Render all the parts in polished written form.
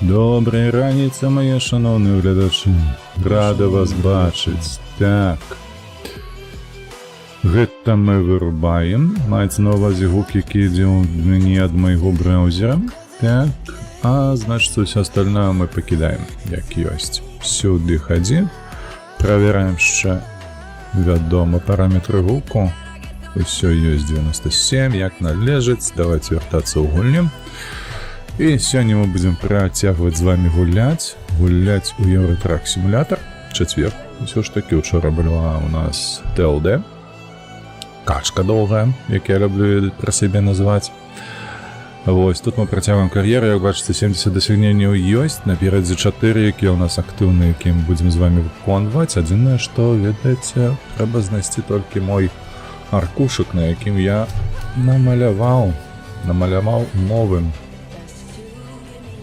Добрай раніцы, мае шаноўныя гледачы. Рада вас бачыць. Так. Гэта мы вырубаем. Маецца на ўвазе гук, які ідзе ў мяне ад майго браузера. Так. А значыць, ўсё остальное мы пакідаем, як ёсць. Сюды хадзі. Правераем яшчэ, вядома, параметры гуку. Усё ёсць 97, як належыць. Давайте вяртацца ў гульню. І сёння мы будзем працягваць з вами гуляць у Евротрак сімулятор. Чацвер. Усё ж такі учора была у нас ТЛД. Качка доўгая, як я люблю пра сябе называць. Вось, тут мы працягваем кар'еру, як бачыце, 70 дасягненняў ёсць, наперадзе 4, якія ў нас актыўныя, якія мы будзем з вами выконваць. Адзінае, што, ведаеце, трэба знайсці толькі мой аркушык, на якім я намаляваў новым,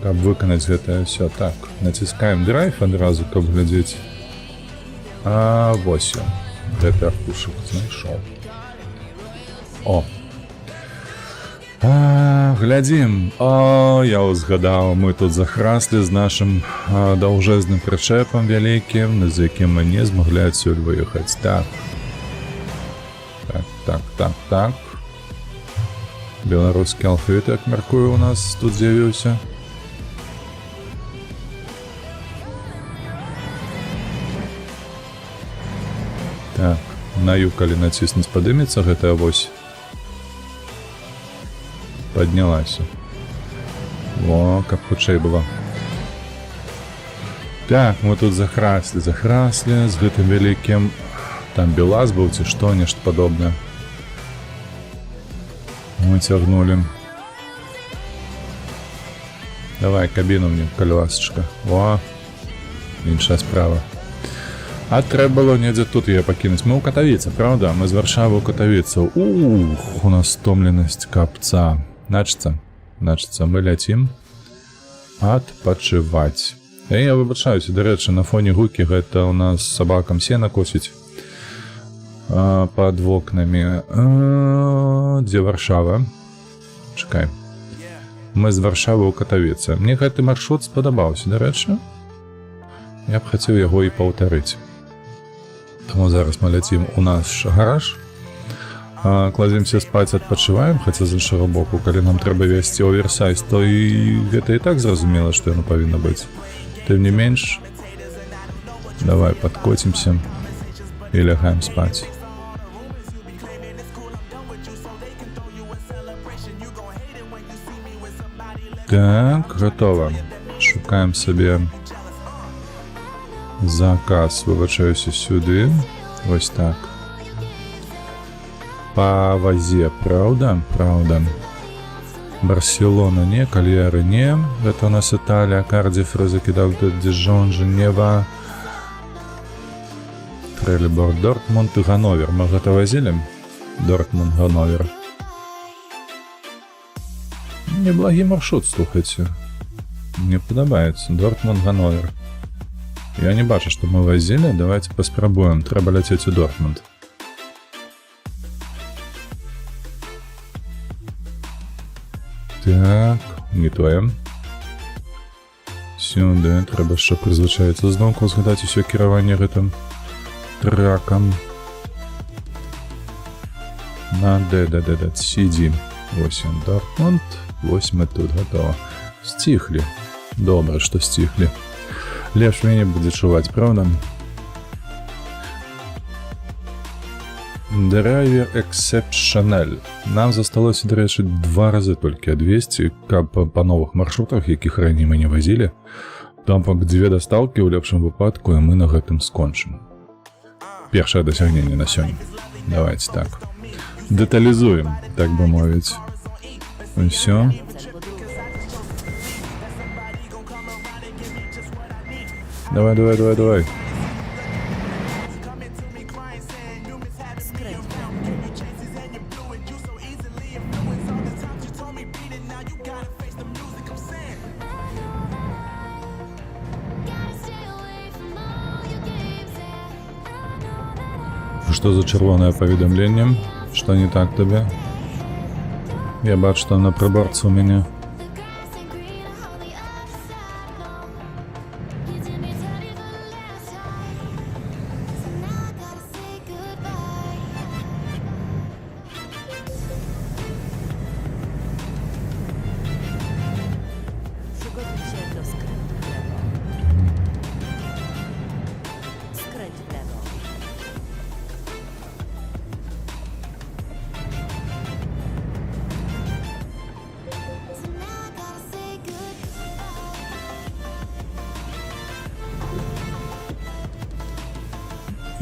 каб выканаць гэтае ўсё. Так, націскаем драйв адразу, каб глядзець. А вось ён, гэты аркушык знайшоў. О! Глядзім. О, я узгадаў, мы тут захраслі з нашым даўжэзным прычэпам вялікім, з якім мы не змаглі адсюль выехаць. Так. Так. Беларускі алфавіт, як мяркую, у нас тут з'явіўся. Так, на ю, калі націснуць, падымецца гэтая вось. Паднялася. О, каб хутчэй было. Так, мы тут захраслі з гэтым вялікім. Там БелАЗ быў ці што, нешта падобнае. Мы цягнулі. Давай, кабіну мне, калі ласачка. О, іншая справа. А трэба было недзе тут яе пакінуць. Мы ў Катавіцы, правда? Мы з Варшавы ў Катавіцу. У нас стомленасць капца. Значыцца, мы ляцім адпачываць. Я выбачаюся, дарэчы, на фоне гукі гэта ў нас сабакам сена косіць пад вокнамі. Дзе Варшава? Чакай. Мы з Варшавы ў Катавіцы. Мне гэты маршрут спадабаўся, дарэчы. Я б хацеў яго і паўтарыць. Таму зараз мы ляцім у наш гараж. Кладземся спаць, адпачываем, хаця з іншага боку, калі нам трэба весці оверсайз, то і гэта і так зразумела, што яно павінна быць. Тым не менш, давай падкоцімся і лягаем спаць. Так, гатова. Шукаем сабе заказ, выбачаюся сюды, вось так. Па вазе, правда? Барселона не, Кальяры не. Гэта у нас Італія, Кардіф, Розакідал, Дижон, Женева, Трелебор, Дортмунд і Ганновер. Мы гэта вазілі? Дортмунд, Ганновер. Неблагі маршрут, слухайце. Мне падабаецца. Дортмунд, Ганновер. Я не бачу, што мы вазілі. Давайте паспрабуем. Трэба ляцець у Дортмунд. Так, не тое. Сюды, трэба яшчэ прызвычаіцца зноўку, згадаць усё кіраванне гэтым тракам. На сидзі. Вось ён, Дортмунд. Вось мы тут, гатова. Сціхлі. Добра, што сціхлі. Лепш мяне будзе чуваць, правда? Драйвер Exceptional. Нам засталося, дарэчы, 2 разы толькі адвезці, каб па новых маршрутах, якіх раней мы не вазілі. Там пак 2 дастаўкі ў лепшым выпадку, і мы на гэтым скончым. Першае дасягненне на сёння. Давайте так. Дэталізуем, так бы мовіць. Усё. Давай. Что за чырвонае паведамленне? Что не так табе? Я бачу, что на прыборцы у мяне.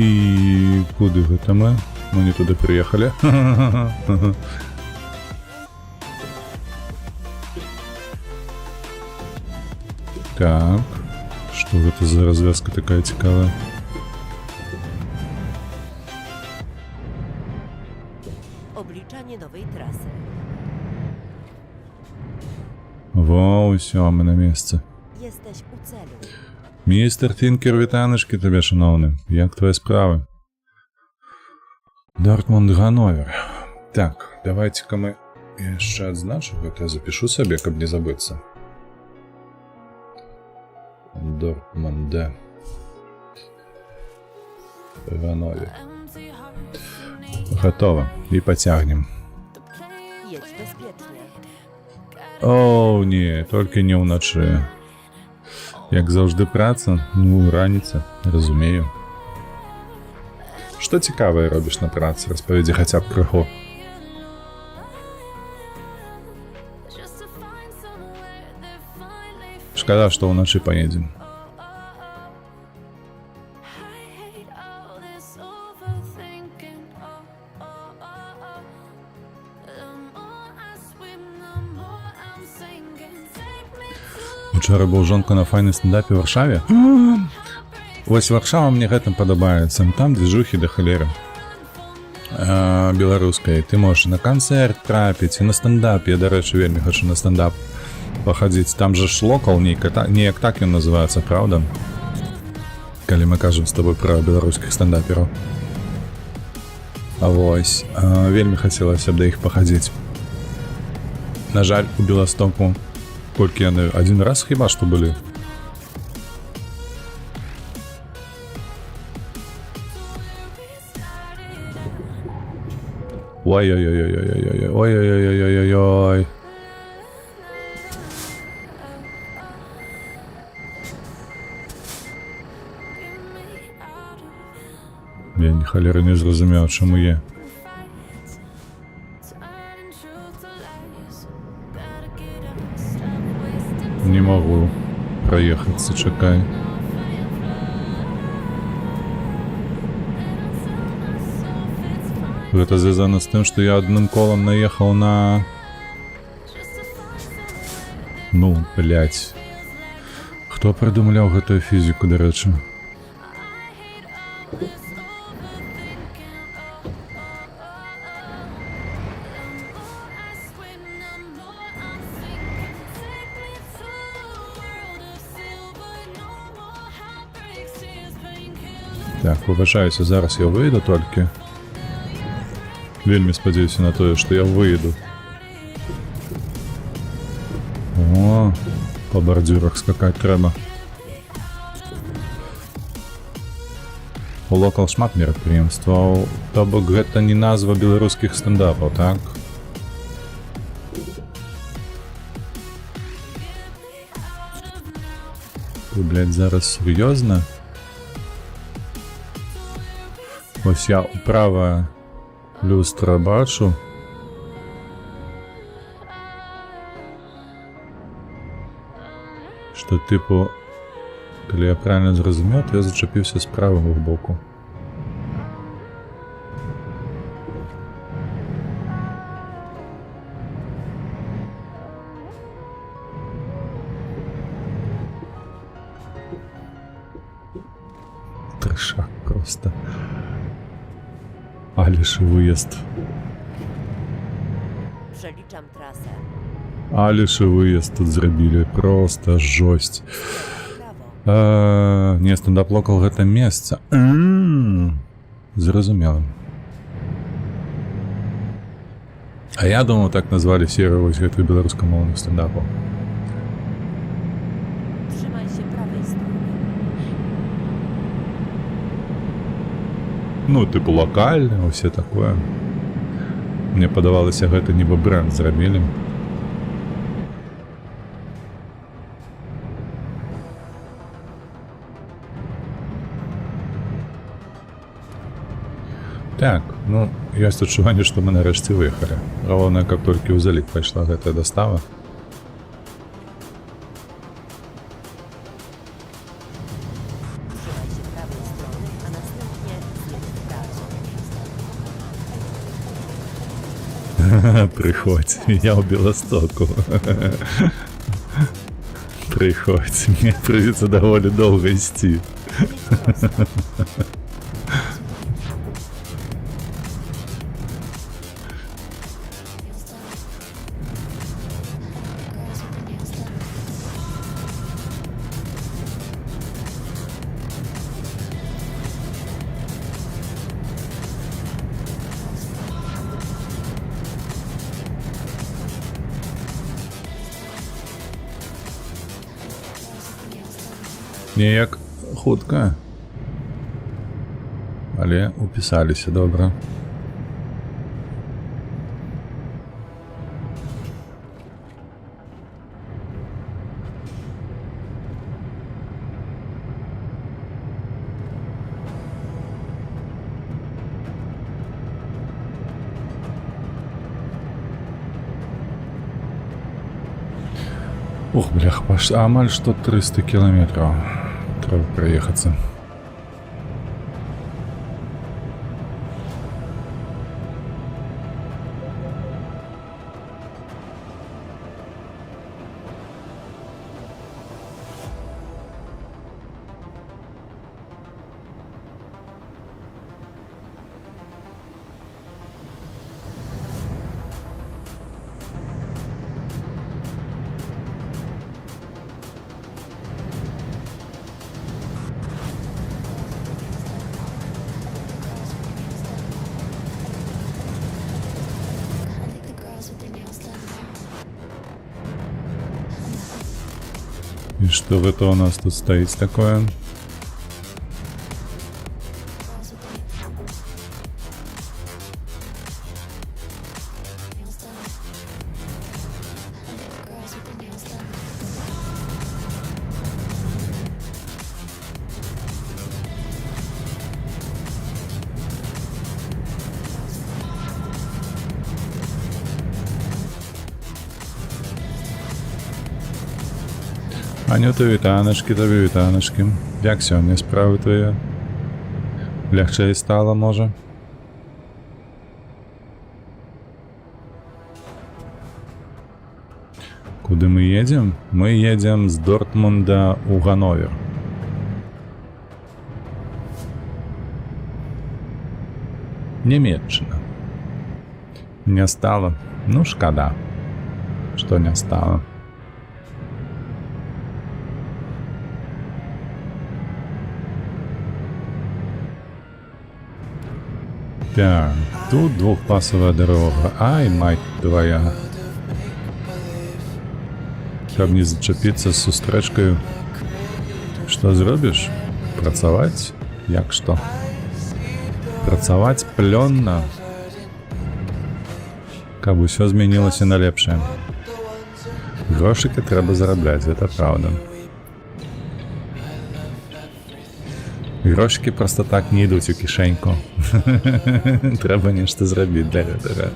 І куди гэта мы? Мы не туды прыехалі. Так, што гэта за развязка такая цікавая? Obliczanie nowej trasy. Во, усё, мы на месцы. Jesteś u celu. Містер Тінкер, вітаночки тобі, шановний. Як твої справи? Дортмунд, Ганновер. Так, давайте-ка мы яшчэ адзначу гэта, запишу сабе, каб не забыцца. Дортмунде. Ганновер. Готово. І пацягнем. Jedź bezpiecznie. О, не, толькі не ўначы. Як заўжды праца, ну, раніца, разумею. Што цікавае робіш на працы, распавядзі хаця б крыху. Шкада, што ўначы паедзем. Учора быў жонка на файнай стендапе ў Варшаве. Вось Варшава мне гэтым падабаецца. Там движухі да халеры. Беларускай. Ты можаш на канцэрт трапіць і на стендап. Я, дарэчы, вельмі хачу на стендап пахадзіць. Там жа ж локал неяк так ён называецца, правда? Калі мы кажам з тобой пра беларускіх стендапераў. А вось, вельмі хацелася б да іх пахадзіць. На жаль, у Беластоку толькі яны адзін раз хіба што былі. Ой-ой-ой-ой-ой-ой-ой-ой-ой-ой-ой-ой. Я ні халеры не зразумеў, чаму я. Не могу проехаться, чакай. Гэта звязана з тым, што я адным колам наехаў на... Ну, блядь. Хто прыдумляў гэтую фізіку, дарэчы? Так, выбачаюся, зараз я выйду толькі. Вельмі спадзяюся на тое, што я выйду. О, па бардзюрах скакаць трэба. У локал шмат мерапрыемстваў, то бок гэта не назва беларускіх стендапаў, так? Вы, блядь, зараз сур'ёзна? Ось я у права люстра бачу. Што типу, калі я правильно зразумеў, то я зачапіўся з правага боку. Трэшак просто. Аліш выезд. Przeliczam trasę. Аліш выезд тут зрабілі. Просто жосць. Prawo. Не, стендап локал гэта месца. Зразумела. А я думаў, так назвалі серыю вось гэтых беларускамоўных стендапаў. Trzymaj się prawej strony. Ну, типу локальны, усе такое. Мне падавалася, гэта нібы бренд зрабілі. Так, ну, ёсць адчуванне, што мы нарэшце выехалі. Галоўнае, каб толькі ў залік пайшла гэтая дастава. Trzymaj się prawej strony, a następnie Приходь, я у Белостоку. Приходь, мне придется довольно долго идти. Неяк хутка. Але упісаліся добра. Ух, блях, амаль что 300 километров. Треба проехаться. И что это у нас тут стоит такое? Анюта, вітаночки тобі, вітаночки. Як сьогодні справи твої? Легче стало, може? Куди ми їдемо? Ми їдемо з Дортмунда у Ганновер. Німеччина. Не стало? Ну, шкода, що не стало. Так, тут двухпасовая дорога. Ай, мать твоя. Каб не зачепиться з сустречкою. Що зробиш? Працаваць? Як што? Працаваць плённа. Каб усё змянілася на лепшае. Грошыкі трэба зарабляць, гэта правда. Грошики просто так не йдуть у кишеньку. Треба нешта зрабіць для гэтага.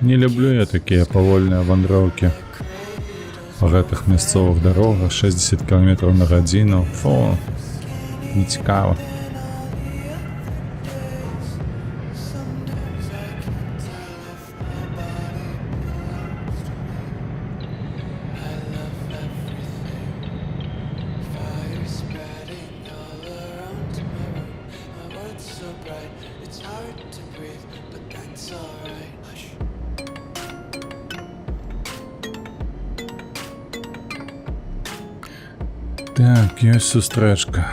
Не люблю я такія павольныя вандроўкі па гэтых мясцовых дарогах 60 км на гадзіну. Фу, не цікава. Так, есть сустречка.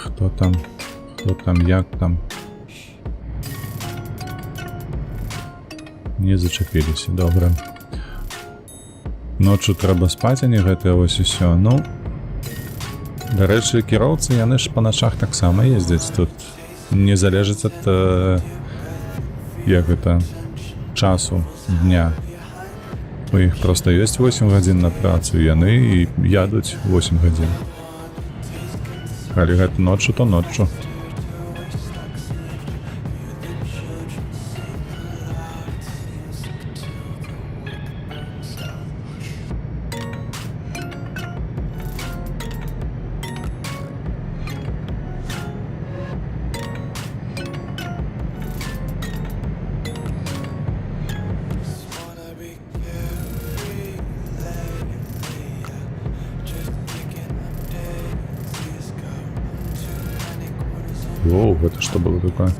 Кто там, як там? Не зачапіліся, добра. Ноччу трэба спаць, а не гэтае вось усё. Ну, дарэчы, кіроўцы, яны ж па начах таксама ездзяць тут. Не залежыць ад, як гэта, часу дня. У іх проста ёсць 8 гадзін на працу, яны і ядуць 8 гадзін. Калі гэта ноччу, то ноччу. Воу, это что было такое?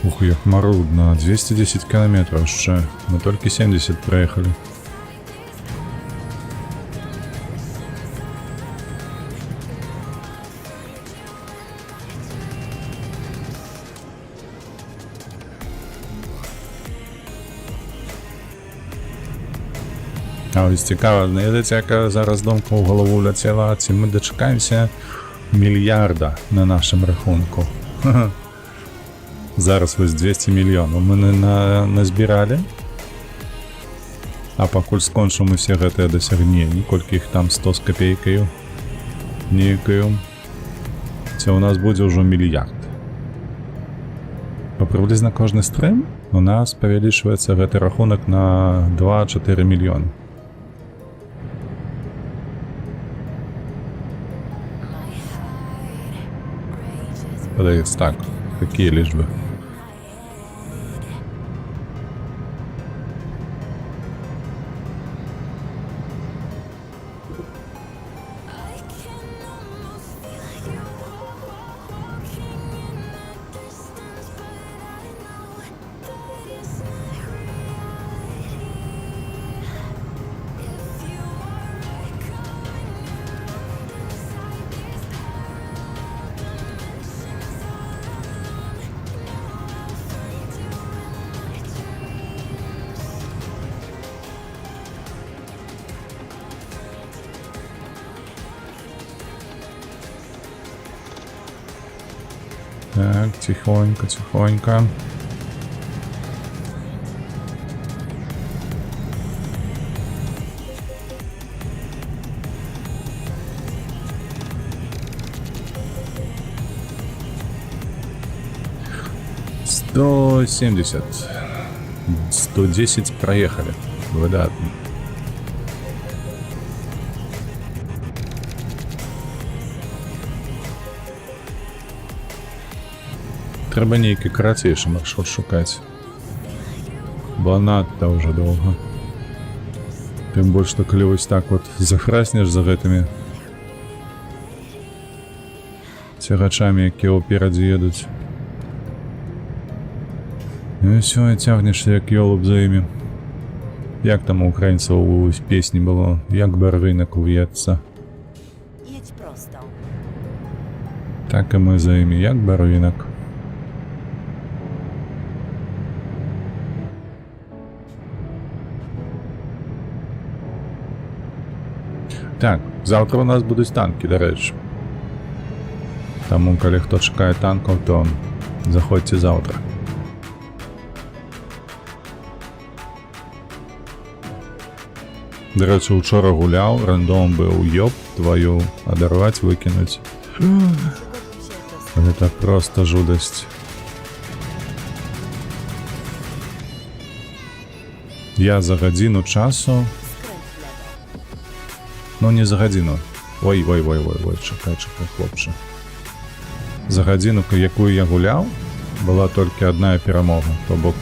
Ух, як марудна. 210 кілометрів ще. Ми тільки 70 проїхали. А ось цікаво, знаєте, яка зараз думка в голову летіла, чи ми дочекаємося мільярда на нашому рахунку. Зараз ось 200 мільйонів ми не назбирали, а пакуль скончимо всі гэтыя досягнення, колькі їх там 100 з копейкою, нейкою, це у нас буде вже мільярд. Приблизно кожний стрим у нас павялічваецца гэты рахунок на 2-4 мільйони. Подається так, такі лічби. Так, тихонько, тихонько. «170. 110 проехали. Выдатно. Треба нейкі карацейшы маршрут шукаць. Бо надта ўжо доўга. Тым больш, што калі вось так вот захраснеш за гэтымі цягачамі, якія ўперадзе едуць. Ну і ўсё, і цягнешся як ёлуб за імі. Як там у украінцаў у песні было, як бы рынок ув'ецца. Jedź prosto. Так і мы за імі, як бы рынок. Так, завтра у нас будуть танки, до речі. Таму, калі хто чакае танкаў, то заходзьце заўтра. Дарэчы, учора гуляў, рандом быў, ёб твою, адарваць, выкінуць. Przygotuj się do Гэта проста жудасць. Я за гадзіну часу, skręć w lewo. ну не за гадзіну. Ой, чакай, хлопче. За гадзіну, якую я гуляў, была толькі адна перамога, то бок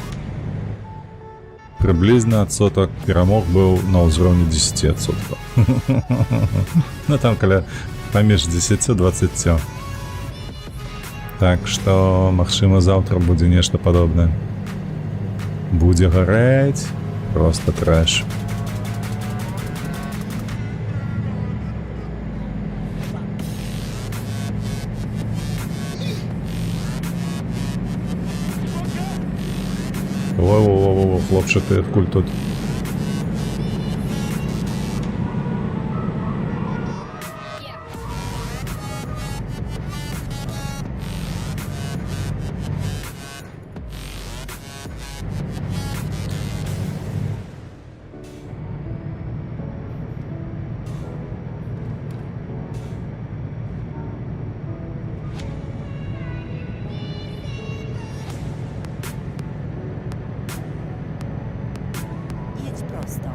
прыблізна адсотак перамог быў на ўзроўні 10%. Ну там каля паміж 10-20. Так што, магчыма, заўтра будзе нешта падобнае. Будзе гарэць, просто трэш. Во, хлопче, ти адкуль тут? Jedź prosto.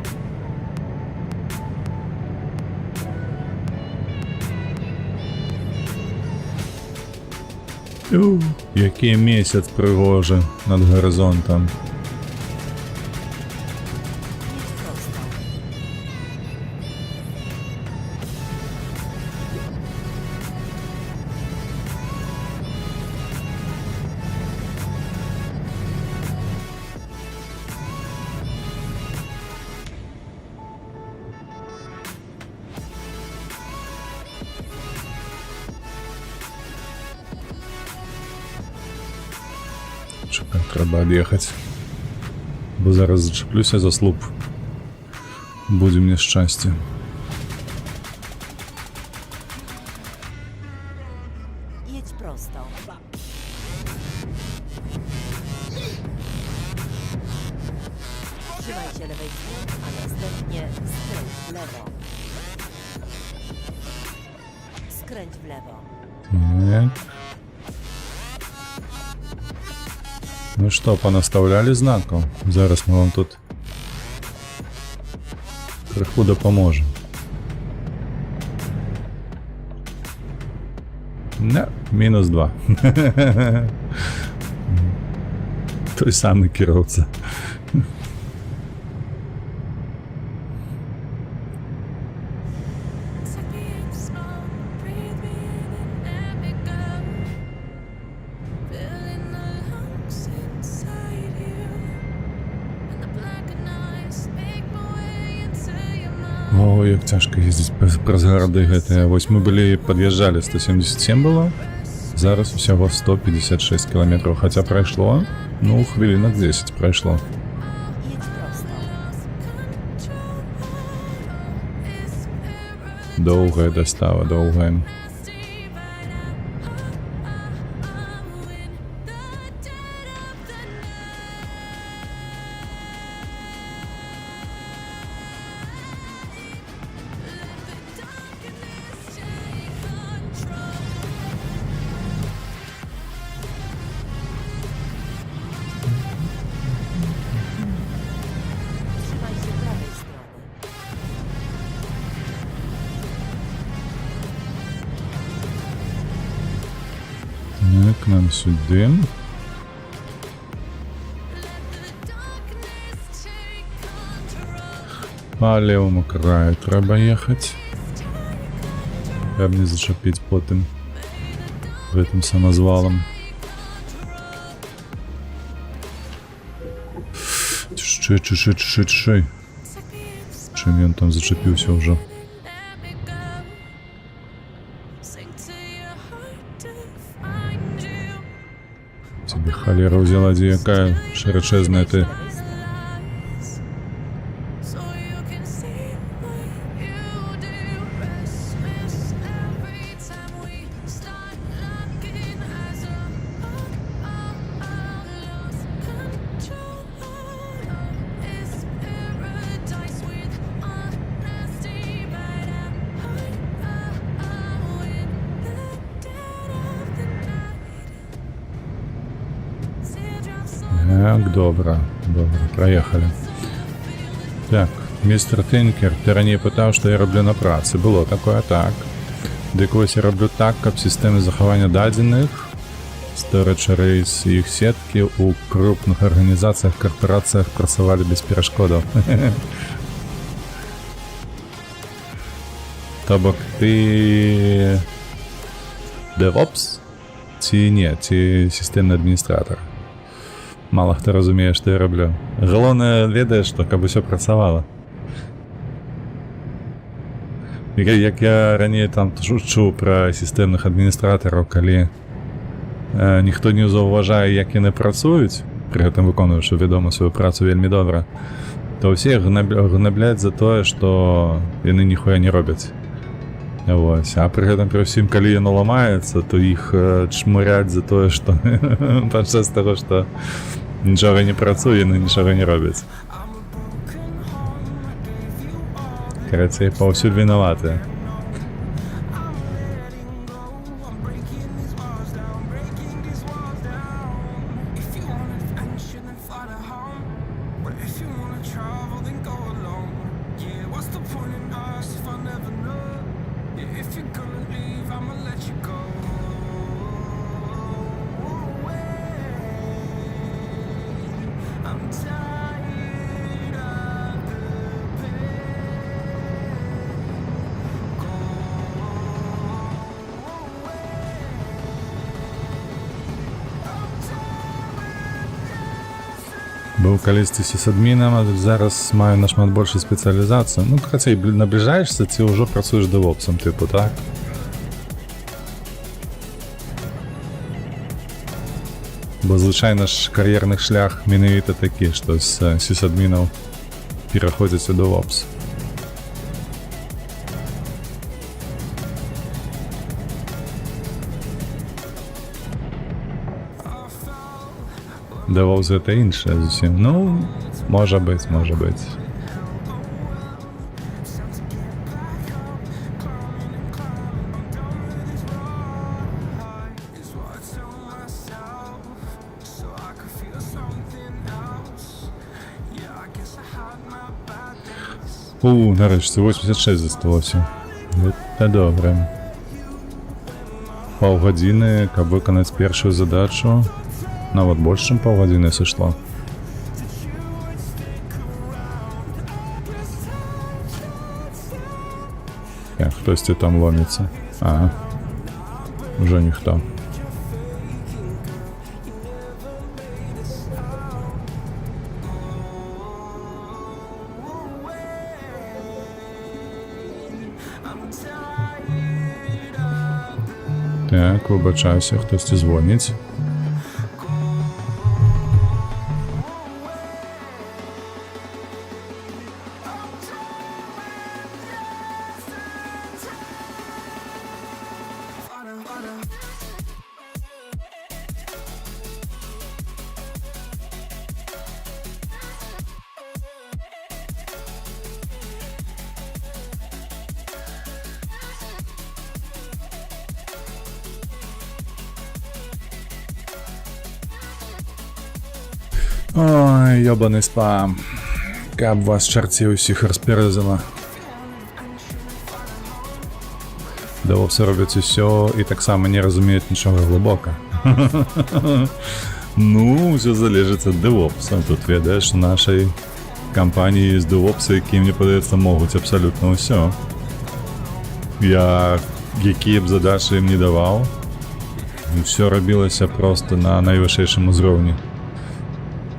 Який місяць пригожий над горизонтом. Jedź prosto. Чекай, треба від'їхати. Бо зараз зачеплюся за слуп. Буде мені щастя. Jedź prosto. Trzymaj się lewej strony, a następnie skręć w lewo. Skręć w lewo. Так. Ну що, понаставляли знаков? Зараз ми вам тут криху допоможемо. Не, -2. Той самий керівця. О, як цяжка їздити праз гарады гэтыя. Вось мы былі, пад'язджалі, 177 было. Зараз усяго 156 кілометраў, хаця прайшло, ну, хвілінак 10 прайшло. Jedź prosto. Доўгая дастава, доўгая. Trzymaj się prawej strony. Так, нам сюди. По левому краю треба ехать. Каб не зачепить потім гэтым самозвалом. Чы. Чым ён там зачепіўся ўжо? Тебе холера взяла, дзе якая широчезная ты. Так, добре, проїхали. Так, містер Тинкер, ти раніше питав, що я роблю на праці. Було таке, так. Декось я роблю так, каб системи заховання дадених, storage arrays і їх сетки у крупних організаціях, корпораціях працювали без перешкодів. Тобто ти DevOps? Ці ні, ці системний адміністратор. Мало хто розуміє, що я роблю. Головне, ведаєш, що каб усе працювало. Як я раніше там чув про системних адміністраторів, коли ніхто не зауважає, як вони працюють, при цьому виконуючи, відомо, свою працю вельми добре, то всі гноблять за те, що вони ніхуя не роблять. Ось. А при цьому, при всім, коли воно ламається, то їх чмурять за те, що з того, що нічого не працює, вони нічого не роблять. Короче, і повсюди винуваті. Був колись сисадміном, а зараз маю нашмат більшу спеціалізацію. Ну, хоча наближаєшся, ти вже працюєш девопсом, типу, так? Бо, звичайно ж, кар'єрний шлях міновито такий, що з сисадмінів переходять у девопс. DevOps это інше зовсім. Ну, може бути, може бути. Нарешті 86 зосталося. Це добре. Полгодини, каб виконати першу задачу. Ну вот больше, чем полгодины сошло. Хтось там ломится. Ага. Уже ніхто. Так, вибачаюся, хтось дзвонить. Ой, ёбаный спам. Каб вас чарці усіх розперезало. DevOps роблять усе і так само не розуміють нічого глибоко. Ну, все залежить від DevOps. Тут ведаєш, в нашій компанії з DevOps, які, мені подається, можуть абсолютно все. Я які б задачі їм не давав, все робилося просто на найвищому рівні.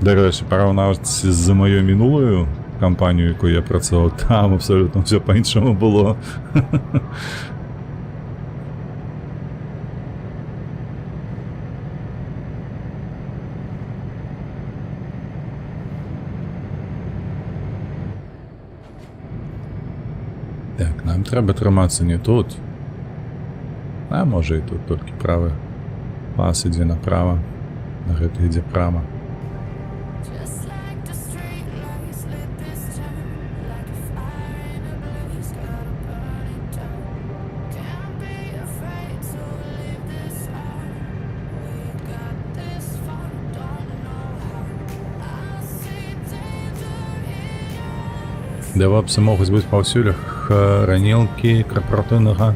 До речі, порівнявши з моєю минулою компанією, яку я працював, там абсолютно все по-іншому було. Так, нам треба триматися не тут. А може і тут, тільки правий. Пас іде направо, на гэта іде прямо. Девопсы могуць быць паўсюль, хранілкі карпаратыўнага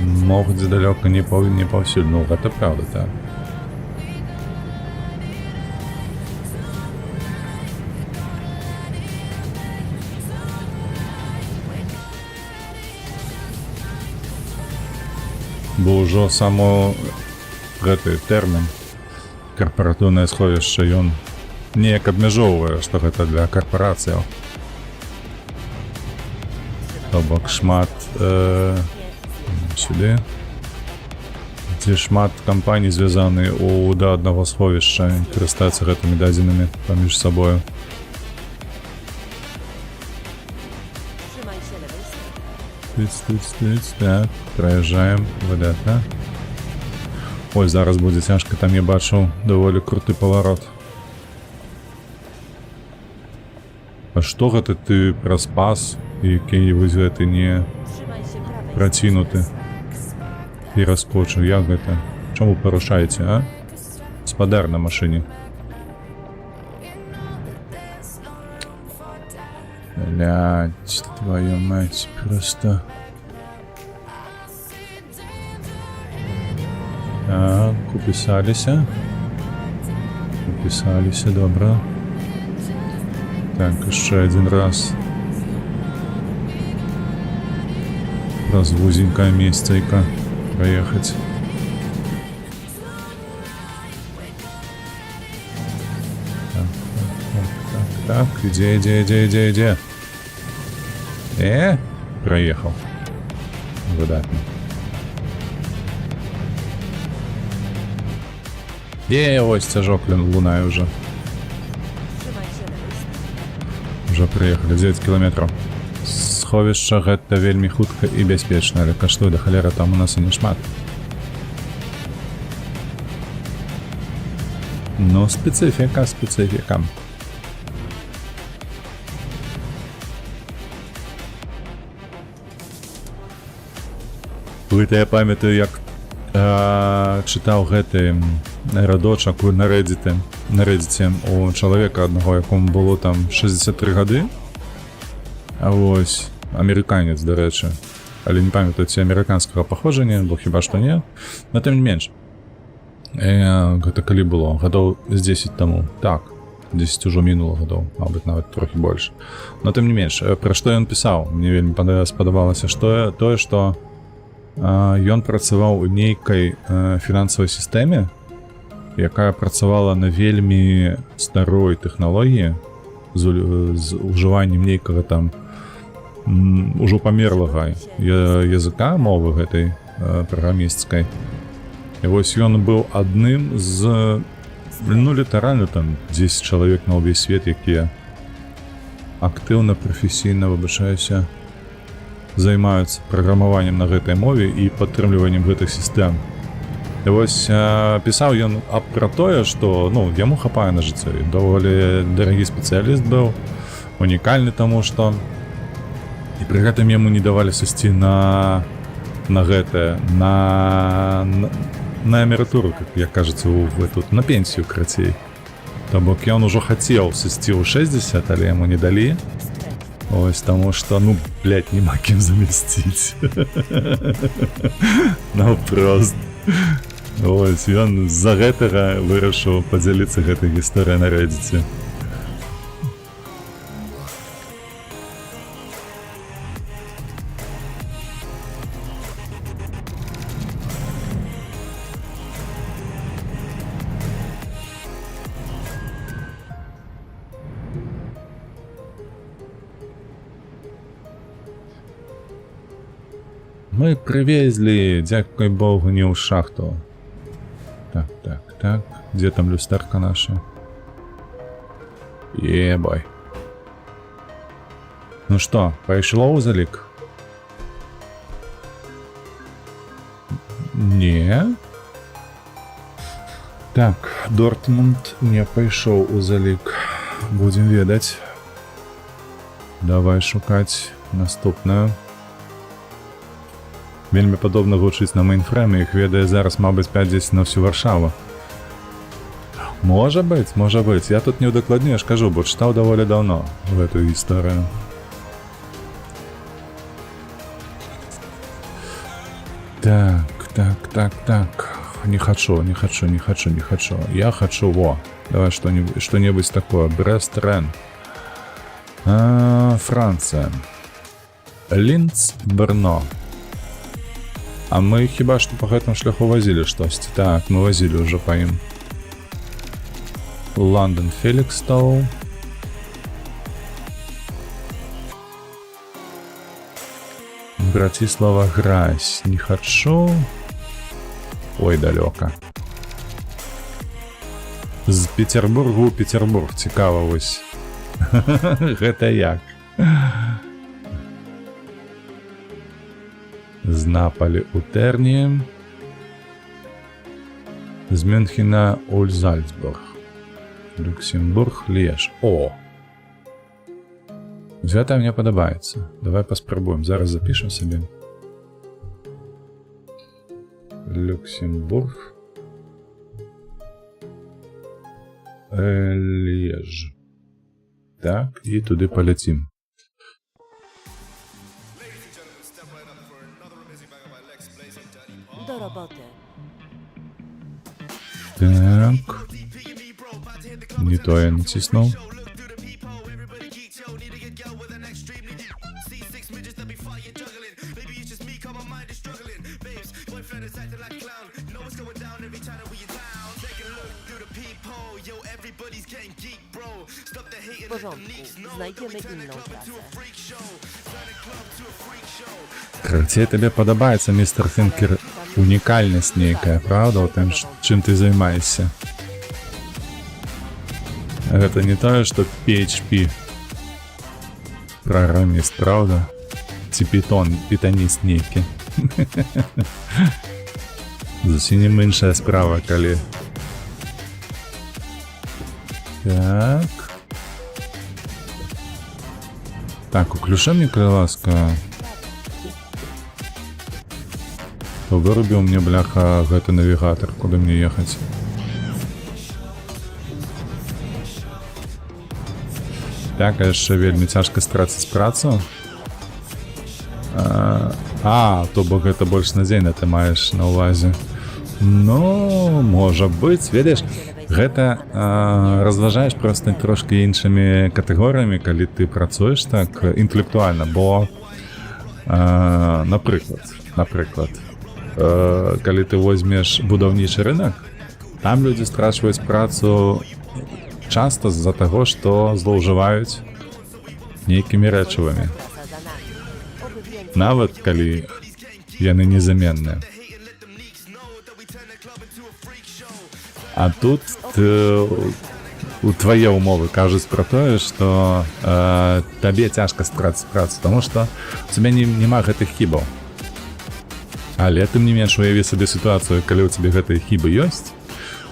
могуць далёка не паўсюль. Ну, гэта праўда, так. Бо ўжо само гэты тэрмін карпаратыўнае сховішча ён неяк абмяжоўвае, што гэта для карпарацыяў. То бок шмат сюды, дзе шмат кампаній звязаны да аднаго сховішча і карыстаюцца гэтымі дадзенымі паміж сабою. Trzymaj się lewej strony. Тыц, так, праязджаем, выдатна. Ой, зараз будзе цяжка, там я бачыў даволі круты паварот. А што гэта ты праз пас, які вось гэты не Trzymaj się prawej працінуты і раскочыў? Як гэта? Чаму парушаеце, а? Спадар на машыне. Блядь, твою мать, просто... Так, упісаліся. Упісаліся, добра. Так, яшчэ адзін раз. Праз вузенькае месцайка праехаць. Так, ідзе. Проехал. Выдатно. Ось цяжок лунае уже. Trzymaj się lewej strony. Уже приехали 9 километров. Сховішча гэта вельмі хутка і бяспечна, але каштуе да халера там у нас і не шмат. Ну, специфика. Я памятаю, як чытаў гэты радочак на Reddit у чалавека аднаго, якому было там 63 гады. А вось амерыканец, дарэчы, але не памятаю, ці амерыканскага паходжання, бо хіба што не. Но тым не менш, гэта калі было? Гадоў з 10 таму. Так, 10 ужо мінула гадоў, мабыць, нават трохі больш. Но тым не менш, пра што ён пісаў? Мне вельмі спадабалася тое, што ён працаваў у нейкай фінансавай сістэме, якая працавала на вельмі старой тэхналогіі з ужываннем нейкага там ужо памерлага языка, мовы гэтай праграмісцкай. І вось ён быў адным з, ну, літаральна там 10 чалавек на ўвесь свет, якія актыўна, прафесійна, выбачаюся, займаюцца праграмаваннем на гэтай мове і падтрымліваннем гэтых сістэм. І вось пісаў ён пра тое, што, ну, яму хапае на жыццё. Даволі дарагі спецыяліст быў, унікальны таму, што і пры гэтым яму не давалі сысці на гэтае, на эмературу, як кажацца, тут на пенсію, крацей. То бок ён ужо хацеў сысці ў 60, але яму не далі. Ось, таму што, ну, блядь, нема кім замясціць. Наўпрост. Ось, ён з-за гэтага вырашыў падзяліцца гэтай гісторыяй на Reddit. Мы привезли, дякуй Богу, не ў шахту. Так. Где там люстерка наша? Ебай. Ну что, пайшло ў залік? Не. Так, Дортмунд не пайшоў у залік. Будем ведаць. Давай шукаць наступную. Вельмі падобна гучыць на мейнфрейме, іх ведае зараз, мабыць, 5-10 на всю Варшаву. Можа быць. Я тут не удакладню, я ж кажу, бо чытаў даволі даўно гэтую гісторыю. Так. Не хочу. Я хочу, Давай что-нибудь такое. Брест, Рен. Франция. Лінц, Брно. А мы хіба што па гэтым шляху вазілі штосьці. Так, мы вазілі ўжо па ім. Лондон, Фелікстоу. Братислава, Грась. Не хочу. Ой, далёка. З Петербургу ў Петербург. Цікава вось. Гэта як? З Наполі у Терні. З Мюнхена у Зальцбург. Люксембург, Льеж. О! Гэта мне падабаецца. Давай паспрабуем. Зараз запішам сабе. Люксембург. Льеж. Так, і туди полетім. Do roboty. Так. Не то я натиснув. W porządku. Znajdziemy inną trasę. Карацей, табе падабаецца, містер Фінкер, унікальнасць нейкая, правда, у тым, чым ты займаешся? Гэта не тое, што PHP праграміст, правда? Ці пітаніст нейкі. Зусім іншая справа, калі... Так... Так, уключи мне, калі ласка. То вырубіў мне, бляха, гэты навігатор, куды мне ехаць. Так, а яшчэ вельмі цяжка страціць працу. То бок гэта больш надзейна ты маеш на ўвазе. Ну, можа быць, ведаеш, гэта разважаеш проста трошки іншымі катэгорыямі, калі ты працуеш так інтэлектуальна, бо, напрыклад, калі ты возьмеш будаўнічы рынок, там людзі страчваюць працу часта з-за таго, што злоўжываюць нейкімі рэчывамі. Нават калі яны незаменныя. А тут у твае ўмовы кажуць пра тое, што табе цяжка страціць працу, таму што у цябе няма гэтых хібаў. Але тым не менш уяві сабе сітуацыю, калі ў цябе гэтыя хібы ёсць,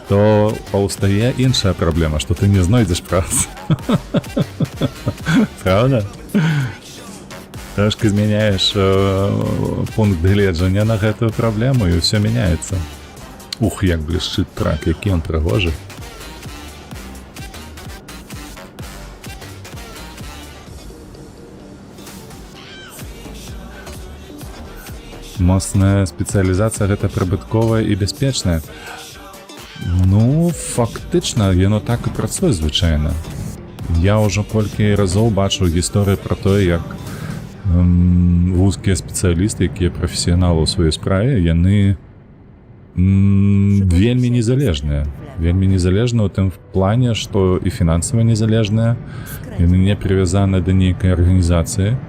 то паўстае іншая праблема, што ты не знойдзеш працу. Правда? Трошки змяняеш пункт гледжання на гэтую праблему, і ўсё мяняецца. Ух, як блішчыць трак, які ён прыгожы. Моцная спецыялізацыя гэта прыбытковая і бяспечная. Ну, фактычна, яно так і працуе звычайна. Я ўжо колькі разоў бачыў гісторыі пра тое, як вузкія спецыялісты, якія прафесіяналы ў сваёй справе, яны вельмі незалежныя. Вельмі незалежныя ў тым плане, што і фінансава незалежныя, яны не прывязаны да нейкай арганізацыі.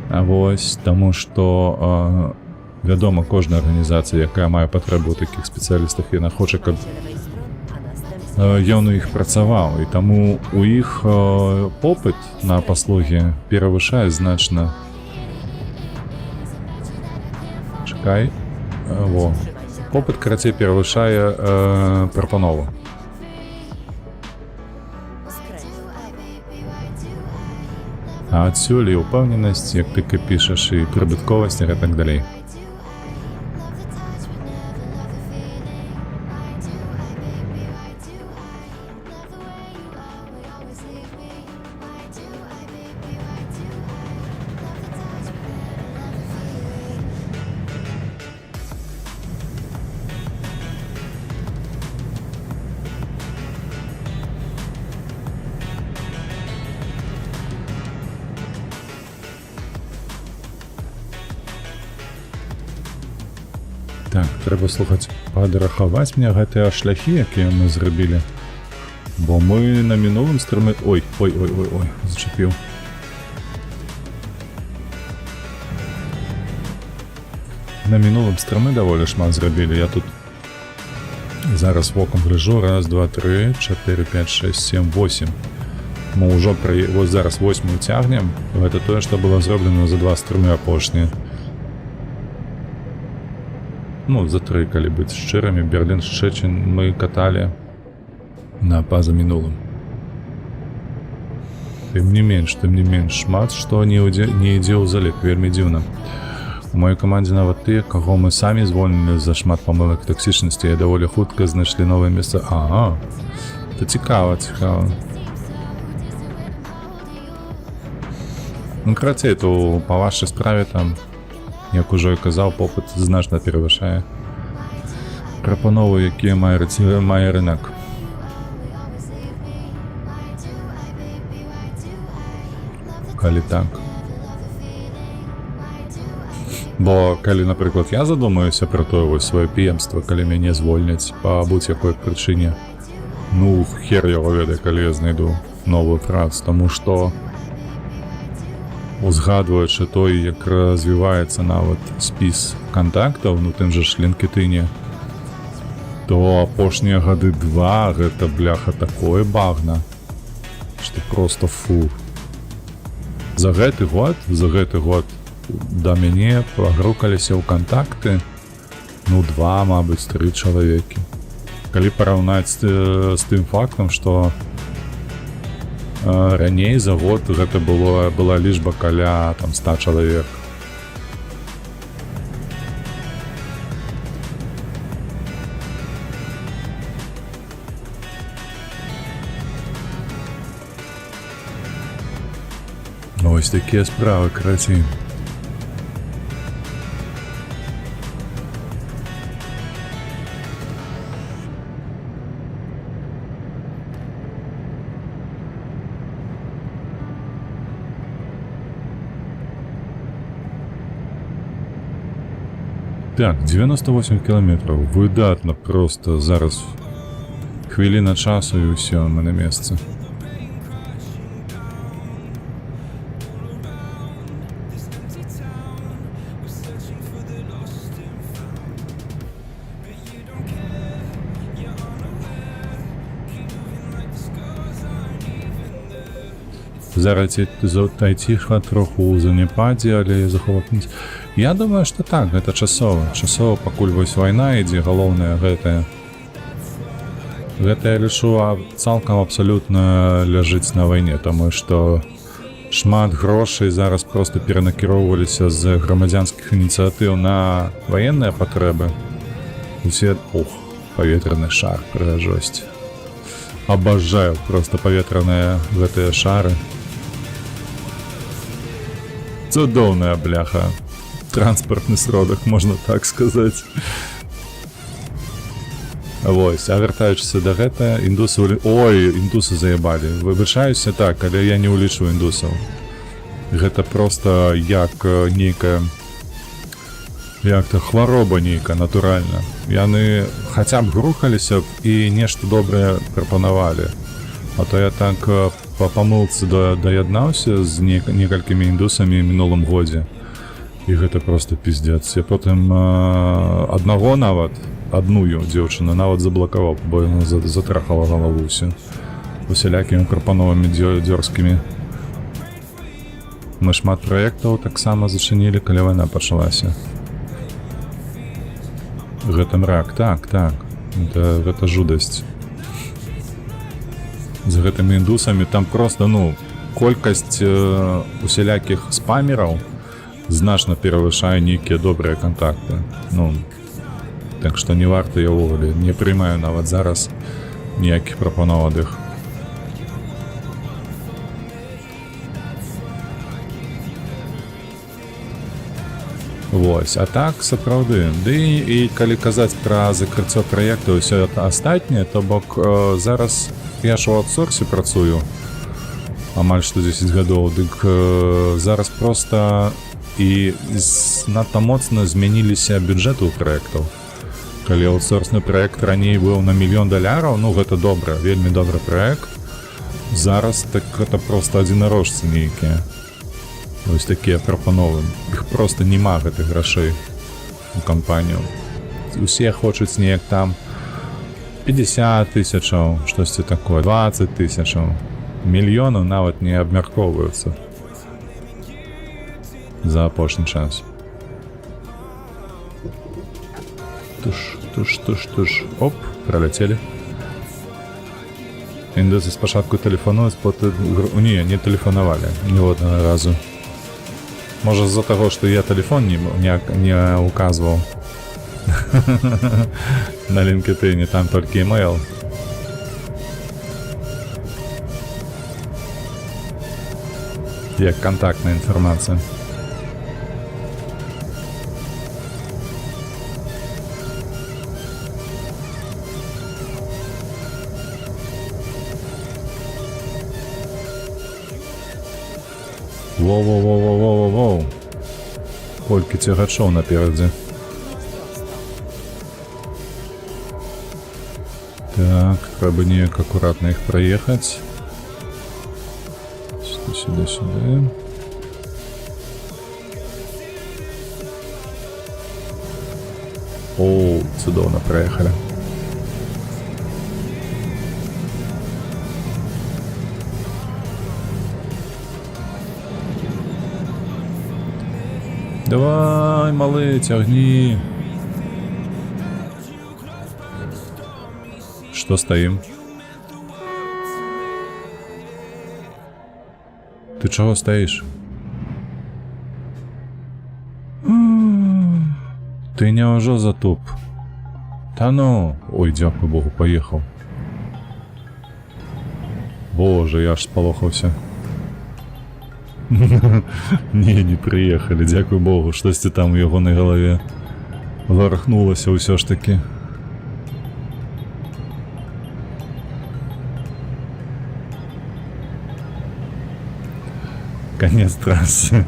А вось, таму што, вядома, кожная арганізацыя, якая мае патрэбу ў такіх спецыялістах, яна хоча, каб ён у іх працаваў, і таму у іх попыт на паслугі перавышае значна. Чакай. Во. Попыт, карацей, перавышае прапанову. А адсюль і ўпэўненасць, як ты пішаш, і прыбытковасць, і так далей. Так, трэба слухаць, падрахаваць мне гэтыя шляхі, якія мы зрабілі. Бо мы на мінулым стрыме... Ой, зачапіў. На мінулым стрыме даволі шмат зрабілі. Я тут зараз вокам гляжу. 1, 2, 3, 4, 5, 6, 7, 8. Мы ўжо вось зараз 8 цягнем. Гэта тое, што было зроблена за 2 стрымы апошнія. Ну, за 3, калі быць шчырымі. Берлін, Шчэцін мы каталі на паза мінулым. Тым не менш, шмат, што не ідзе ў залік. Вельмі дзіўна. У маёй камандзе нават тыя, каго мы самі звольнілі за шмат памылак таксічнасці, і даволі хутка знайшлі новае месца. Ага, это цікава. Ну, карацей, то па вашай справе там, як ужо і казаў, попыт значна перавышае прапановы, якія мае рынок. Калі так. Бо калі, напрыклад, я задумаюся пра тое вось сваё піемства, калі мяне звольняць па будь-якой прычыне, ну, хер яго ведае, калі я знайду новую працу, таму што узгадваючы той, як развіваецца нават спіс кантактаў, ну тым жа ж LinkedIn, то апошнія гады 2 гэта, бляха, такое багна, што проста фу. За гэты год да мяне пагрукаліся ў кантакты, ну 2, мабыць, 3 чалавекі. Калі параўнаць з тым фактам, што раней за год гэта была лічба каля там 100 чалавек. Ось такія справы, карацей. Так, 98 кілометраў. Выдатна просто. Зараз хвіліна часу і ўсё, мы на месцы. Зараз ціха троху ў заняпадзе, але захоплюсь. Я думаю, што так, гэта часова. Часова, пакуль вось вайна ідзе, галоўнае гэтае. Гэта, я лічу, цалкам абсалютна ляжыць на вайне, таму што шмат грошай зараз проста перанакіроўваліся з грамадзянскіх ініцыятыў на ваенныя патрэбы. Усе, паветраны шар, прыгажосць. Абажаю проста паветраныя гэтыя шары. Цудоўная, бляха. Транспартны сродак, можна так сказаць. Вось, а вяртаючыся да гэта, індусы... Ой, індусы заебалі. Выбачаюся так, але я не ўлічваю індусаў. Гэта проста як нейкая... Як-то хвароба нейка, натуральна. Яны хаця б грухаліся б і нешта добрае прапанавалі. А то я так па памылцы даяднаўся з некалькімі індусамі ў мінулым годзе. І гэта проста пиздец. Я потым аднаго нават, адную дзяўчыну нават заблакаваў, бо яна затрахала галаву ўсю. Усялякімі прапановамі дзёрзкімі. Мы шмат праектаў таксама зачынілі, калі вайна пачалася. Гэта мрак, так. Гэта жудасць. З гэтымі індусамі там проста, колькасць усялякіх спамераў значна перавышае нейкія добрыя кантакты. Так што не варта, я ўвогуле не прымаю нават зараз ніякіх прапаноў ад іх. Вось, а так сапраўды. Ды і калі казаць пра закрыццё праекта і ўсё астатняе, то бок зараз я ж у аутсорсе працую амаль што 10 гадоў, дык зараз проста і надта моцна змяніліся бюджэты ў праектаў. Калі аутсорсны праект раней быў на $1 мільён, ну гэта добра, вельмі добры праект. Зараз так гэта проста адзінарожцы нейкія. Вось такія прапановы. Іх проста няма гэтых грашэй у кампанію. Усе хочуць неяк там 50 тысячаў, штосьці такое, 20 тысячаў. Мільёнаў нават не абмяркоўваюцца за апошні час. Туш. Оп, проляцелі. Індусы спачатку тэлефануюць, потым... Не тэлефанавалі ніводнага разу. Можа з-за таго, што я тэлефон не указваў. На LinkedIn там толькі email. Як контактная інфармацыя. Воу. Колькі цягачоў наперадзе. Так, трэба неяк акуратна іх праехаць. Сюды. О, цудоўна праехалі. Давай, малы, цягні. Што стаім? Ты чаго стаіш? Ты няўжо затуп? Та ну, ой, дзякуй Богу, паехаў. Боже, я аж спалохаўся. Не прыехалі, дзякуй Богу, штосьці там у ягонай галаве варахнулася ўсё ж такі. Конец трассы.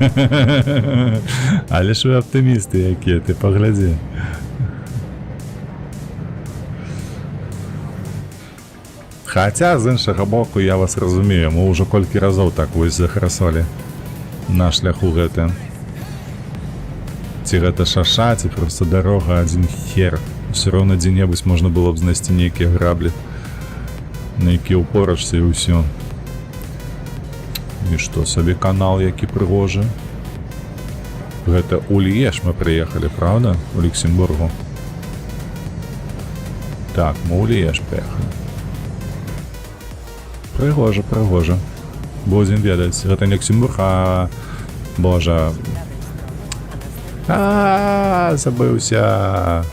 Але ж вы аптымісты якія, ты паглядзі. Хаця, з іншага боку, я вас разумею, мы ўжо колькі разоў так вось захрасолі на шляху гэта. Ці гэта шаша, ці проста дарога адзін хер. Усё роўна дзе-небудзь можна было б знайсці нейкія граблі, на якія ўпорашся і ўсё. І што сабе канал, які прыгожы. Гэта у Льеж мы прыехалі, правда? У Люксембургу. Так, мы ў Льеж прыехалі. Прыгожа. Будзем ведаць, гэта не Люксембург, а... Божа... Забыўся...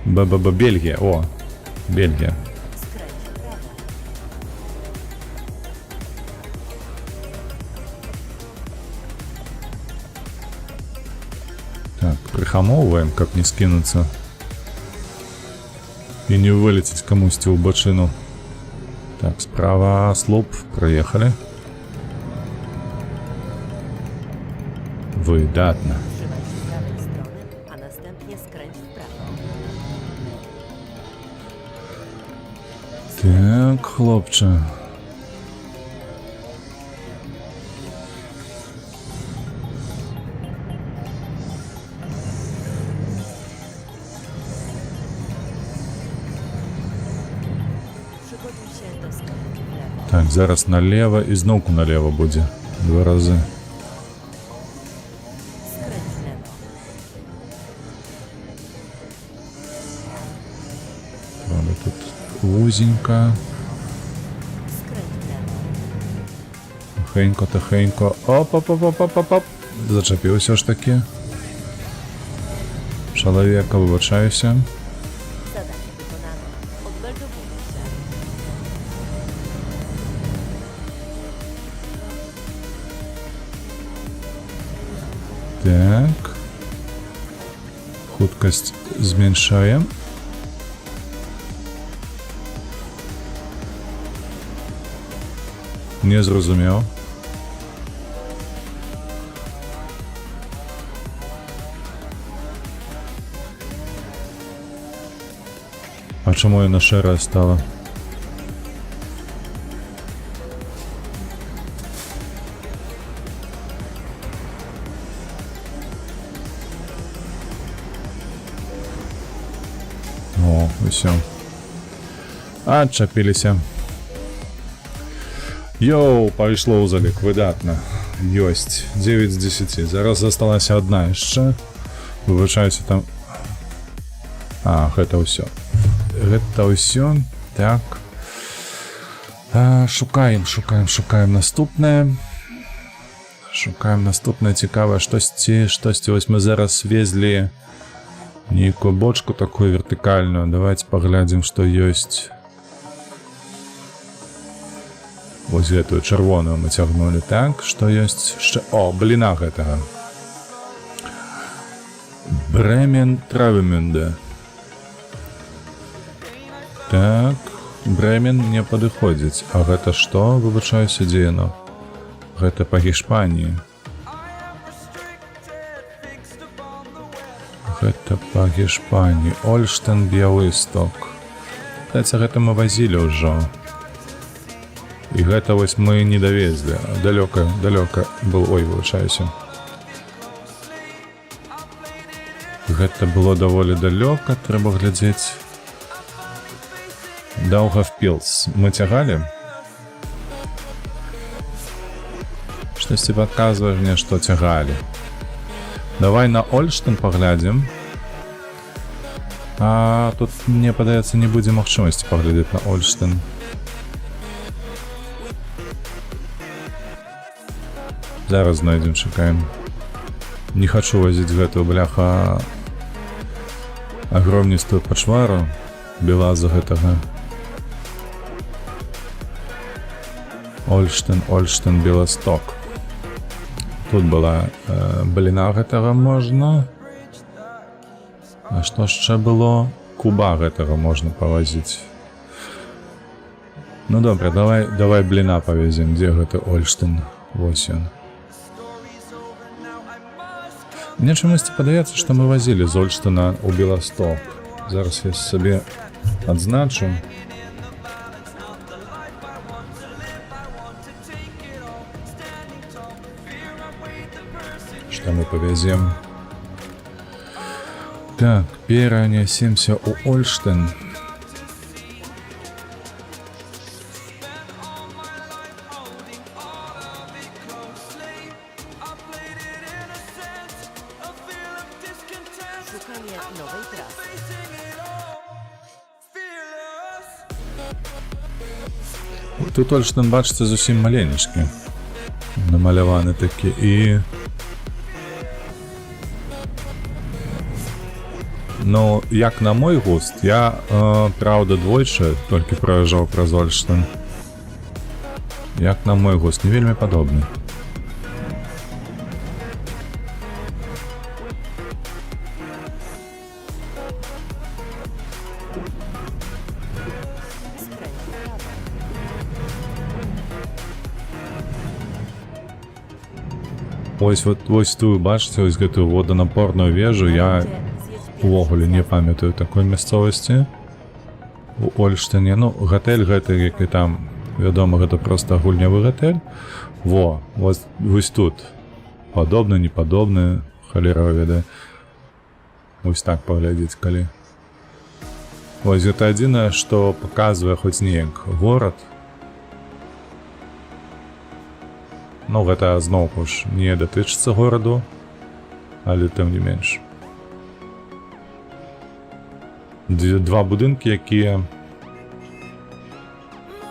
Бельгія, о, Бельгія. Так, прихамоўваем, каб не скінуцца. І не вылеціць камусьці ў бачыну. Так, справа слуп, проехали. Выдатно. Trzymaj się prawej strony, a następnie skręć w prawo. Так, хлопче. Przygotuj się do skrętu w lewo. Так, зараз налево і зноўку налево будзе. 2 разы. Skręć w lewo. Правда, тут вузенько. Skręć w lewo. Тихенько. Оп. Зачепився ж таки. Чоловіка, вибачаюся. Zadanie wykonane. Odmeldowuję się. Так. Хуткость зменшаем. Не зрозумів. А чаму яна шэрая стала? О, усё. Адчапіліся. Йоу, пайшло ў залік, выдатна. Ёсць, 9 з 10. Зараз засталася адна яшчэ. Выбачаюся там... А, гэта ўсё. Гэта ўсё. Так. Шукаем наступнае. Шукаем наступнае цікавае. Штосьці. Вось мы зараз везлі нейкую бочку такую вертыкальную. Давайте паглядзім, што ёсць. Вось гэтую чырвоную мы цягнулі. Так, што ёсць яшчэ? О, бліна гэтага. Бремен Травемюнде. Так, Бремен не падыходзіць. А гэта што? Выбачаюся, дзе яно? Гэта па Гішпаніі. Гэта па Гішпаніі. Ольштен, Бялысток. Гэта мы вазілі ўжо. І гэта вось мы не давезлі. Далёка был... Ой, вылучаюся. Гэта было даволі далёка. Трэба глядзець. Даугавпілс. Мы цягалі? Штосьці падказвае мне, што цягалі. Давай на Ольштен паглядзім. А тут, мне падаецца, не будзе магчымасці паглядзець на Ольштен. Зараз знайдзем, чакаем. Не хачу возіць гэтую, бляха, агромністую пачвару белазу гэтага. Ольштен, Белосток. Тут была бліна гэтага можна. А што яшчэ было? Куба гэтага можна павозіць. Ну добра, давай бліна павезем. Дзе гэты Ольштен? Вось ён. Мне чамусьці падаецца, што мы вазілі з Ольштена ў Беласток. Зараз я сабе адзначу. Што мы павязем. Так, перанясемся ў Ольштен. Szukanie nowej trasy. Тут Ольштен, бачыце, зусім маленечкі. Намаляваны такі. І... Ну, як на мой густ, я, правда, двойчы толькі праязджаў праз Ольштен. Як на мой густ, не вельмі падобны. Вось тую, бачыце, вось гэтую воданапорную вежу, я увогуле не памятаю такой мясцовасці у Ольштене. Ну, гатэль гэты, які там, вядома, гэта проста гульнявы гатэль. Вось тут. Падобны, не падобны, халера ведае. Вось так паглядзець, калі. Вось гэта адзінае, што паказвае хоць неяк горад. Ну, гэта зноўку ж не датычыцца гораду, але тым не менш. Два будынкі, якія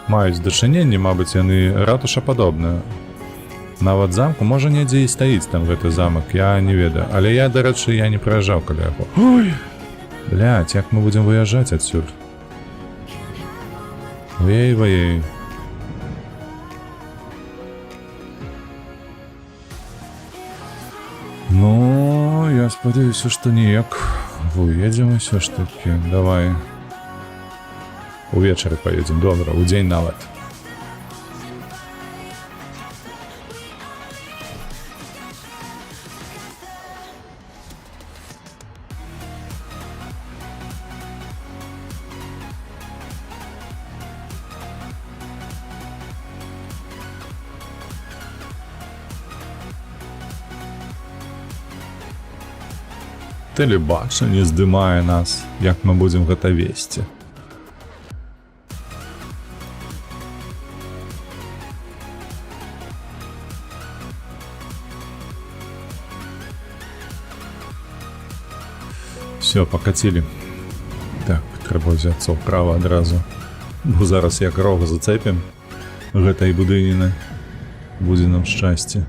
маюць дачыненне, мабыць, яны ратушападобныя. Нават замку, можа, недзе і стаіць там гэты замак, я не ведаю. Але я, дарэчы, я не праязджаў каля яго. Ой! Блядь, як мы будзем выязджаць адсюль? Вей. Ну, я спадзяюся, што неяк выедзем усё ж такі. Давай. Увечары паедзем, добра, удзень нават. тэлебачанне здымае нас, як мы будзем гэта весці. Все, покатили. Так, трэба взяцца ўправа адразу. Бо зараз як рог зацепім гэтай будыніны. Будзе нам шчасце.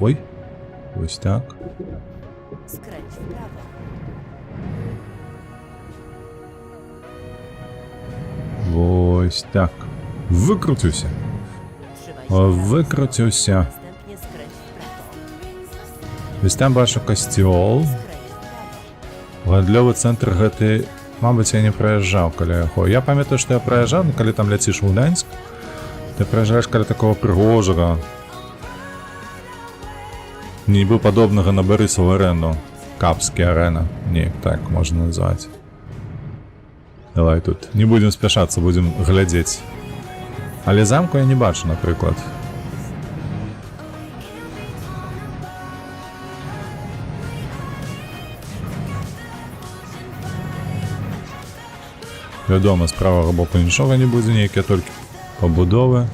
Ой, вось так. Skręć w prawo. Вось так. Выкруцюся. Trzymaj się prawo. Выкруцюся. Następnie skręć w prawo. Вось там бачу касцёл. Skręć w prawo. Гандлёвы цэнтр гэты, мабыць, я не праязджаў каля яго. Я памятаю, што я праязджаў, калі там ляціш у Гданьск. Ты праязджаеш каля такого прыгожага, нібы падобнага на Барысаву арэну. Капскі арэна. Неяк так можна назваць. Давай тут. Не будзем спяшацца, будзем глядзець. Але замку я не бачу, напрыклад. Вядома, з правага боку нічога не будзе, нейкія толькі пабудовы.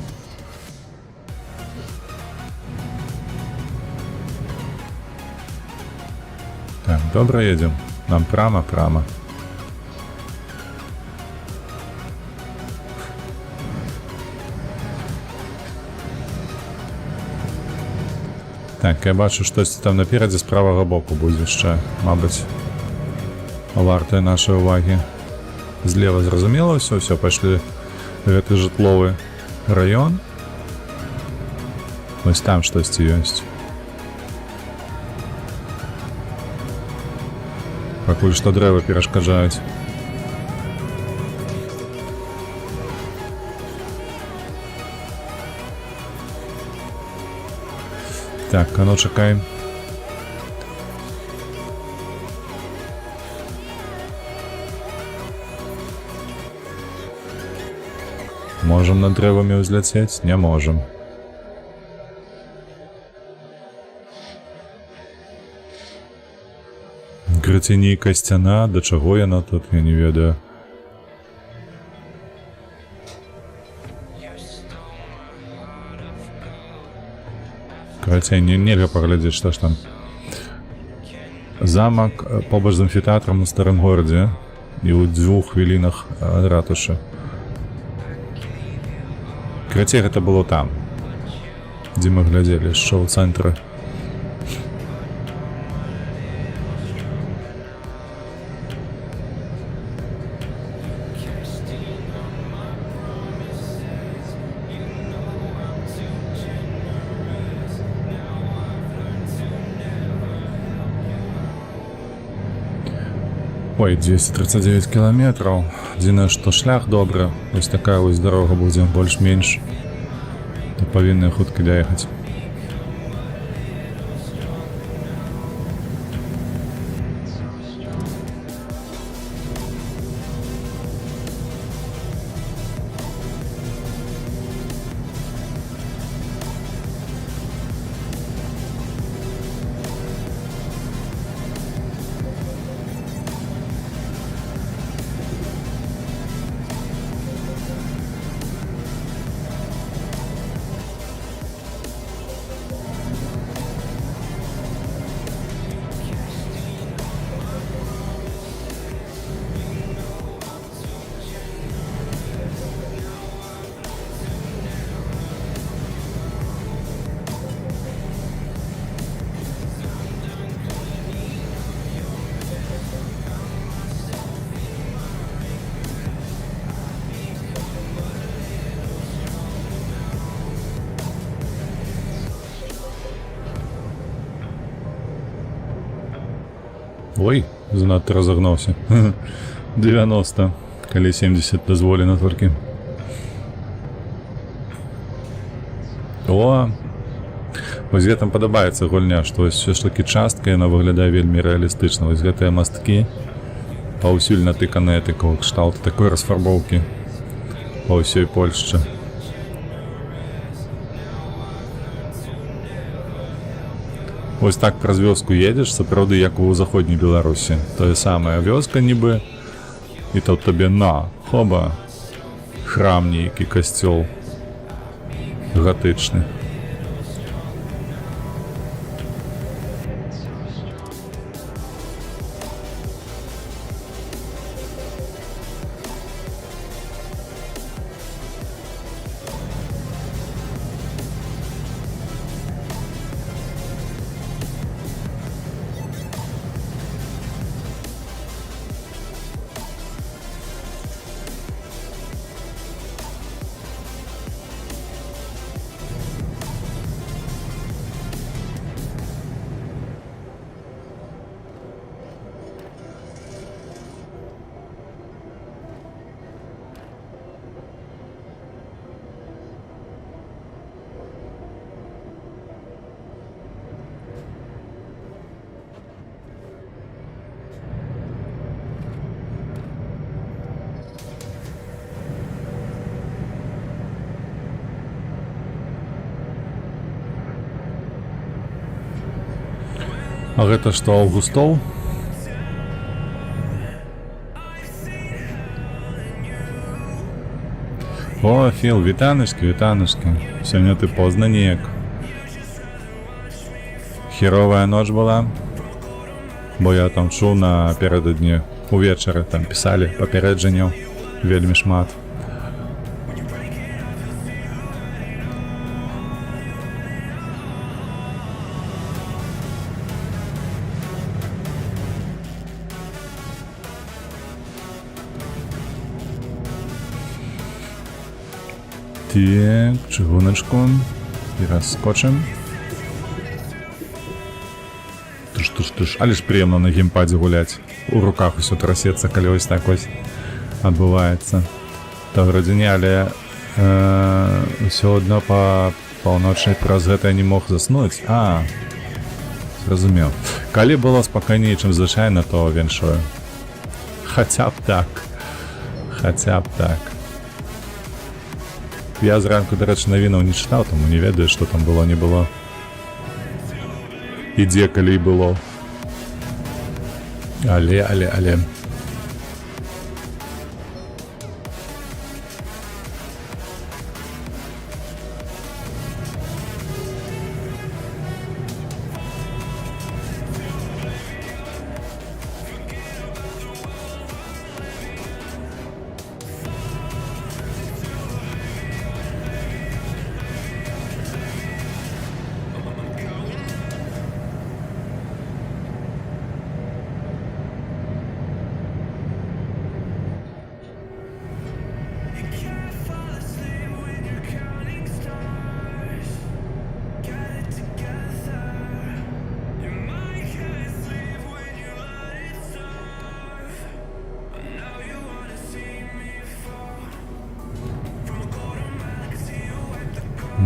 Так, добра едзем. Нам прама. Так, я бачу, штосьці там наперадзе з правага боку будзе яшчэ, мабыць, вартае нашай увагі. Злева зразумела ўсё, пайшлі гэты жытловы раён. Вось там штосьці ёсць. Пакуль што дрэвы перашкаджаюць. Так, а ну чакай. Можем над дрэвамі ўзляцець? Не можем. Грыце нейкая сцяна, да чаго яна тут, я не ведаю. Карацей, нельга паглядзець, што ж там. Замак побач з амфітэатрам на старым горадзе і ў 2 хвілінах ад ратушы. Карацей, гэта было там, дзе мы глядзелі, яшчэ ў цэнтры. Ой, 239 кіламетраў. Адзінае, што шлях добры. Вось такая вось дарога будзе больш-менш. То павінны хутка даехаць. Ой, занадта разогнаўся. 90, калі 70 дазволена толькі. О, вось гэтым падабаецца гульня, што вось ўсё ж такі частка, яна выглядае вельмі рэалістычна. Вось гэтыя масткі паўсюль натыканыя такого кшталту, такой расфарбоўкі па ўсёй Польшчы. Вось так праз вёску едзеш, сапраўды як у заходняй Беларусі. Тое самае вёска нібы, і тут табе на, хоба, храм нейкі, касцёл гатычны. А гэта што, Аўгустоў? О, Філ, вітанышкі, вітанышкі. Сёння ты позна неяк. Херовая ноч была, бо я там чуў наперададні увечары, там пісалі папярэджанняў вельмі шмат. Так, чыгуначку. І раскочым. Тыш. Але ж прыемна на геймпадзе гуляць. У руках усё трасецца, калі ось так ось адбываецца. Та вроде не, але ўсё адно па паўночнай праз гэта я не мог заснуць. Зразумеў. Калі было спакайней, чым звычайна, то віншую. Хаця б так. Я зранку, дарэчы, навінаў не чытаў, таму не ведаю, што там было, не было. І дзе, калі было. Але.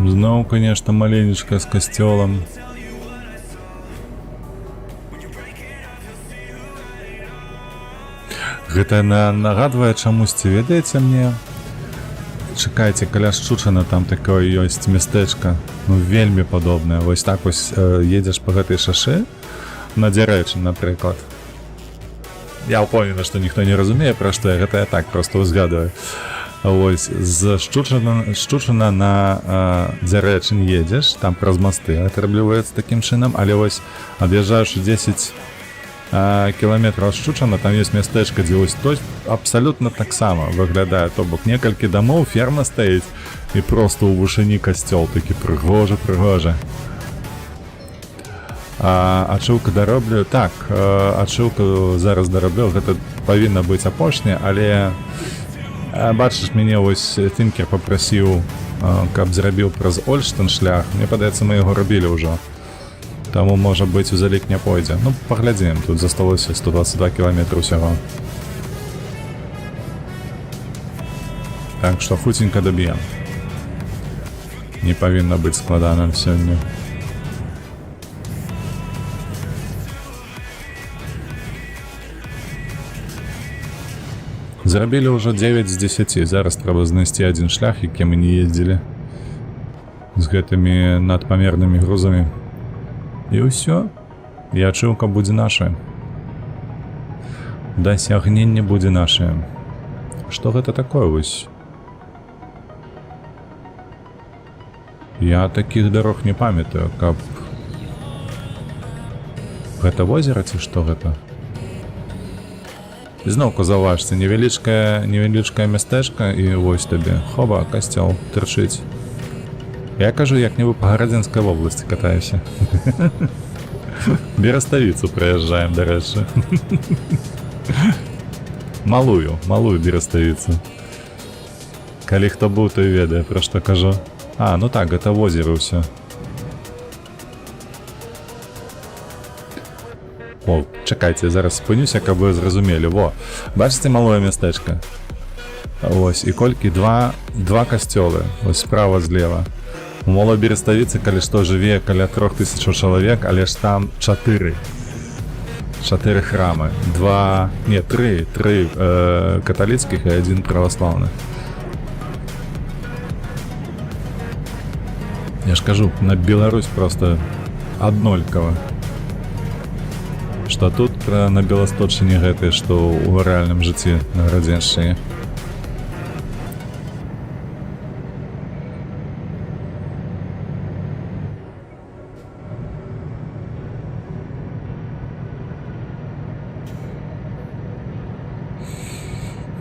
Зноў, конечно, маленечка з касцёлам. Гэта нагадвае чамусьці, ведаеце мне? Чакайце, каля Шчучына там такое ёсць мястэчка, вельмі падобнае. Вось так вось едзеш па гэтай шашы, на Дзярэчын, напрыклад. Я ўпэўнены, што ніхто не разумее, пра што я, гэта я так проста узгадваю. Вось, з Шчучына на Дзярэчын едзеш, там праз масты атрымліваецца такім чынам, але вось ад'язджаючы 10 кіламетраў ад Шчучына, там ёсць мястэчка, дзе вось той абсалютна таксама выглядае, то бок некалькі дамоў, ферма стаіць і проста ў вышыні касцёл, такі прыгожа. Ачыўка дароблю, так, ачыўку зараз дароблю, гэта павінна быць апошняя, але бачыш, мяне вось Тынкер папрасіў, каб зрабіў праз Ольштын шлях. Мне падаецца, мы яго рабілі ўжо. Таму, можа быць, у залік не пойдзе. Ну, паглядзім, тут засталося 122 кіламетры ўсяго. Так што хуценька даб'ем. Не павінна быць складана сёння. Зрабілі ўжо 9 з 10, зараз трэба знайсці адзін шлях, які мы не ездзілі з гэтымі надпамернымі грузамі. І ўсё. І ачыўка будзе наша. Дасягненне будзе наше. Што гэта такое вось? Я такіх дарог не памятаю, каб... Гэта возера ці што гэта? Зноўку заўважце, невялічкае мястэчка і вось табе. Хоба, касцёл тырчыць. Я кажу, як-небы па Гарадзінскай вобласці катаюся. Бераставіцу праязджаем, дарэчы. Малую Бераставіцу. Калі хто быў, той ведае, пра што кажу. А, ну так, гэта возера ўсё. О, чакайце, зараз спынюся, каб вы зразумелі. Во, бачыце малое мястэчка? Ось, і колькі? Два касцёлы. Ось справа злева. У Малой Бераставіцы, калі што, жыве каля 3000 чалавек, але ж там 4 храмы. 3 каталіцкіх і 1 праваслаўны. Я ж кажу, на Беларусь просто аднолькава. Што тут на Беласточыне гэтае, што ў рэальным жыцці на Гарадзеншчыне.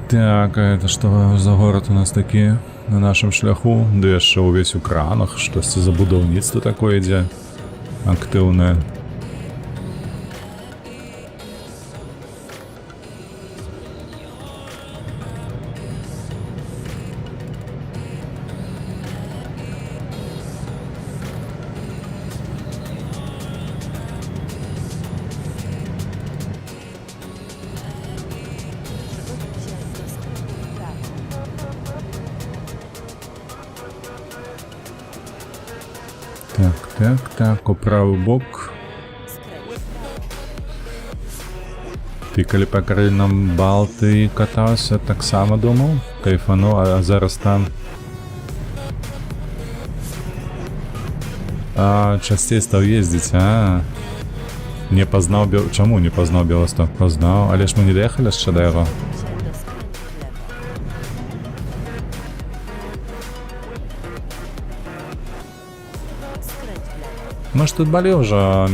Так, а это што за горад у нас такі на нашым шляху? Ды яшчэ ўвесь у кранах, штосьці забудаўніцтва такое ідзе актыўнае. Так, у правы бок. Ты калі па краінам Балтыі катаўся, таксама думаў? Кайфану, а зараз там... Часцей стаў ездзіць, Не пазнаў... Чаму не пазнаў Беласток? Пазнаў, але ж мы не даехалі яшчэ да яго. Мы ж тут былі ўжо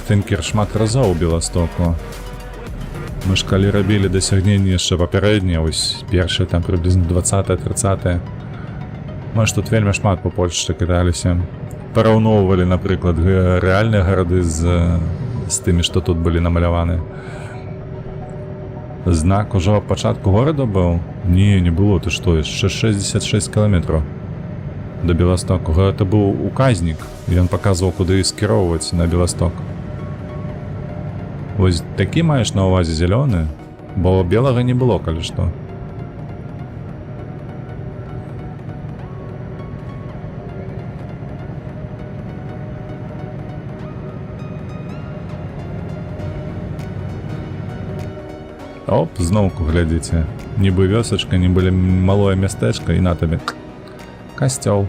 Фінкер шмат разоў у Беластоку. Мы ж калі рабілі дасягненні яшчэ папярэднія, вось першыя там прыблізна 20-30. Мы ж тут вельмі шмат па Польшчы каталіся. Параўноўвалі, напрыклад, рэальныя гарады з тымі, што тут былі намаляваны. Знак ужо ад пачатку горада быў? Не было, ты што, яшчэ 66 кіламетраў до Беластоку. Гэта быў указнік, і ён паказваў, куды скіроўваць на Беласток. Вось такі маеш на ўвазе зялёны? Бо белага не было, калі што. Оп, зноўку глядзіце. Нібы вёсачка, нібы малое мястэчка, і на табе. Касцёл.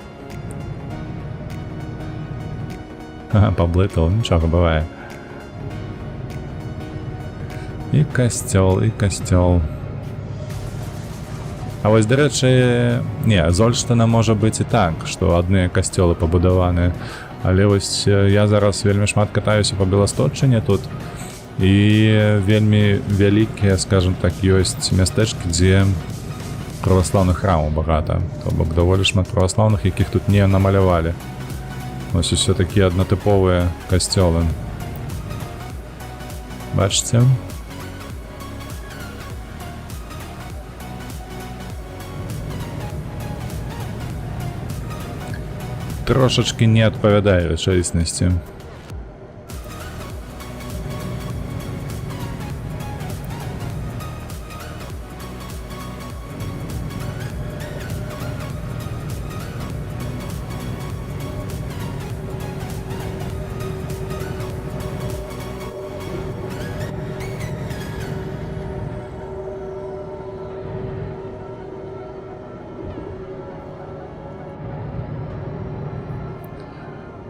Паблытал, нічога бывае. І касцёл, і касцёл. А вось, дарэчы, не, Зольштана можа быць і так, што адныя касцёлы пабудаваныя. Але вось я зараз вельмі шмат катаюся па Беласточыне тут. І вельмі вялікія, скажем так, ёсць мястэчкі, дзе праваслаўных храмаў багата. То бок даволі шмат праваслаўных, якіх тут не намалявалі. Ось усё такія аднатыповыя касцёлы. Бачыце? Трошачкі не адпавядае рэчаіснасці.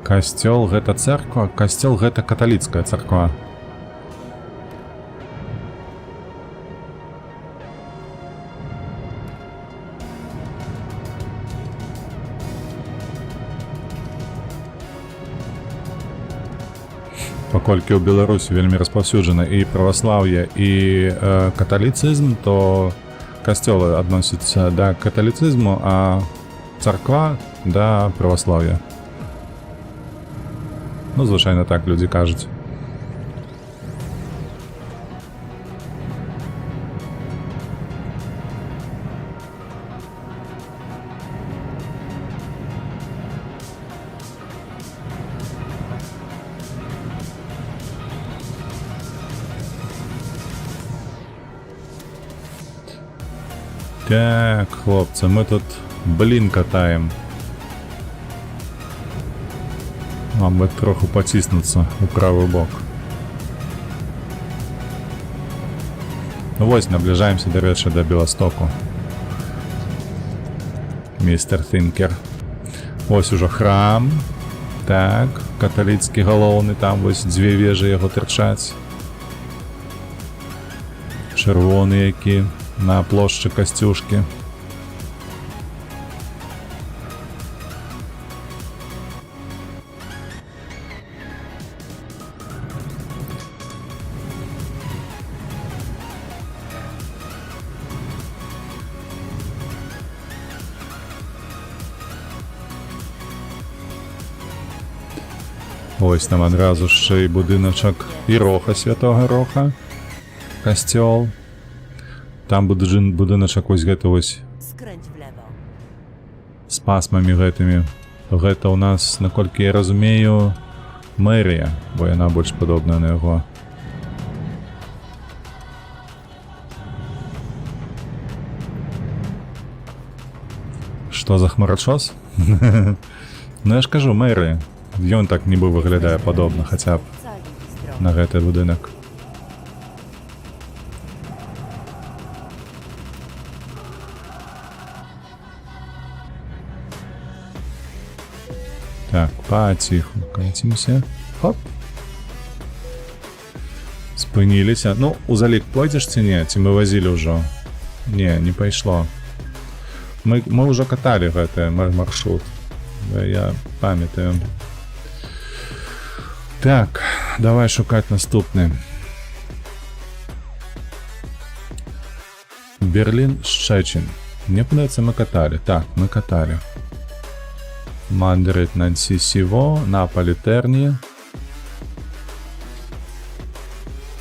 Касцёл гэта церква, касцёл гэта каталіцкая царква. Паколькі ў Беларусі вельмі распаўсюджана і праваслаўе, і каталіцызм, то касцёлы адносяцца да каталіцызму, а царква да праваслаўя. Ну, звычайна так людзі кажуць. Так, хлопцы, мы тут блін катаем. Вам бы троху поціснуцца у правы бок. Ну вось, набліжаемся, да рэчы, да Беластоку. Містер Тінкер. Ось ужо храм. Так, каталіцкі галоўны, там вось дзве вежы яго тырчаць. Чырвоны які на плошчы Касцюшкі. Ось там адразу ще й будиночок Іроха, Святого Роха, касцёл. Там будиночок ось гэта ось Skręć w lewo. з пасмамі гэтымі. Гэта у нас, наколькі я разумею, мэрія, бо яна больш падобная на яго. Што за хмарачос? Ну я ж кажу, мэрія. Ён так нібы выглядае падобна, хаця б Cali zdrowy. на гэты будынак. Так, паціху кацімся. Хоп. Спыніліся. Ну, у залік пойдзеш ці не? Ці мы вазілі ўжо? Не, не пайшло. Мы ўжо каталі гэты маршрут. Да, я памятаю. Так, давай шукаць наступны. Берлін, Шчэцін. Мне падаецца, мы каталі. Так, мы каталі. Мадрид, Нанси, Сіво, Наполі, Терні.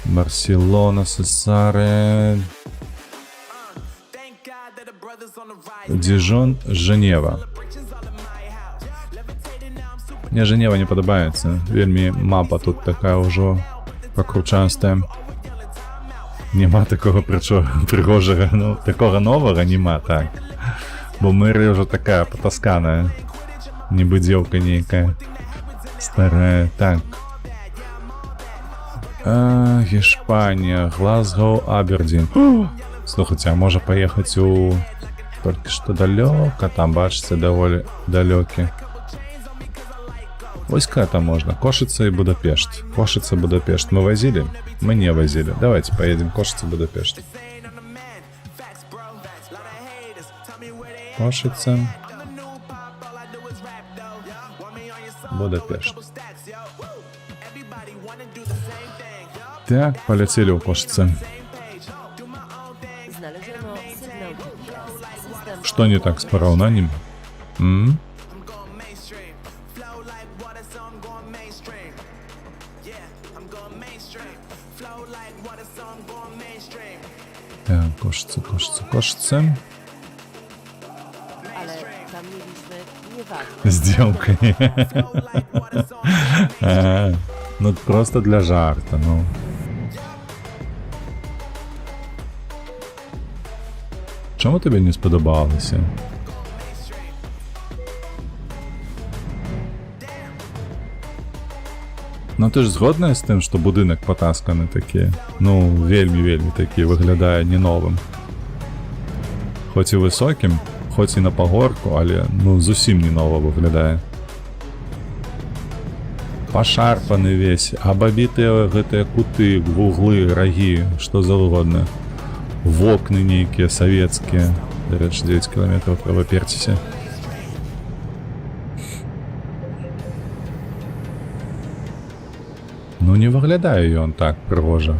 Барселона, Сесаре. Дижон, Женева. Мне Женева не падабаецца. Вельмі мапа тут такая ўжо пакручастая. Нема такога прыгожага, ну, такога новага нема, так. Бо мэрія ўжо такая патасканая. Нібы дзеўка нейкая. Старая, так. Гішпанія, Глазгоу, Абердзін. Слухайце, а можа паехаць у... Толькі што далёка, там, бачыце, даволі далёкі. Вось гэта можна. Кошыца і Будапешт. Кошыца, Будапешт. Мы вазілі? Мы не вазілі. Давайте поедем Кошыца, Будапешт. Кошыца. Будапешт. Так, полетели у Кошицы. Znaleziono sygnał GPS. System Что не так с поравнанием? Так, Кошица, Кошица, Кошица. ale tam mieliśmy nieważne. Сделка. Ну, просто для жарта, ну. Чому тобі не сподобалося? Ну ти ж згодна з тим, що будинок потасканий такі? Ну, вельмі такі, виглядає не новим. Хоч і високим, хоч і на пагорку, але ну зовсім не ново виглядає. пашарпаны весь, абабітыя гэтыя куты, вуглы, рагі, што заўгодна. Вокны нейкія савецкія. Дарэчы, 9 кіламетраў трэба перціся. Ну не выглядае ён так прыгожа.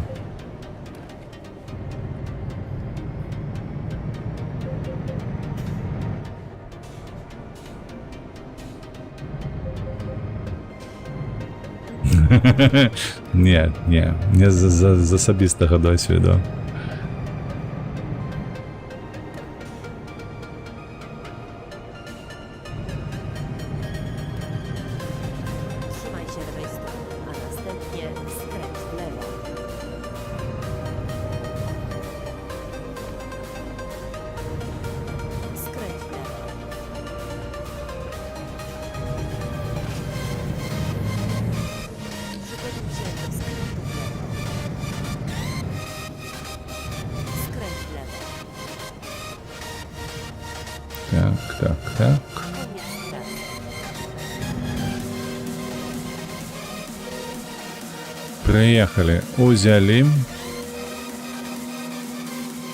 Не з асабістага досвіду. Trzymaj się lewej strony, a następnie skręć w lewo. Skręć w lewo. Przygotuj się do skrętu w lewo. Skręć w lewo. Так. Koniec trasy. Приехали, узяли.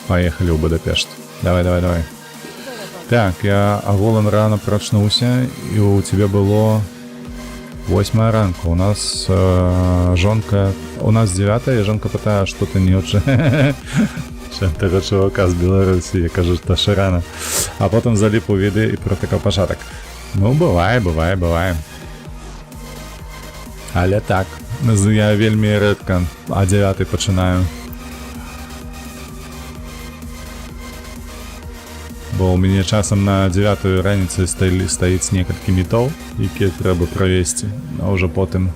Поехали в Будапешт. Давай. Так, я оголен рано прочнулся, и у тебя было 8 ранку. У нас жонка... У нас 9, и жонка питає, що ти не очень... Того чувака з Білорусі, я кажу, що ще рано. А потім заліп у відео і протикав початок. Ну, буває. Але так, я вельми рідко, а 9 починаю. Бо у мене часом на 9 раніці стоїть некалькі мітов, які треба провести, а вже потім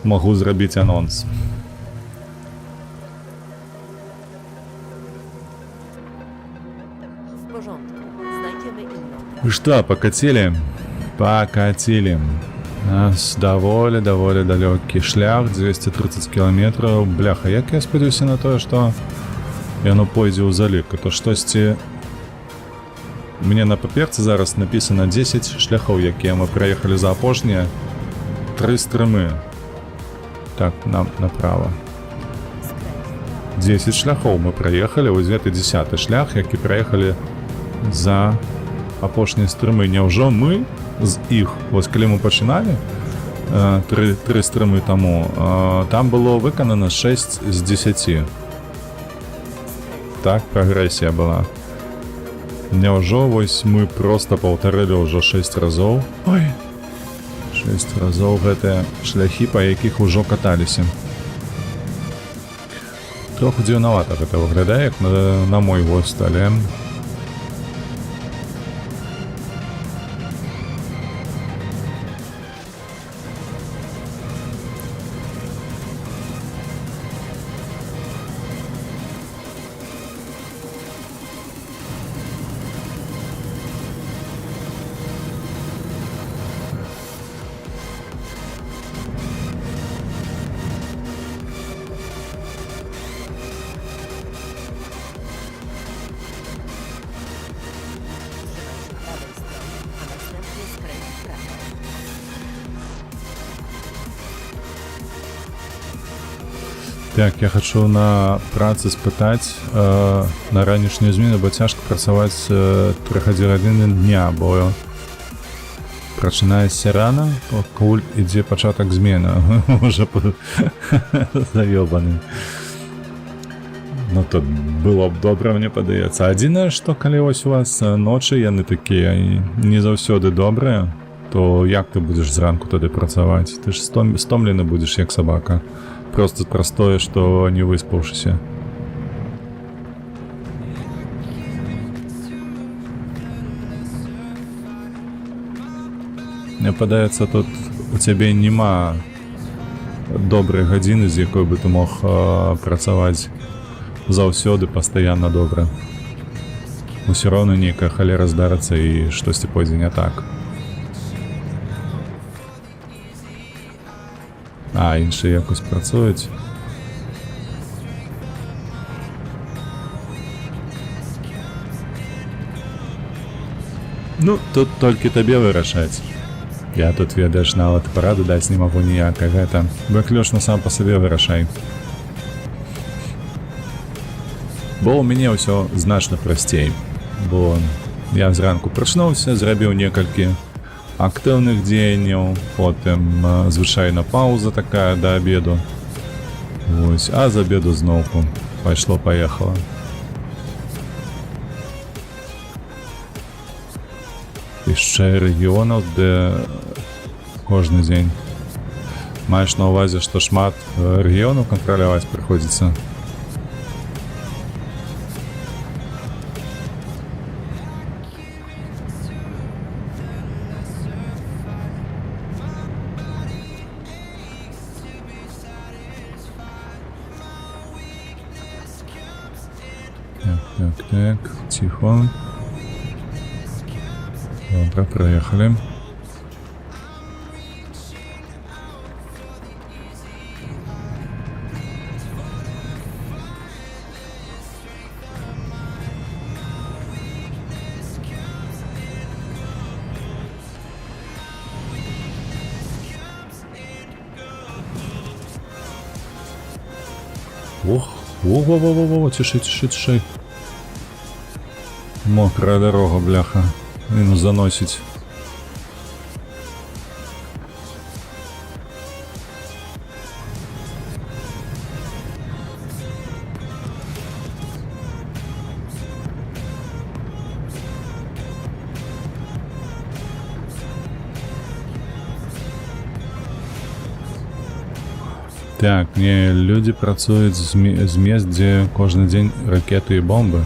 можу зробити анонс. W porządku. Znajdziemy inną trasę. Что, покатили? Покатили. У нас доволі далекий шлях, 230 кілометрів. Бляха, як я сподіваюся на те, що яно пойде у залік. То штосьці... Мне на паперці зараз написано 10 шляхов, які ми проїхали за апошнє. 3 стрими. Так, нам направо. 10 шляхов мы проехали, ось гэта 10 шлях, які проехали за апошнія стрымы. Няўжо мы з іх, вось калі мы пачыналі 3 стрымы таму, там было выканана 6 з 10. Так, прагрэсія была. Няўжо вось мы просто паўтарылі ўжо 6 разоў. Ой, 6 разоў гэтыя шляхі, па якіх ужо каталіся. Троху дзіўнавата гэта выглядае, як на мой густ, але... Так, я хочу на працы спытаць на ранішнюю змену, бо цяжка працаваць 3 гадзіны дня, бо прачынаешся рана, пакуль ідзе пачатак змена. Уже заёбаны. Ну то было б добра, мне падаецца. Адзінае, што калі ось у вас ночы яны такія не заўсёды добрыя, то як ты будзеш зранку тады працаваць? Ты ж стомлены будзеш як сабака. Просто простое, что не выспавшийся. Мне падаецца, тут у цябе нема добрай гадзіны, з якой бы ты мог працаваць заўсёды пастаянна добра. Усё роўна нейкая халера здарыцца і штосьці пойдзе не так. А, іншыя якось працуюць. Ну, тут толькі табе вырашаць. Я тут, ведаеш, нават параду даць не магу ніякай, гэта выключна сам па сабе вырашай. Бо ў мяне ўсё значна прасцей, бо я зранку прачнуўся, зрабіў некалькі актыўных дзеянняў, потым звычайна пауза такая да абеду. Вось, а з абеду зноўку пайшло-паехала. Яшчэ рэгіёнаў, де кожны дзень. Маеш на ўвазе, што шмат рэгіёнаў кантраляваць прыходзіцца? Так, тихо. Добре, проехали. Ох, во-во-во-во-во, тиши. Мокрая дорога, бляха. Він заносить. Так, не, люди працують з мест, де кожен день ракети і бомби.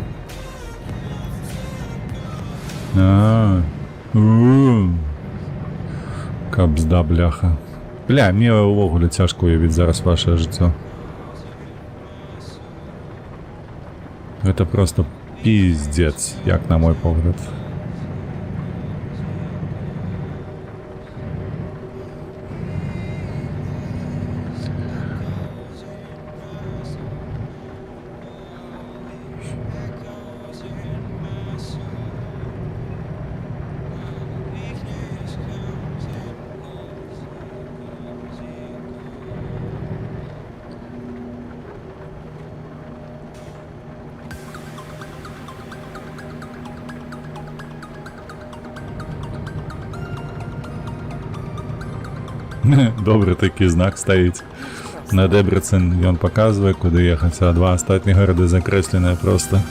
Кабзда, бляха. Бля, мне увогуле цяжко уявіць зараз ваше жыццё. Это просто пиздец, як на мой погляд. Добрый такі знак стаіць. На Дебрецен ён паказвае, куды ехаць, а два астатніх гарады закрэсленыя проста.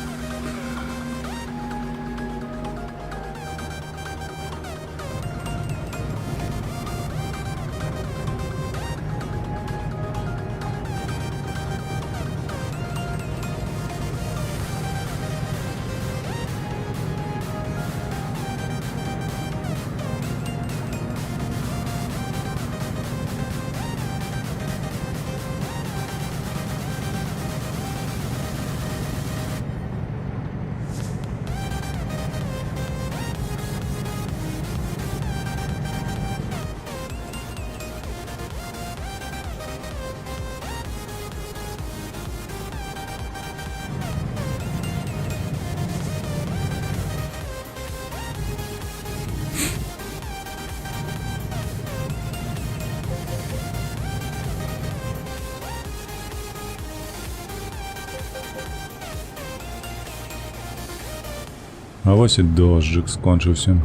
А вось і дожджик скончыўся.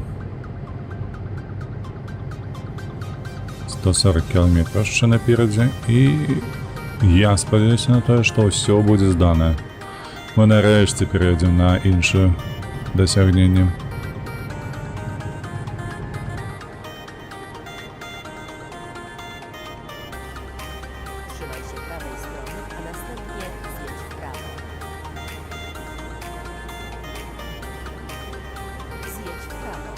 140 кілометраў яшчэ наперадзе, і я спадзяюся на тое, што ўсё будзе здана. Мы нарэшце перейдзем на іншае дасягненне. Trzymaj się prawej strony, a następnie zjedź w prawo. Zjedź w prawo.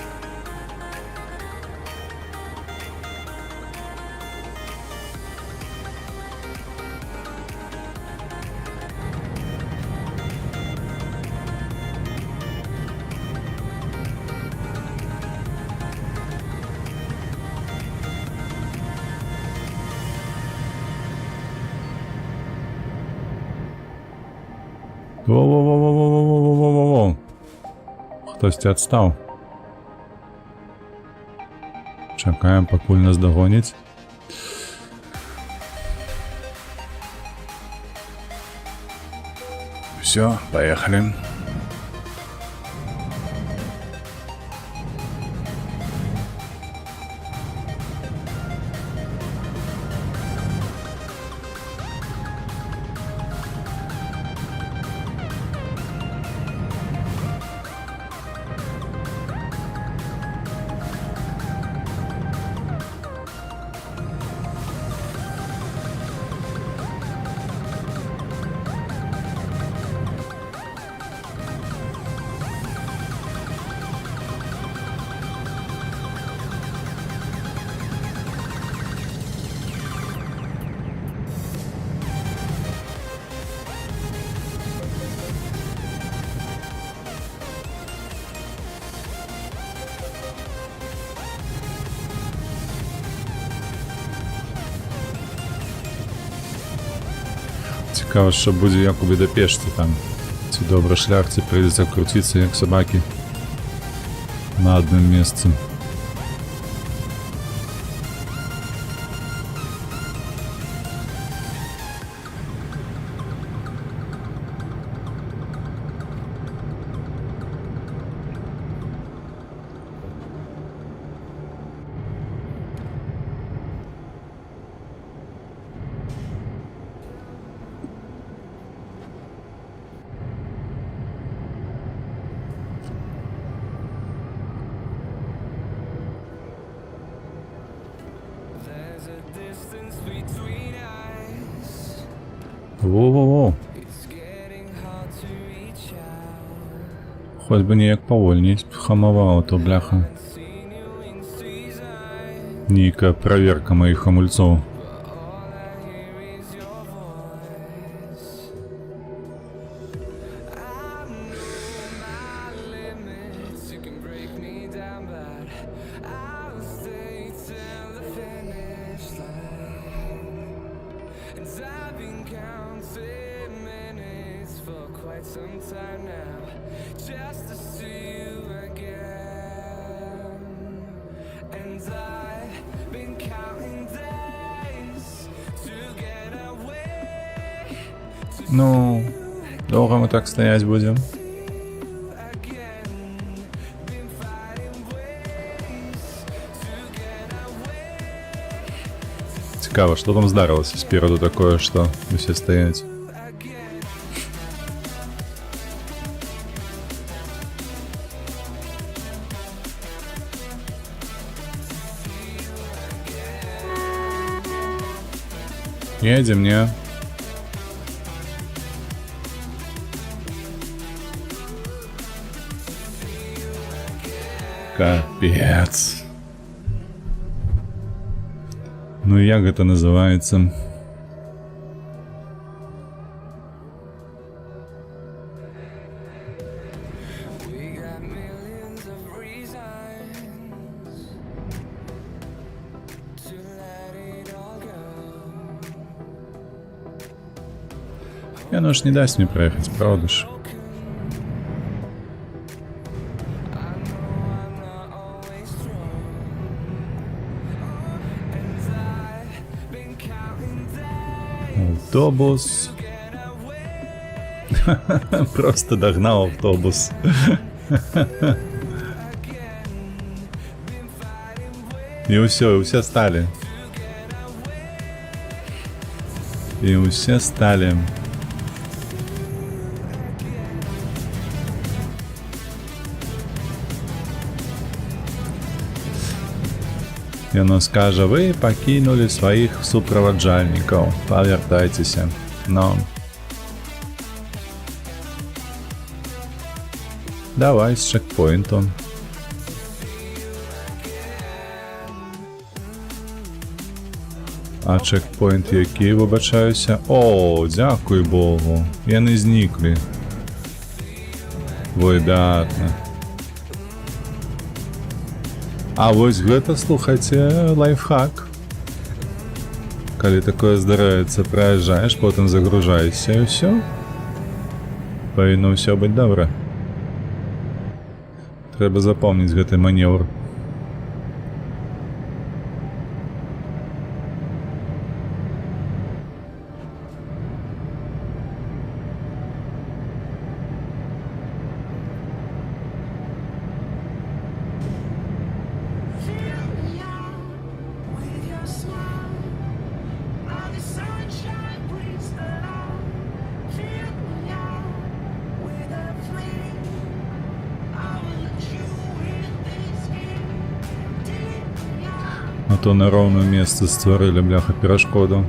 Во-во-во-во-во-во-во-во-во. Хтосьці адстаў. Чакаем, пакуль нас дагоніць. Все, поехали. Цікаво, що буде як у Будапешті там. Ці добре шляхті прийдеться крутитися як собаки на одному місці. There's a distance between us. Во-во-во. It's getting hard to reach out. Хоч би ніяк повольність хамавало, то бляха. Seen you in season. Ніяка проверка моїх хамульцов. All I hear is your voice. I know my limits. You can break me down, but I'll stay till the finish line. And I've been counting minutes for quite some time now, just to see you again. And I've been counting days to get away, to Ну, довго ми так стоять будемо? again. Been fighting ways to get away, Цікаво, що там здарилося спереду такое, що усі стоять. again. Едем, не? Капец. Ну і як це називається? We got millions of reasons to let it all go. І оно ж не дасть мені проїхати, правда ж? I know I'm not always strong, and I've been counting days Автобус. to get away Просто догнав автобус. again. Been fighting ways І усе стали. І усе стали. І воно скаже, ви покинули своїх супроводжальників, повертайтеся. Ну. Давай з чекпоінтом. А чекпоінт який, вибачаюся? О, дякую Богу. Я не зникли. Выдатно. А вось гэта, слухайце, лайфхак. Калі такое здараецца, праязджаеш, потым загружаешся і ўсё. Павінна ўсё быць добра. Трэба запомніць гэты манеўр. То на ровном месте створили, бляха, перешкоду.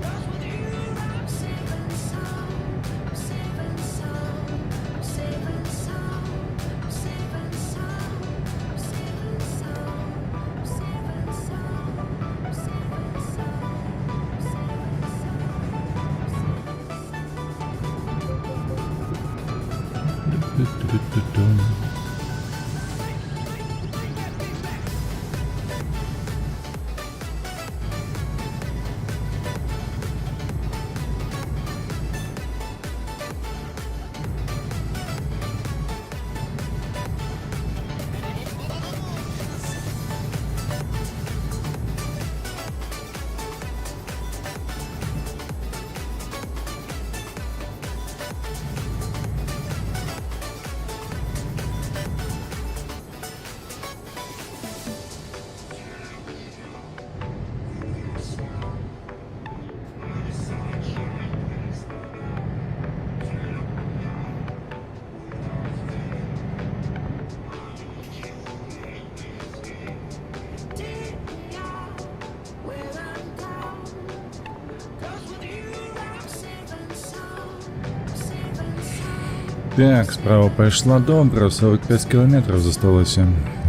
Так, справа пайшла добра, 45 кіламетраў засталося.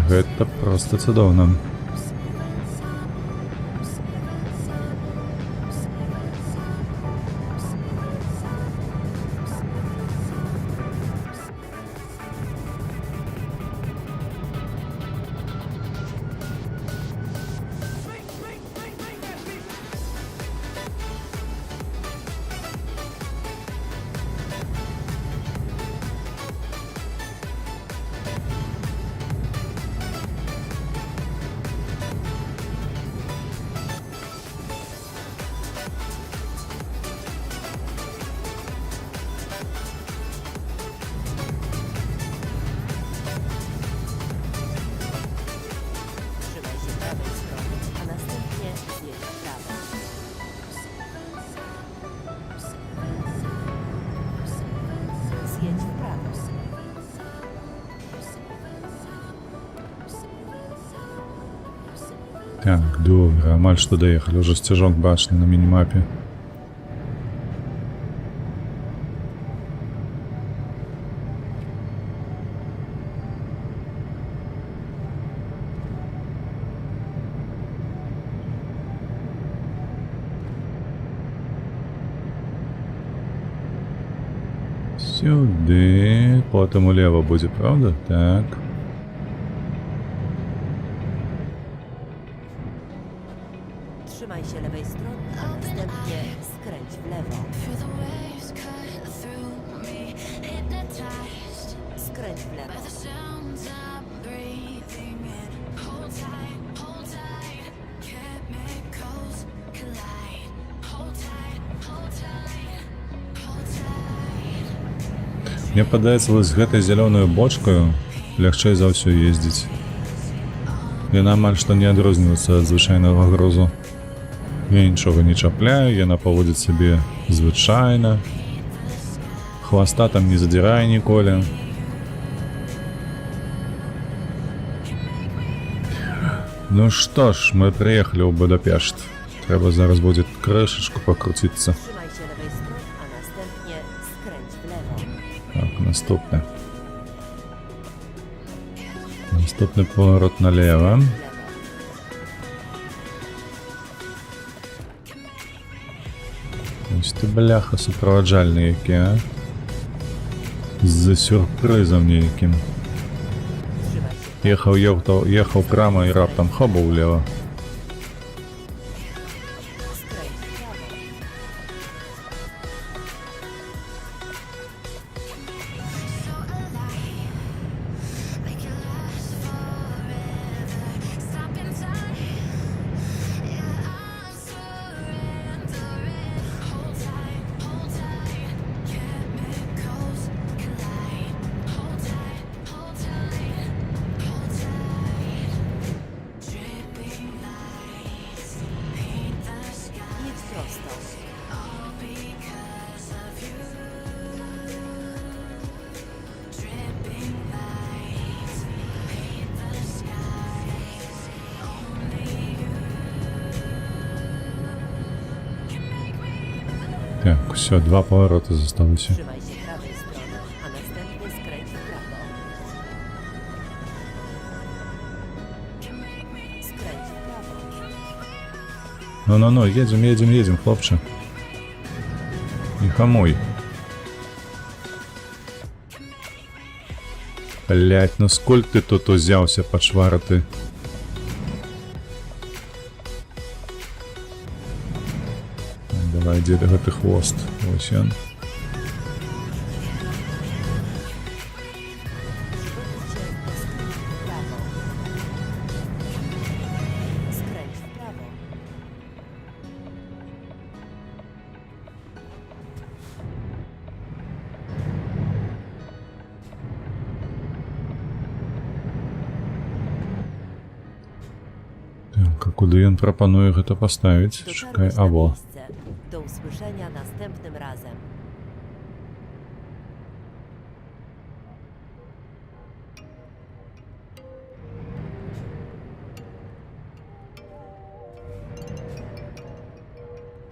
Гэта проста цудоўна. Trzymaj się prawej strony, a następnie zjedź w prawo. Zjedź w prawo. Так, добра, амаль што даехалі, ўжо сцяжок бачны на мінімапе. Сюды, потым улева будзе, правда? Так. Trzymaj się lewej strony, a następnie skręć w lewo. Feel the waves cut through me, hypnotized Skręć w lewo. by the sounds I'm breathing in. Hold tight, chemicals collide. Hold tight, hold tight, hold tight. Мне падаецца, вось з гэтай зялёнаю бочкаю лягчэй за ўсё ездзіць. Яна амаль што не адрозніваецца ад звычайнага грузу. Я нічога не чапляю, яна паводзіць сябе звычайна. Хваста там не задзірае ніколі. Ну што ж, мы прыехалі ў Будапешт. Трэба зараз будзе крышачку пакруціцца. Trzymaj się lewej strony, a następnie skręć w lewo. Так, наступне. Наступны поворот налево. W lewo. Ось ти, бляха, суправаджальні які, а? З сюрпризом ніяким. Trzymaj się. Ехав прямо і раптом хоба вліво. Skręć w prawo. Make it last forever. Stop in time. Yeah, I'm surrendering. Hold tight, chemicals collide. Hold tight, hold tight, hold tight. Dripping Так, все, 2 поворота засталося. Trzymaj się prawej strony, a następnie skręć w prawo. Skręć w prawo. Ну, едем, хлопче. Не хамуй. Блять, ну сколько ты тут узялся пошварити? Давай, деда, гэты хвост. Ось ён. Skręć w prawo. Так, а куды ён прапануе гэта паставіць? Чакай, Dotarłeś na аво. miejsce. Do usłyszenia następnym razem.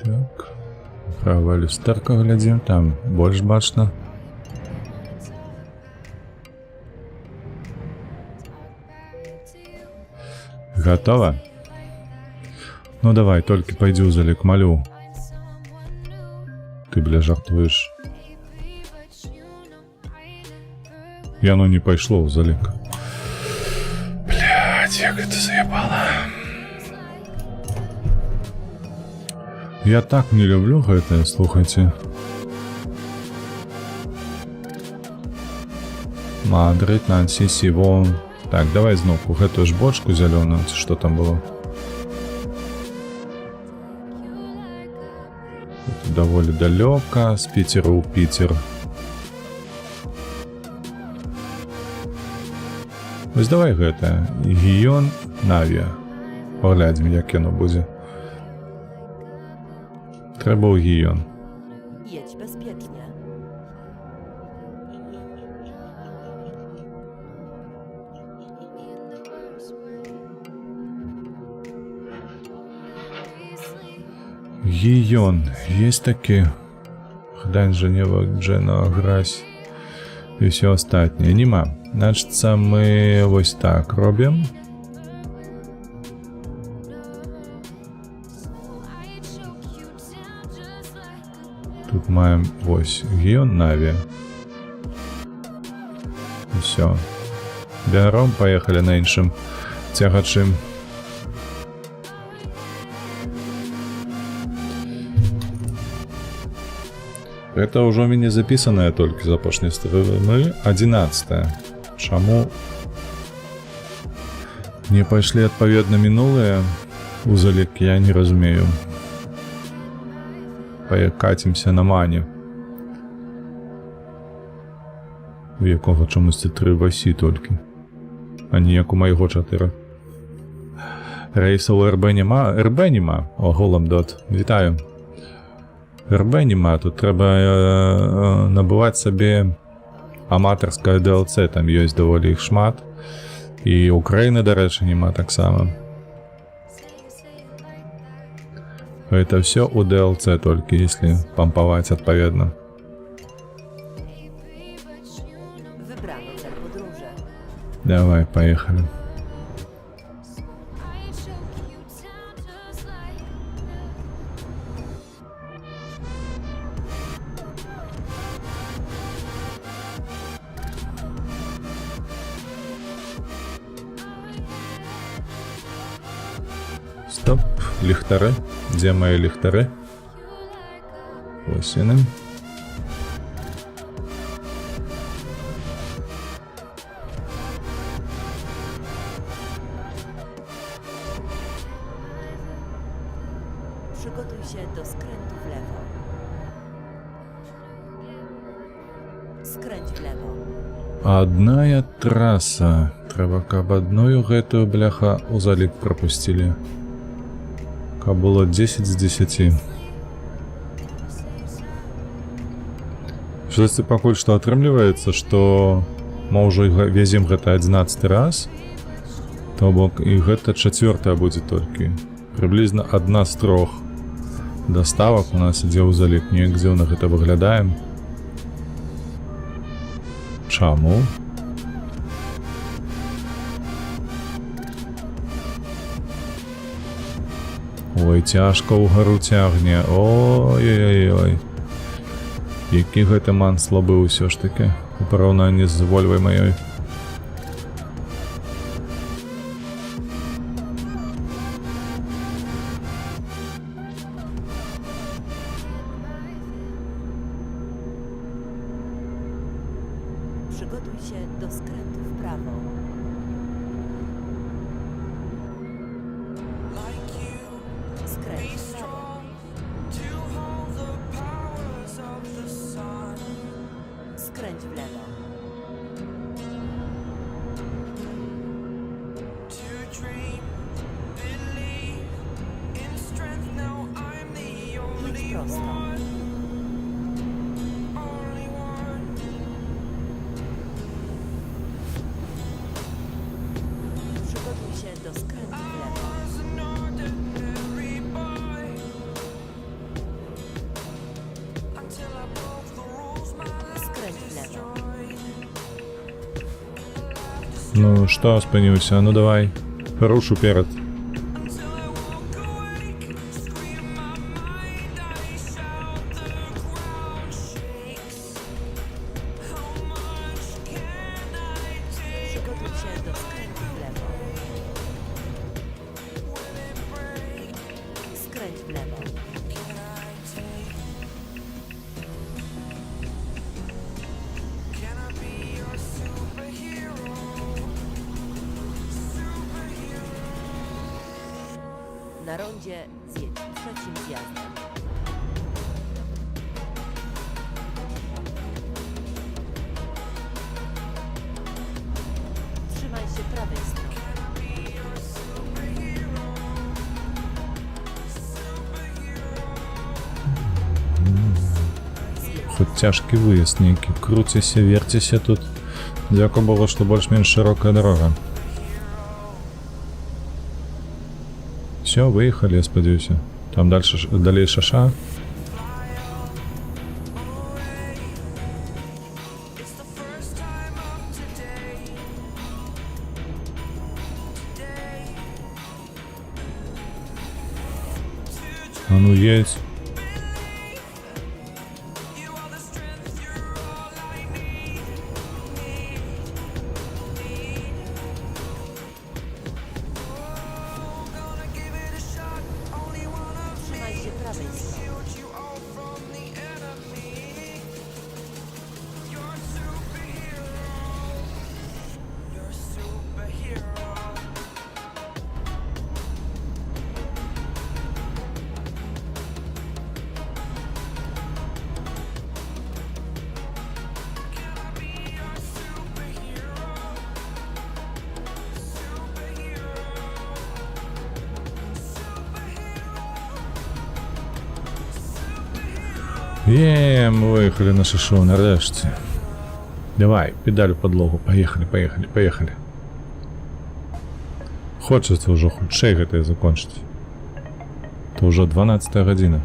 Так. Правая люстэрка глядзім, там больш бачна. Готова? Ну давай, толькі пайдзі ў залік, малю. Ты, бля, жартуеш. Яно не пайшло ў залік. Блядь, як гэта заебала. Я так не люблю гэта, слухайце. Мадрид, Нанси, Сиво. Так, давай зноўку гэтую ж бочку зялёную, ці што там было. Это даволі далёка, з Піцера ў Піцер. Вось давай гэта. Гіён, Навія. Паглядзім, як яно будзе. Трэба ў Гіён. Jedź bezpiecznie. Гіён. Есть такі. Гдань, Женева, Джена, Гразь. І ўсё астатняе. Нема. Значыцца, мы вось так робім. Тут маем вось Гіён, Навія. Усё. Бяром, паехалі на іншым цягачым. Это ўжо мяне запісанае толькі з апошняй стороны. 11. Чаму не пайшлі адпаведна мінулыя у залік, я не разумею. Паякацімся на мане. У якога чамусьці 3 васі толькі, а не як у майго 4. Рэйсаў РБ няма? РБ няма? О, голам дот. Вітаю. РБ нема, тут трэба набываць сабе аматарскае DLC, там ёсць даволі іх шмат. І Украіны, дарэчы, нема таксама. Это все у DLC только, если помповать отповедно. Wybrano cel podróży. Давай, поехали. Стоп, ліхтари. Где мои ліхтари? Ось вони. Przygotuj się do skrętu w lewo. Skręć w lewo. Одная трасса. Трэба, каб адную гэтую, бляха, у залік пропусцілі. Каб было 10 з 10. Штосьці пакуль што атрымліваецца, што мы ўжо везем гэта 11 раз, то бок і гэта 4 будзе толькі. Прыблізна 1 з 3. даставак у нас ідзе ў залік. Неяк дзіўна гэта выглядаем. Чаму? Ой, цяжка ўгару цягне. Ой-ой-ой. Які гэты ман слабы ўсё ж такі у параўнанні з Вольвай маёй. Przygotuj się do skrętu w prawo. like you. Skręć Be w prawo. strong to hold the powers of the sun. Skręć w lewo. To dream, believe in strength. Now I'm the only Idź prosto. one. Only one. Przygotuj się do skrętu w lewo. Was an ordinary boy until I broke the rules. My life Skręć w lewo. destroyed. Ну што, спыніўся? Ну давай. Руш уперад. Until I woke awake, scream my mind, I shout, the ground shakes. How much can I take? Przygotuj się do skrętu w lewo. Will it break? Skręć w lewo. Can I take? Can I be your superhero? Superhero. Na rondzie zjedź trzecim zjazdem. Trzymaj się prawej strony. Хоць цяжкі выезд нейкі. Круціся, верціся тут. Дзякуй Богу, што больш-менш шырокая дарога. Все, выехалі, я спадзяюся. Там далей шаша. It's the first time of today. А ну едь. You are the strength, you're all I need. Oh, gonna give it a shot. Only one of Trzymaj się prawej strony. shield you all from the enemy. You're a superhero. You're a superhero. Can I be your superhero? Superhero. Є, ми виїхали на шашу нарешті. Давай, педаль в подлогу. Поїхали, поїхали, поїхали. Хочеться вже хутчэй гэта закончыць. То ўжо 12 гадзіна.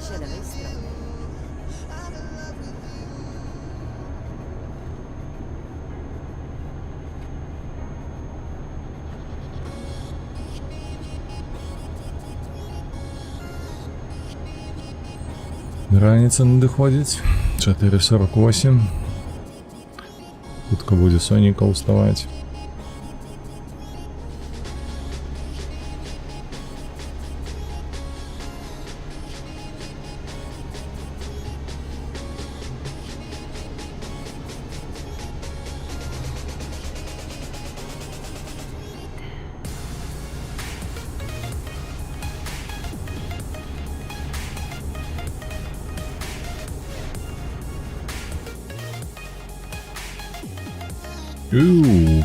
się lewej strony. Раніца надыходзіць 4:48. Хутка будзе Соніка ўставаць.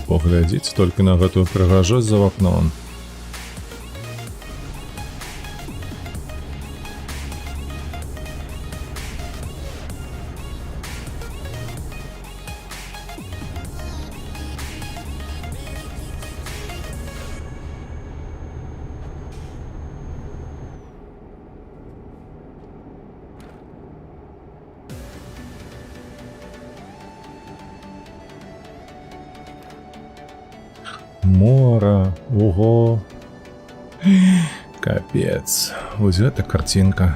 Паглядзіць толькі на гэтую прыгажосць за вакном. Мора, ого. Капец. Вось гэта картинка.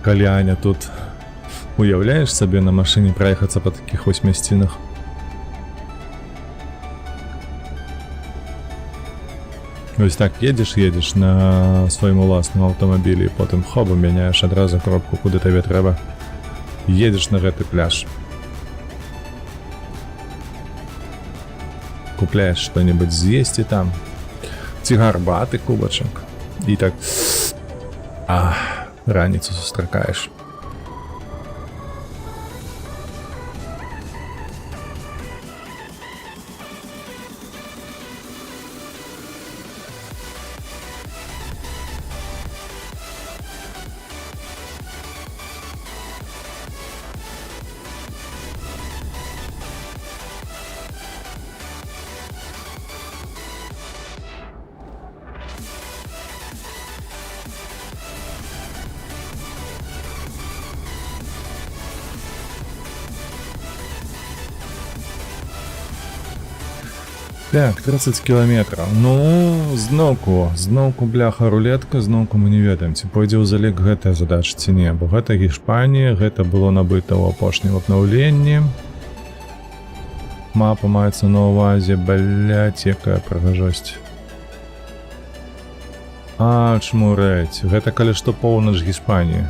Калі Аня тут, уяўляеш сабе на машыне праехацца па такіх вось мясцінах? Вось так едзеш на сваім уласным аўтамабілі, потым хоба мяняеш адразу кропку, куды табе трэба. Едзеш на гэты пляж. Купляеш што-небудзь з'есці там, ці гарбаты кубачак. І так раніцу сустракаеш. Так, 30 километров. Ну, зноўку бляха рулетка, зноўку мы не ведаем, ці пойдзе ў залік гэтая задача ці не, бо гэта Гішпанія, гэта было набыта ў апошнім абнаўленні. Мапа маецца на ўвазе, блядь, якая прыгажосць. Чмурэць, гэта калі што поўнач Гішпаніі.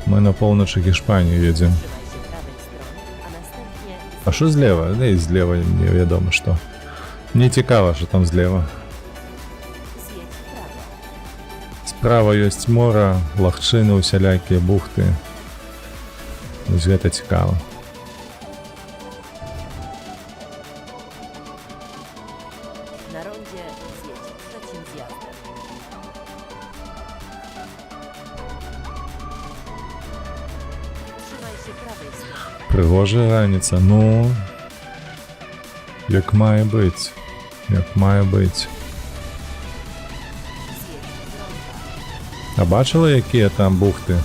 Мы на поўначы Гішпаніі едзем. Trzymaj się prawej strony, a następnie А що злева? Не, злева невядома што. Мне цікава, що там злева. zjedź w prawo. Справа ёсць мора, лагчыны, усялякія бухты. Вось гэта цікава. Na rondzie zjedź trzecim zjazdem. Trzymaj się prawej strony. Прыгожая раніца, ну... Як мае быць. Як мае быць. Zjedź w prawo. А бачыла, якія там бухты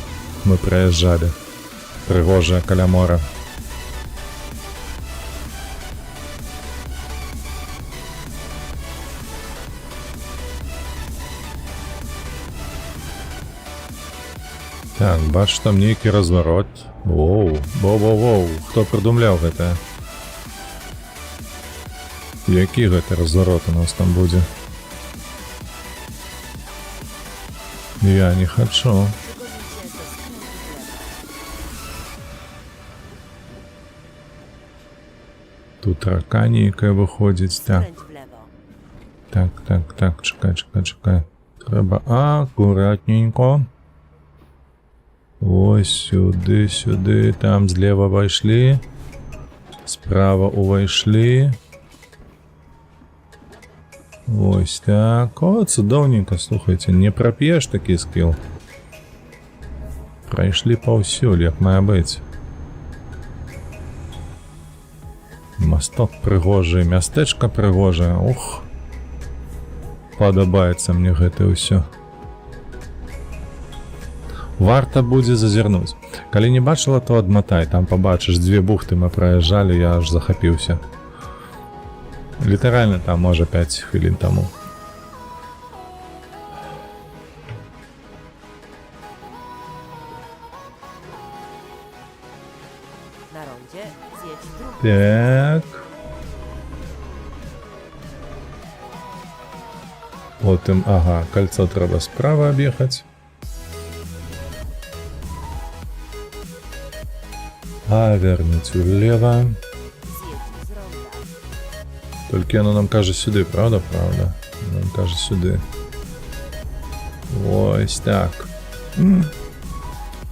мы праязджалі? Прыгожая каля мора. Так, бачу, там нейкі разворот. Воу, воу, хто прыдумляў гэта? Які гэты разворот у нас там будзе? Я не хочу. Przygotuj się do skrętu w lewo. Тут рака нейкая выходзіць. Так, Skręć w lewo. так, чекай. Трэба акуратненько. Ось сюды, там злева вайшлі. Справа увайшлі. Ось так. О, цудоўненько, слухайце, не прап'еш такі скіл. Прайшлі паўсюль, як мае быць. Масток прыгожы, мястэчка прыгожае. Ух. Падабаецца мне гэта ўсё. Варта будзе зазірнуць. Калі не бачыла, то адматай, там пабачыш 2 бухты мы праязджалі, я аж захапіўся. Літаральна там, можа, 5 хвілін таму. Na rondzie zjedź drugi. Так. Потым, ага, кольцо трэба справа аб'ехаць. А вернуць улева. Zjedź z ronda. Толькі яно нам кажа сюды, правда? Правда. Нам кажа сюды. Ось так.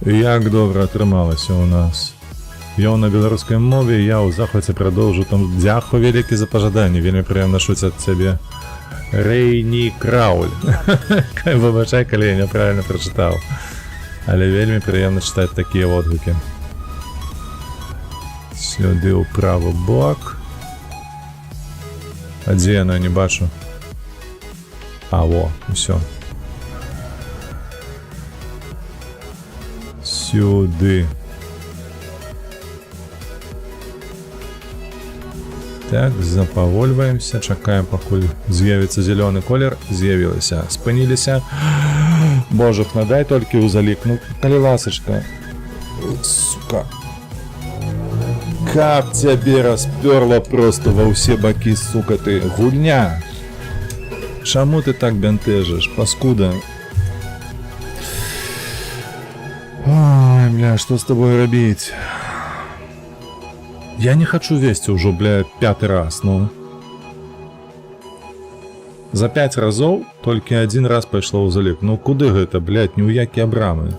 Як добра атрымалася ў нас. Я на беларускай мове, я ў захваце прадоўжу там. Дзякуй вялікі за пажаданне, вельмі прыемна чуць ад цябе. Рэйні Крауль. Выбачай, калі я няправільна прачытаў. Але вельмі прыемна чытаць такія водгукі. Сюды ў правы бок. А дзе яно, я не бачу. А, во, усё. Сюды. Так, запавольваемся, чакаем, пакуль з'явіцца зялёны колер. З'явілася. Спыніліся. Божух, надай толькі ў залік. Ну, калі ласачка. Сука. Как цябе распёрла просто ва ўсе бакі, сука, ты. Гульня. Чаму ты так бянтэжыш, паскуда? Ой, бля, што з тобой рабіць? Я не хочу весці ўжо, бля, 5-й раз, ну. За 5 разоў толькі 1 раз пайшло ў залік. Ну куды гэта, блядь, ні ў якія брамы.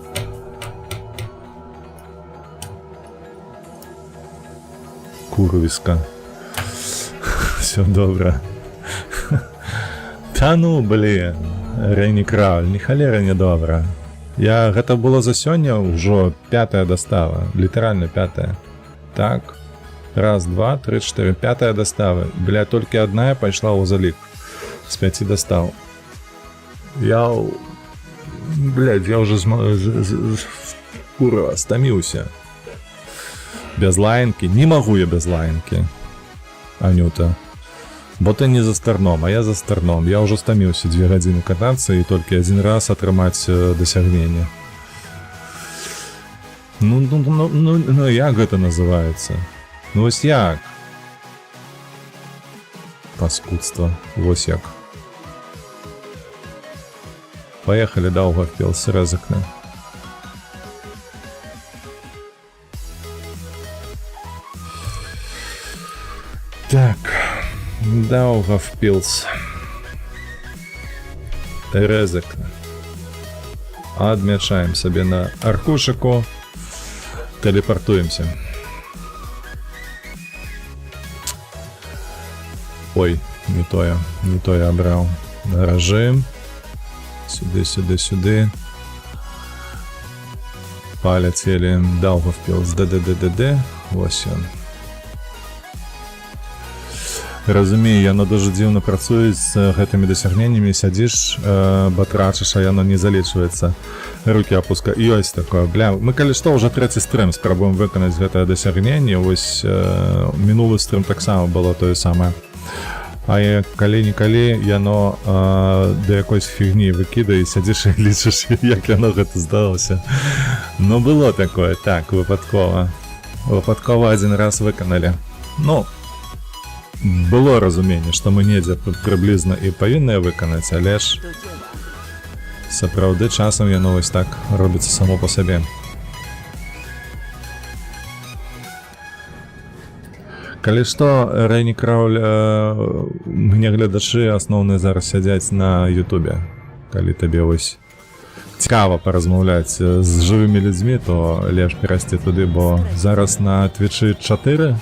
Курвіска. Всё добра. Та ну, блин. Рэйні Крауль, ні халера не добра. Гэта было за сёння ўжо 5-я дастава. Літаральна 5-я. Так. 1, 2, 3, 4, 5-я дастава. Бля, толькі адна пайшла ў залік. З 5 дастаў. Блядь, я уже курва, стаміўся. Без лаянкі. Не магу я без лаянкі. Анюта. Бо ты не за старном, а я за старном. Я ўжо стаміўся 2 гадзіны катацца і толькі 1 раз атрымаць дасягненне. Ну як гэта называецца? Ну вось як? Паскудства. Вось як. Поехали, Даугавпилс, Резекне. Так. Даугавпилс. Резекне. Адмячаем себе на аркушику. Телепортуемся. Ой, не то я брал. Режим. Сюды. Полетели. Даугавпилс. ДДДД. Ось он. Разумею, яно дуже дзіўна працуе з гэтымі дасягненнямі, сядзіш, батрачыш, а яно не залічваецца. Рукі апуска. Ёсць такое, бля. Мы калі што ўжо 3-й стрым спрабуем выканаць гэтае дасягненне. Вось мінулы стрым таксама было тое самае. А калі-нікалі яно да якойсь фігні выкідае, сядзіш і лічыш, як яно гэта здалося. Ну, было такое, так, выпадкова. Выпадкова 1 раз выканалі. Ну, было разуменне, што мы недзе прыблізна і павінныя выканаць, але ж сапраўды часам яно вось так робіцца само па сабе. Калі што, Рэйні Крауль, мне гледачы асноўныя зараз сядзяць на Ютубе. Калі табе вось цікава паразмаўляць з жывымі людзьмі, то лепш перайсці туды, бо зараз на Твічы 4.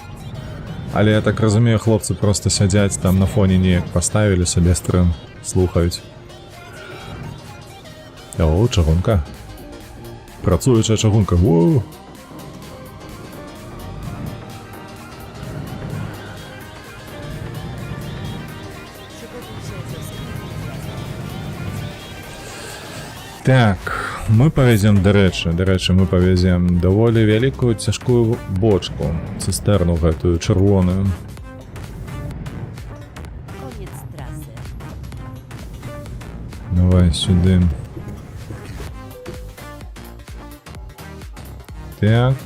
Але я так разумею, хлопцы просто сядзяць там на фоне неяк паставілі сабе стрым, слухаюць. О, чыгунка. Працуючая чыгунка. Воу. Так, мы павезем, дарэчы, мы павезем даволі вялікую цяжкую бочку, цыстэрну гэтую чырвоную. Koniec trasy. Давай сюды. Так.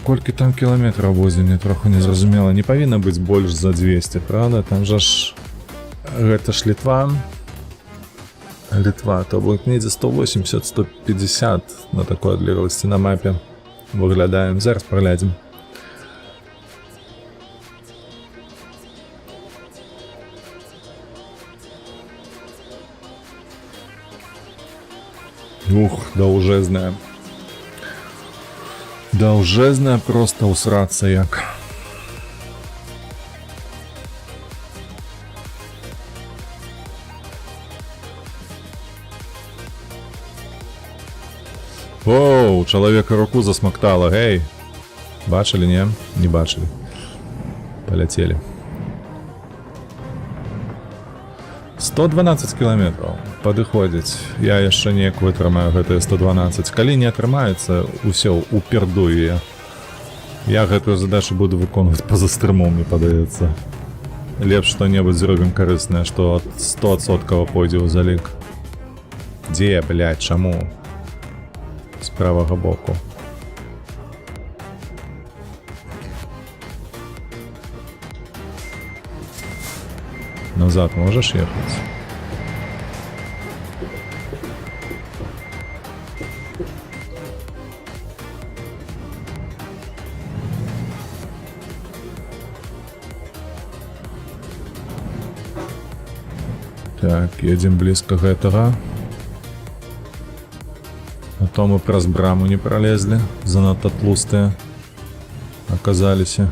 Колькі там кіламетраў будзе, мне троху незразумела. Не павінна быць больш за 200, правда? Там жа ж... Гэта ж Літва. Літва, то бок недзе 180-150 на такой адлегласці на мапе. Выглядаем, зараз праглядзім. Ух, даўжэзная. Даўжэзная, проста усрацца як. Оу, чалавека руку засмактала, гей. Бачылі, не? Не бачылі. Паляцелі. 112 кіламетраў падыходзіць. Я яшчэ неяк вытрымаю гэтыя 112. Калі не атрымаецца, усё, упердую я. Я гэтую задачу буду выконваць па-за стрымом, мне падаецца. Лепш што-небудзь зробім карыснае, што 100% пойдзе ў залік. Дзе, блядь, чаму? З правага боку. Назад можешь ехать? Так, едем близко гэтага. А то мы праз браму не пролезли, занадто тлустые оказаліся.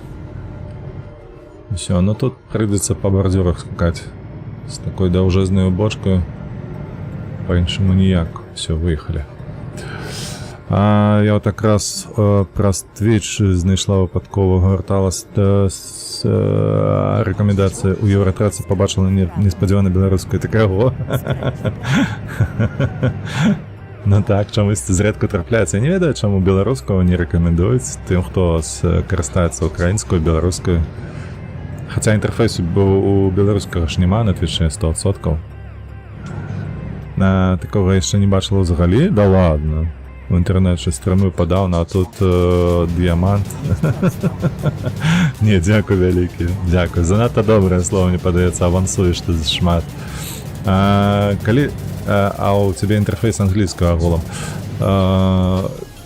Все, ну тут придется по бордюрах скакать. С такой даўжэзною бочкой. По-іншаму ніяк. Все, выехали. А я вот якраз праз Twitch знайшла выпадкова, гортала з рэкамендацыі у Евротрацы, побачила неспадзявана беларускай. Такая, о! Ну так, чамусьці зрэдку трапляецца. Я не ведаю, чаму беларускую не рэкамендуюць тым, хто карыстаецца украінскую, беларускую. Хаця інтэрфейсу у беларускага ж няма на Твічы 100%. Такога яшчэ не бачыла ўзагалі? Да ладно. У інтэрнэце стрымы падаўна, а тут дыямант. Не, дзякуй вялікі. Дзякуй. Занадта добрае слово, мне падаецца, авансуеш ты шмат. Калі... А у цябе інтэрфейс англійскага агулам.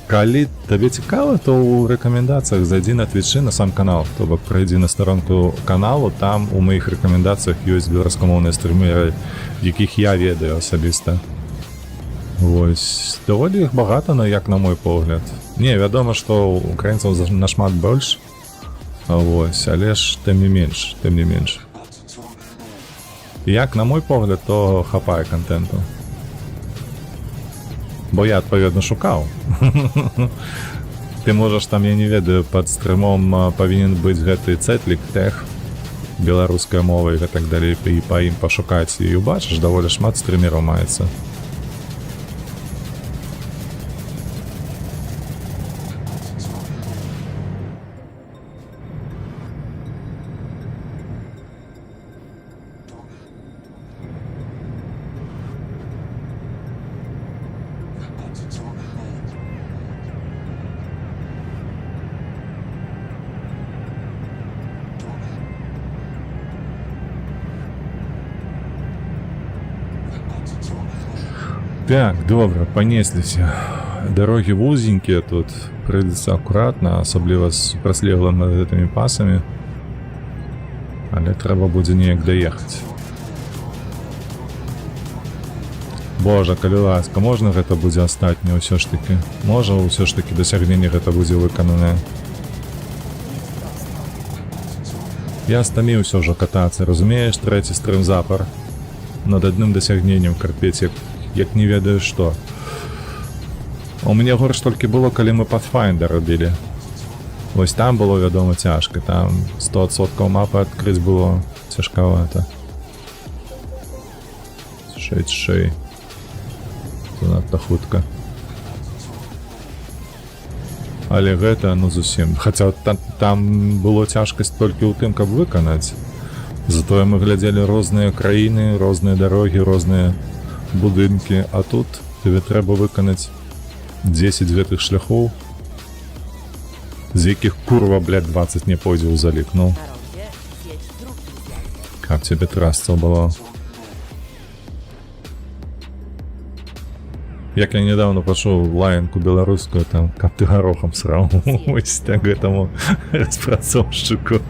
Калі табе цікава, то ў рэкамендацыях зайдзі на Твічы на сам канал. То бок прайдзі на старонку каналу, там у маіх рэкамендацыях ёсць беларускамоўныя стрымы, якіх я ведаю асабіста. Вось. Даволі іх багата, но як на мой погляд. Не, вядома, што украінцаў нашмат больш. Вось, але ж тым не менш, тым не менш. Як на мой погляд, то хапае контенту. Бо я адпаведна шукаў. Ты можаш там, я не ведаю, пад стрымом павінен быць гэты цэтлік тех, беларуская мова і гэтак далей, і па ім пашукаць. І убачыш, даволі шмат стрымераў маецца. Так, добра, панесліся. Дарогі вузенькія тут, прыйдецца акуратна, асабліва з праслеглым над гэтымі пасамі. Але трэба будзе неяк даехаць. Божа, калі ласка, можна гэта будзе астатняе ўсё ж такі? Можа, ўсё ж такі дасягненне гэта будзе выкананае? Я стаміўся ўжо катацца, разумееш, трэці стрым запар. Над адным дасягненнем карпець, як не ведаю што. У мяне горш толькі было, калі мы Pathfinder рабілі. Вось там было, вядома, цяжка. Там 100% мапы адкрыць было цяжкавата. 6. Занадта хутка. Але гэта, ну зусім. Хаця там было цяжкасць толькі ў тым, каб выканаць. Затое мы глядзелі розныя краіны, розныя дарогі, розныя будынкі, а тут тебе трэба выканаць 10 гэтых шляхоў, з якіх курва, блядь, 20 не пойдзе ў залік. Ну, Na rondzie zjedź drugim zjazdem. каб цябе трасца было. Як я недавно пачуў лаянку беларускую, там, каб ты гарохам сраў. Вось так гэтаму распрацоўшчыку.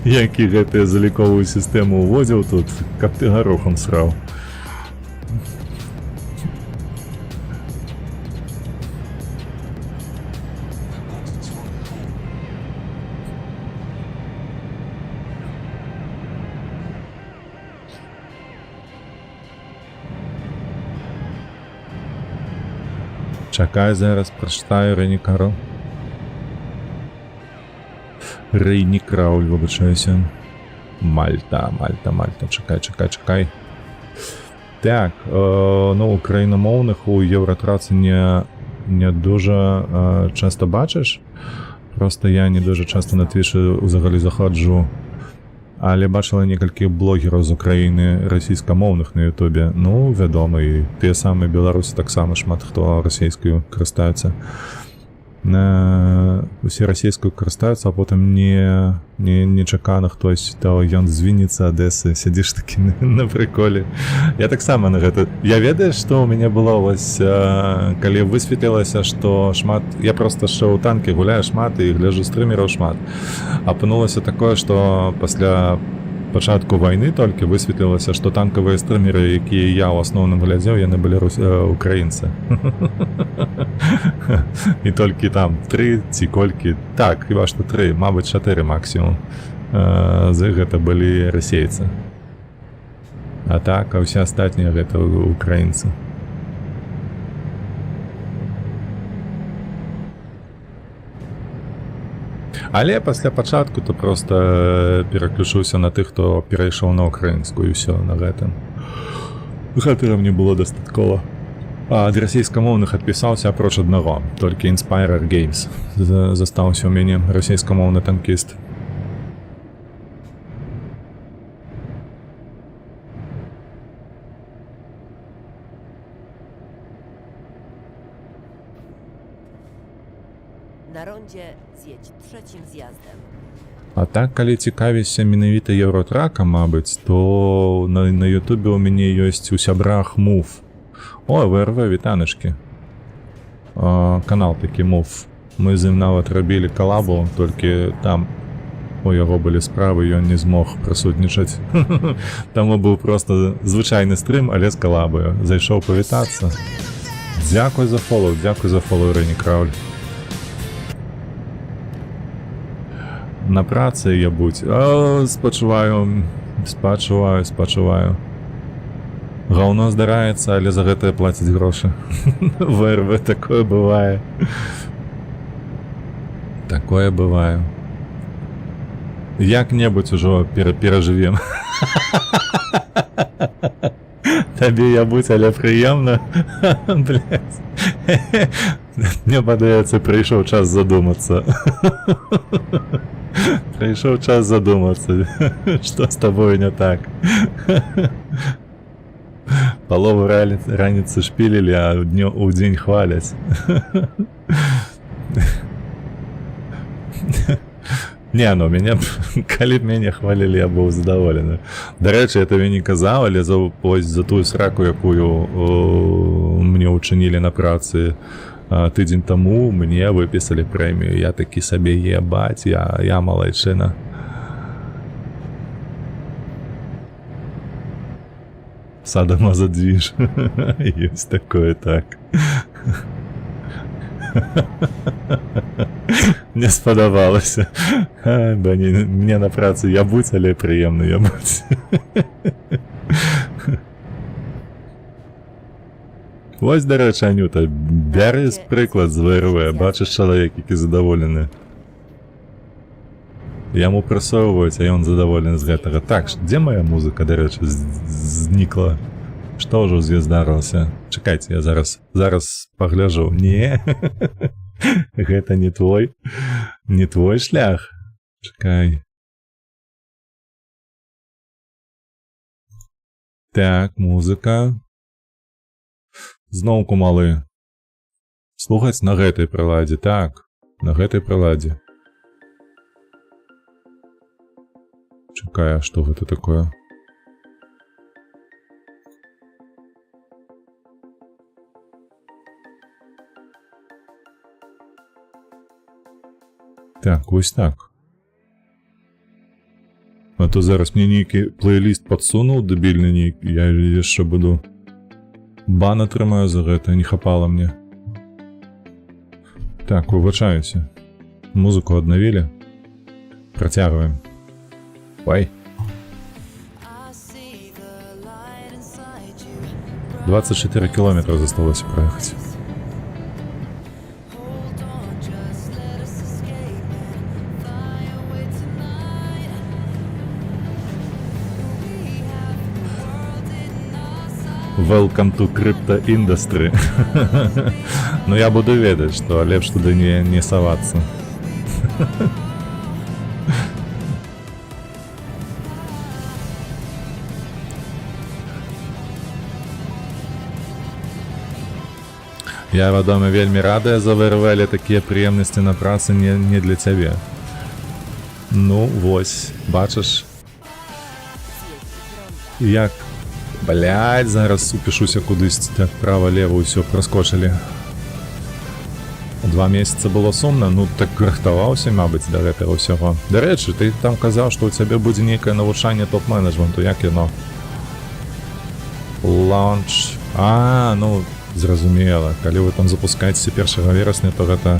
Які гэтую заліковую сістэму ўводзіў тут, каб ты гарохам сраў. Чакай, зараз прачытаю Рейнікару. Рейнікрауль, вибачаюся. Мальта. Чакай. Так, ну, україномовних у Євротраці не дуже часто бачиш. Просто я не дуже часто на Твічі взагалі заходжу. Але бачила некалькі блогерів з України російськомовних на Ютубі. Ну, вядома, і ті самі білоруси так само шмат хто російською користаються. Усі російською користаються, а потім нечакано хтось, то ён з Вінниці, Одеси, сидиш таки на приколі. Я так само на гэта. Я ведаю, што у мяне было ось, калі высветлілася, што шмат, я просто ще у танкі гуляю шмат і гляжу стрімераў шмат. Апынулася такое, што пасля пачатку вайны толькі высветлілася, што танкавыя стрімеры, якія я ў асноўным глядзеў, яны былі украінцы. І толькі там 3 ці колькі, так, хіба што 3, мабыць 4 максімум. З іх гэта былі расейцы. А так, а ўсе астатнія гэта украінцы. Але пасля пачатку то просто пераключыўся на тых, хто перайшоў на украінскую, і ўсё на гэтым. Гэтага мне было дастаткова. А ад расійскамоўных адпісаўся апроч аднаго, толькі Inspirer Games застаўся ў мяне, расійскамоўны танкіст. Na rondzie zjedź trzecim zjazdem. А так, калі цікавішся менавіта Еўротракам, мабыць, то на Ютубе у мяне ёсць у сябрах Move. О, ВРВ, вітаночки. Канал такі Move. Мы з ім нават рабілі калабу, толькі там у яго былі справы, ён не змог прысутнічаць. Таму быў просто звычайны стрым, але з калабою. Зайшоў павітацца. Дзякуй за фолоу, Рейнікрауль. На працы я будь. Спачуваю. Гаўно здараецца, але за гэтае плаціць грошы. ВРВ, такое бывае. Такое бывае. Як-небудзь ужо перажывем. Табе я будь, але прыемна. Блядь. Мне падаецца, прыйшоў час задумацца. Прыйшоў час задумацца, што з табою не так. Палову раніцы шпілілі, а ў дзень хваляць. Не, ну, калі б мяне хвалілі, я быў задаволены. Дарэчы, я табе не казаў, але за тую сраку, якую мне ўчынілі на працы тыдзень таму, мне выпісалі прэмію. Я такі сабе ебаць, я малайчына. Садомазодвиж. Есть такое, так. Не спадавалася. Мне на працы я будь, але прыемна я будь. Вось, дарэчы, Анюта, бяры прыклад з ВРВ, бачыш чалавек, які задаволены. Яму прасоўваюць, а ён задаволены з гэтага. Так, дзе моя музыка, дарэчы, знікла? Што ўжо з'яздарылася? Чакайце, я зараз пагляжу. Не, гэта не твой шлях. Чакай. Так, музыка. Зноўку малы. Слухаць на гэтай прыладзе, так, на гэтай прыладзе. Чакай, а што гэта такое? Так, вось так. А то зараз мне нейкі плейліст падсунуў, дэбільны нейкі, я яшчэ буду... Бан атрымаю за гэта, не хапала мне. Так, выбачаюся. Музыку аднавілі. Працягваем. Ой. 24 километра засталося проехать. Welcome to Crypto Industry. Но я буду ведать, что лепш туда не соваться. Я, вядома, вельмі радая за ВРВ, такія прыемнасці на працы не для цябе. Ну, вось, бачыш? Як? Блядь, зараз упішуся кудысьці, так права-лева ўсё праскочылі. 2 месяца было сумна, ну так рыхтаваўся, мабыць, да гэтага ўсяго. Дарэчы, ты там казаў, што ў цябе будзе нейкае навучанне топ-менеджменту, як яно? Лаунч... ну... Зразумела, калі вы там запускаеце 1 верасня, то гэта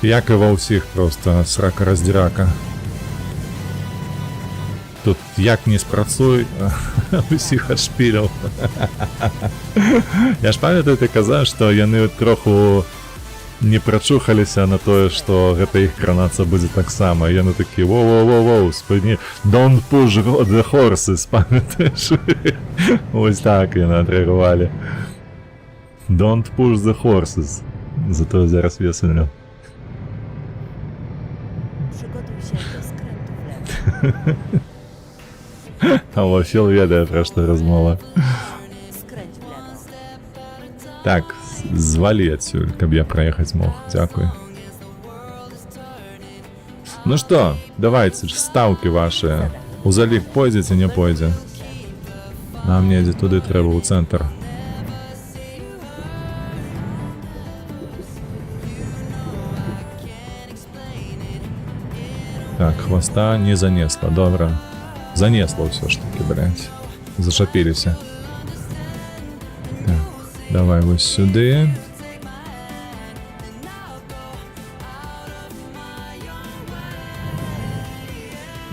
як і ва ўсіх проста срака-раздзірака. Тут як не спрацуй, усіх адшпіляў. Я ж памятаю, ты казаў, што яны троху не прачухаліся на тое, што гэта іх кранаца будзе таксама. Яны такі, воу, спыні, don't push the horses, памятаеш? Вось так яны адрэагавалі. Don't push the horses. Зато я зараз весельно. Przygotuj się do skrętu w lewo. А Лофіл ведае, пра што размова. Skręć w lewo. Так, звалі адсюль, каб я праехаць мог. Дзякуй. Ну што, давайце, стаўкі вашыя. У залік пойдзе ці не пойдзе? Нам недзе туды трэба ў цэнтр. Так, хвоста не занесла, добра. Занесла ўсё ж таки, блядь. Зачапіліся. Так, давай вось сюды.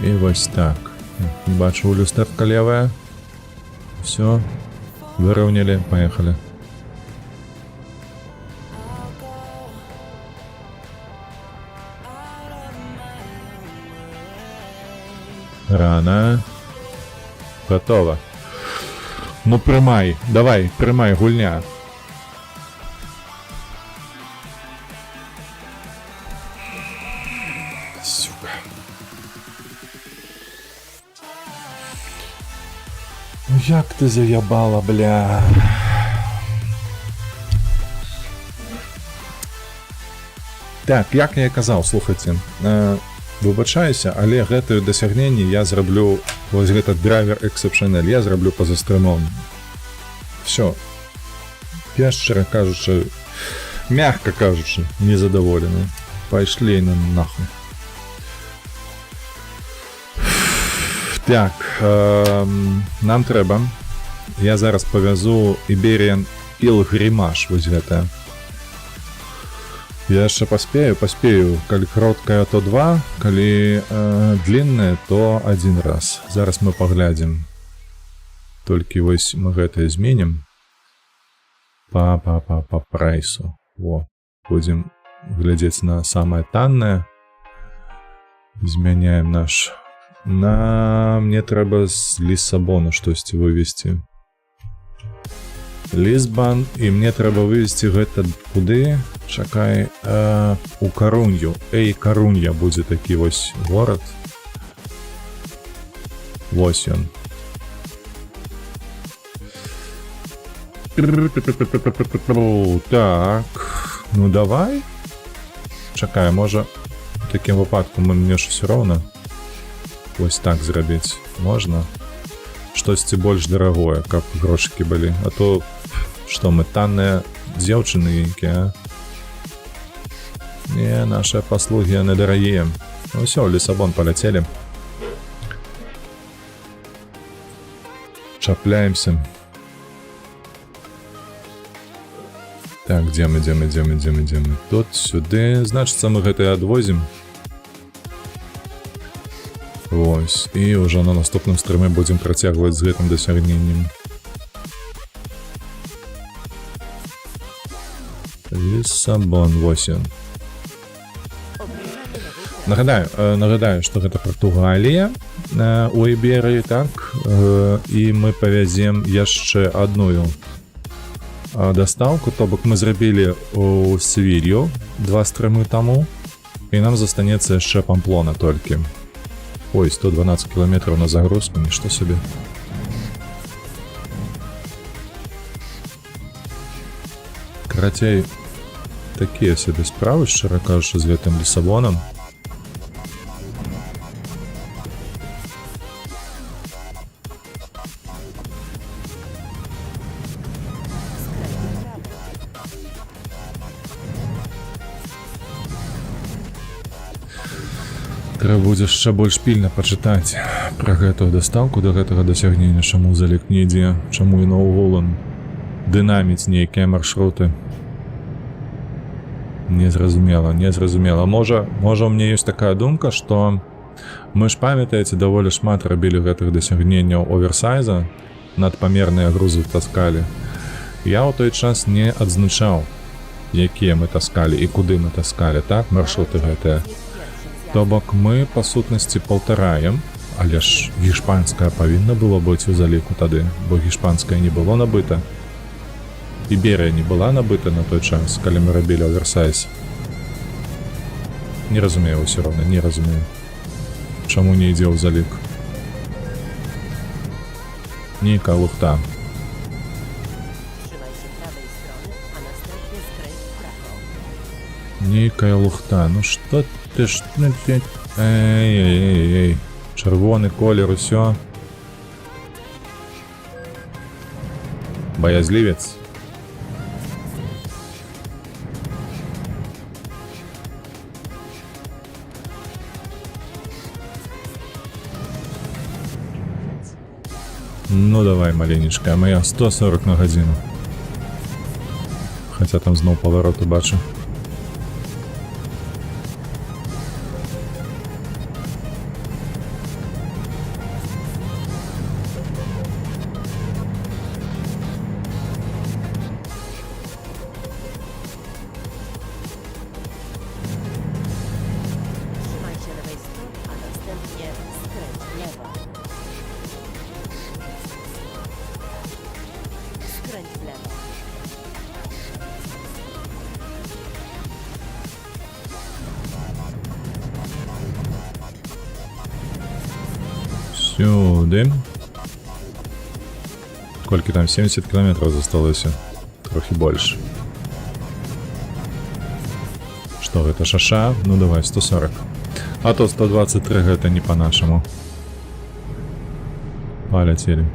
І вось так. Бачу, люстэрка левая. Всё. Выраўнялі, поехали. Рано. Готово. Ну прымай, давай, прымай, гульня. Сука. Ну як ты заябала, бля. Так, як я казаў, слухайце. Выбачаюся, але гэтае дасягненне я зраблю, вось гэта драйвер exceptional, я зраблю пазастрымоўным. Всё. Я, шчыра кажучы, мягка кажучы, незадаволены. Пайшлі на нахуй. Так, нам трэба. Я зараз павязу Iberian Pilgrimage, вось гэта. Я яшчэ паспею. Калі кароткая, то 2, калі длинная, то 1 раз. Зараз мы паглядзім. Толькі вось мы гэта зменім. Па прайсу. Во, будзем глядзець на самае таннае. Змяняем наш. Мне трэба з Лісабона штосьці вывесці. Лісбан, і мне трэба вывесці гэта куды? Чакай, у Карунью. Карунья будзе такі вось горад. Вось ён. Так, ну давай. Чакай, можа, в такім выпадку мне ж все роўна. Вось так зрабіць можна. Штосьці больш дарагое, каб грошыкі былі. А то, што мы танныя дзеўчыны якія, а? Не, наши паслугі яны дарагія. Ну ўсё, Лісабон паляцелі. Чапляемся. Так, дзе мы? Тут, сюды. Значыцца, мы гэта і адвозім. Вось. І ўжо на наступным стрыме будзем працягваць з гэтым дасягненнем. Лісабон, вось ён. Нагадаю, што гэта Партугалія у Іберыі, так? І мы павязем яшчэ адную дастаўку, то бок мы зрабілі у Севілью 2 стрымы таму, і нам застанецца яшчэ Памплона толькі. Ой, 112 кілометраў на загрузку, нішто сабе. Карацей, такія сабе справы, шчыра кажучы, з гэтым Лісабонам. Трэба будзе яшчэ больш пільна пачытаць пра гэтую дастаўку да гэтага дасягнення, чаму залік не ідзе, чаму і наогул дынаміць нейкія маршруты. Незразумела. Можа, у мяне ёсць такая думка, што мы ж, памятаеце, даволі шмат рабілі гэтых дасягненняў оверсайза, надпамерныя грузы таскалі. Я ў той час не адзначаў, якія мы таскалі і куды мы таскалі, так, маршруты гэтыя. То бок мы, па сутнасці, паўтараем, але ж гішпанская павінна было быць у заліку тады, бо гішпанская не было набыта. Іберыя не была набыта на той час, калі мы рабілі оверсайз. Не разумею ўсё роўна, не разумею. Чаму не ідзе ў залік? Нейкая лухта. Trzymaj się prawej strony, a następnie skręć w prawo. Нейкая лухта. Ну што ты ж... Эй. Чырвоны колер, усё. Баязлівец. Ну давай, маленечкая моя, 140 на гадзіну. Хаця там зноў павароту бачу. Trzymaj się lewej strony, a następnie skręć w lewo. Skręć w lewo. Сюди. Колькі там? 70 кілометрів засталося. Трохи більше. Што гэта, шаша? Ну давай, 140. А то 123 гэта не по-нашаму. Полетели.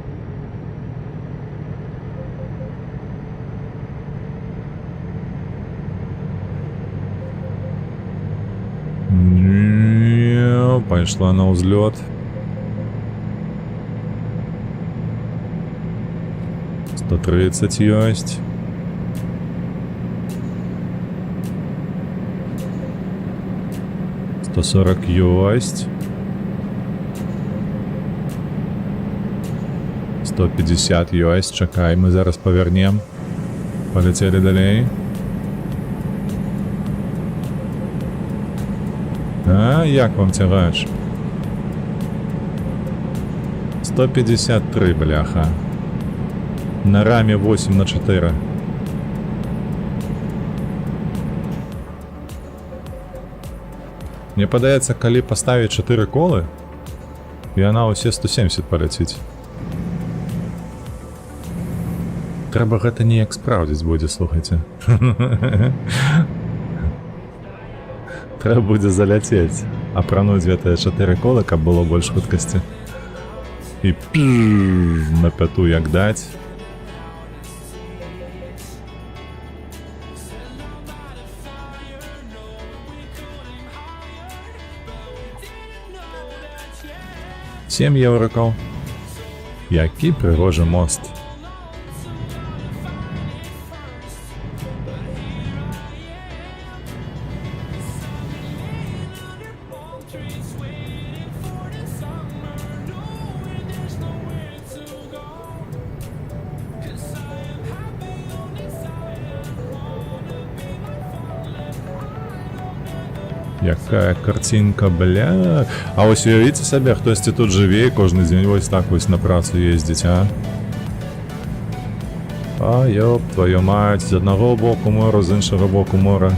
Пайшла на ўзлёт. 130 ёсць. То 40 ёсць. 150 ёсць. Чакай, мы зараз павернем. Полетели далей. А, як вам тягач? 153, бляха. На рамі 8х4. Мне падаецца, калі паставіць 4 колы, яна ўсе 170 паляціць. Трэба гэта неяк спраўдзіць будзе, слухайце. Трэба будзе заляцець, апрануць гэтыя 4 колы, каб было больш хуткасці. І на пяту як даць. €7. Які пригожий мост. Якая картинка, бля. А ось уявіце сабе, хтосьці тут жыве і кожны дзень вось так вось на працу ездзіць, а? А, ёб, твою мать, з аднаго боку мора, з іншага боку мора.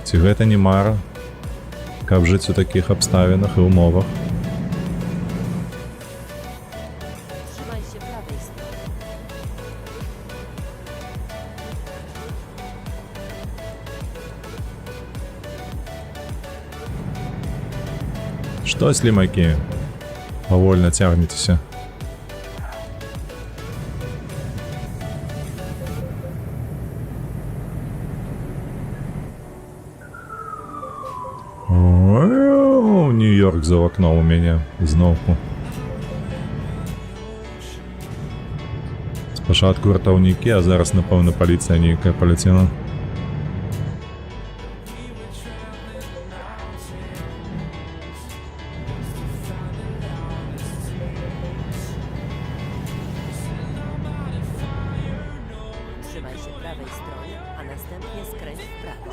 Ці гэта не мара? Каб жыць у такіх абставінах і умовах. Trzymaj się prawej strony. Што, слімакі? Павольна цягнецеся. Нью-Йорк за окном у мяне зноўку. Спачатку ратаўнікі, а зараз, напэўна, паліцыя нейкая паляцела. Trzymaj się prawej strony, a następnie skręć w prawo.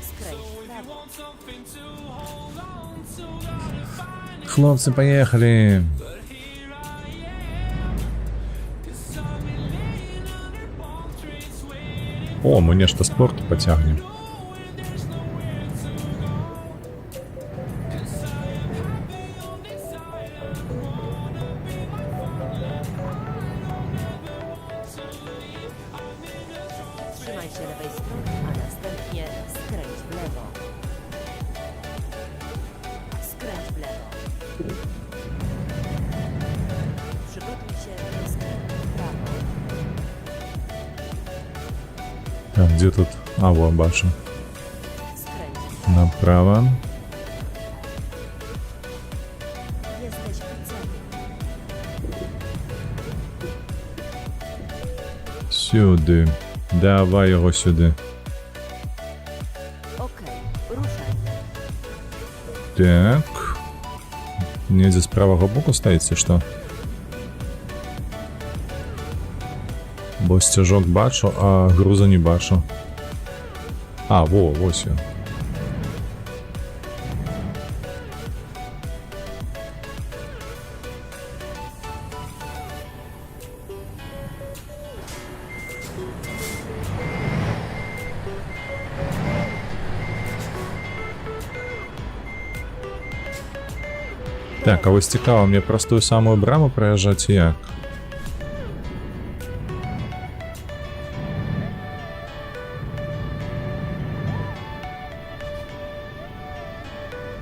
Skręć w prawo. Хлопцы, поехали! О, мы нешта спорту пацягнем. Trzymaj się lewej strony, a następnie skręć w lewo. Skręć w lewo. Przygotuj się do skrętu w prawo. Так, где тут? А, во, бачу. Skręć w prawo. Направо. Jesteś w celu. Сюди. Давай його сюди. Okej, ruszaj. Так. Недзе з правага боку стаіць, што? Бо сцяжок бачу, а груза не бачу. А, во, вось ён. Так, а вось цікава, мне праз тую самую браму праязджаць і як?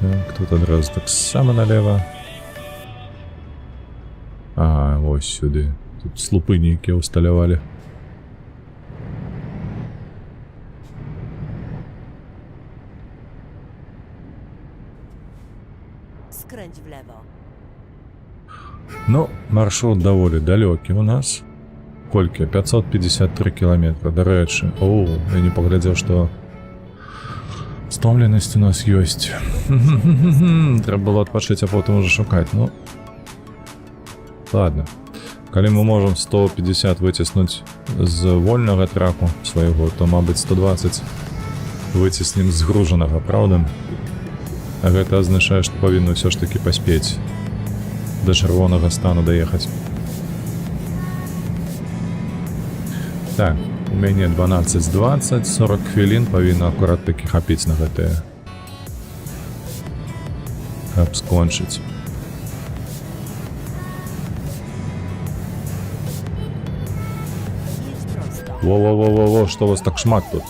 Так, тут адразу так само налево. Ага, вось сюды. Тут слупы нейкія усталявалі. Skręć w lewo. Ну, маршрут даволі далёкі у нас. Колькі? 553 кіламетра, дарэчы. О, я не паглядзеў, што стомленасць у нас ёсць. Трэба было адпачыць, а потым уже шукаць. Ну, ладно. Калі мы можам 150 выціснуць з вольнага траку свайго, то, мабыць, 120 выціснем згружанага, праўда? А гэта азначае, што павінны ўсё ж такі паспець да чырвонага стану даехаць. Так, у мяне 12 з 20, 40 хвілін павінна акурат такі хапіць на гэтае. Каб скончыць. Jedź prosto. Во-во-во-во-во, што вас так шмат тут?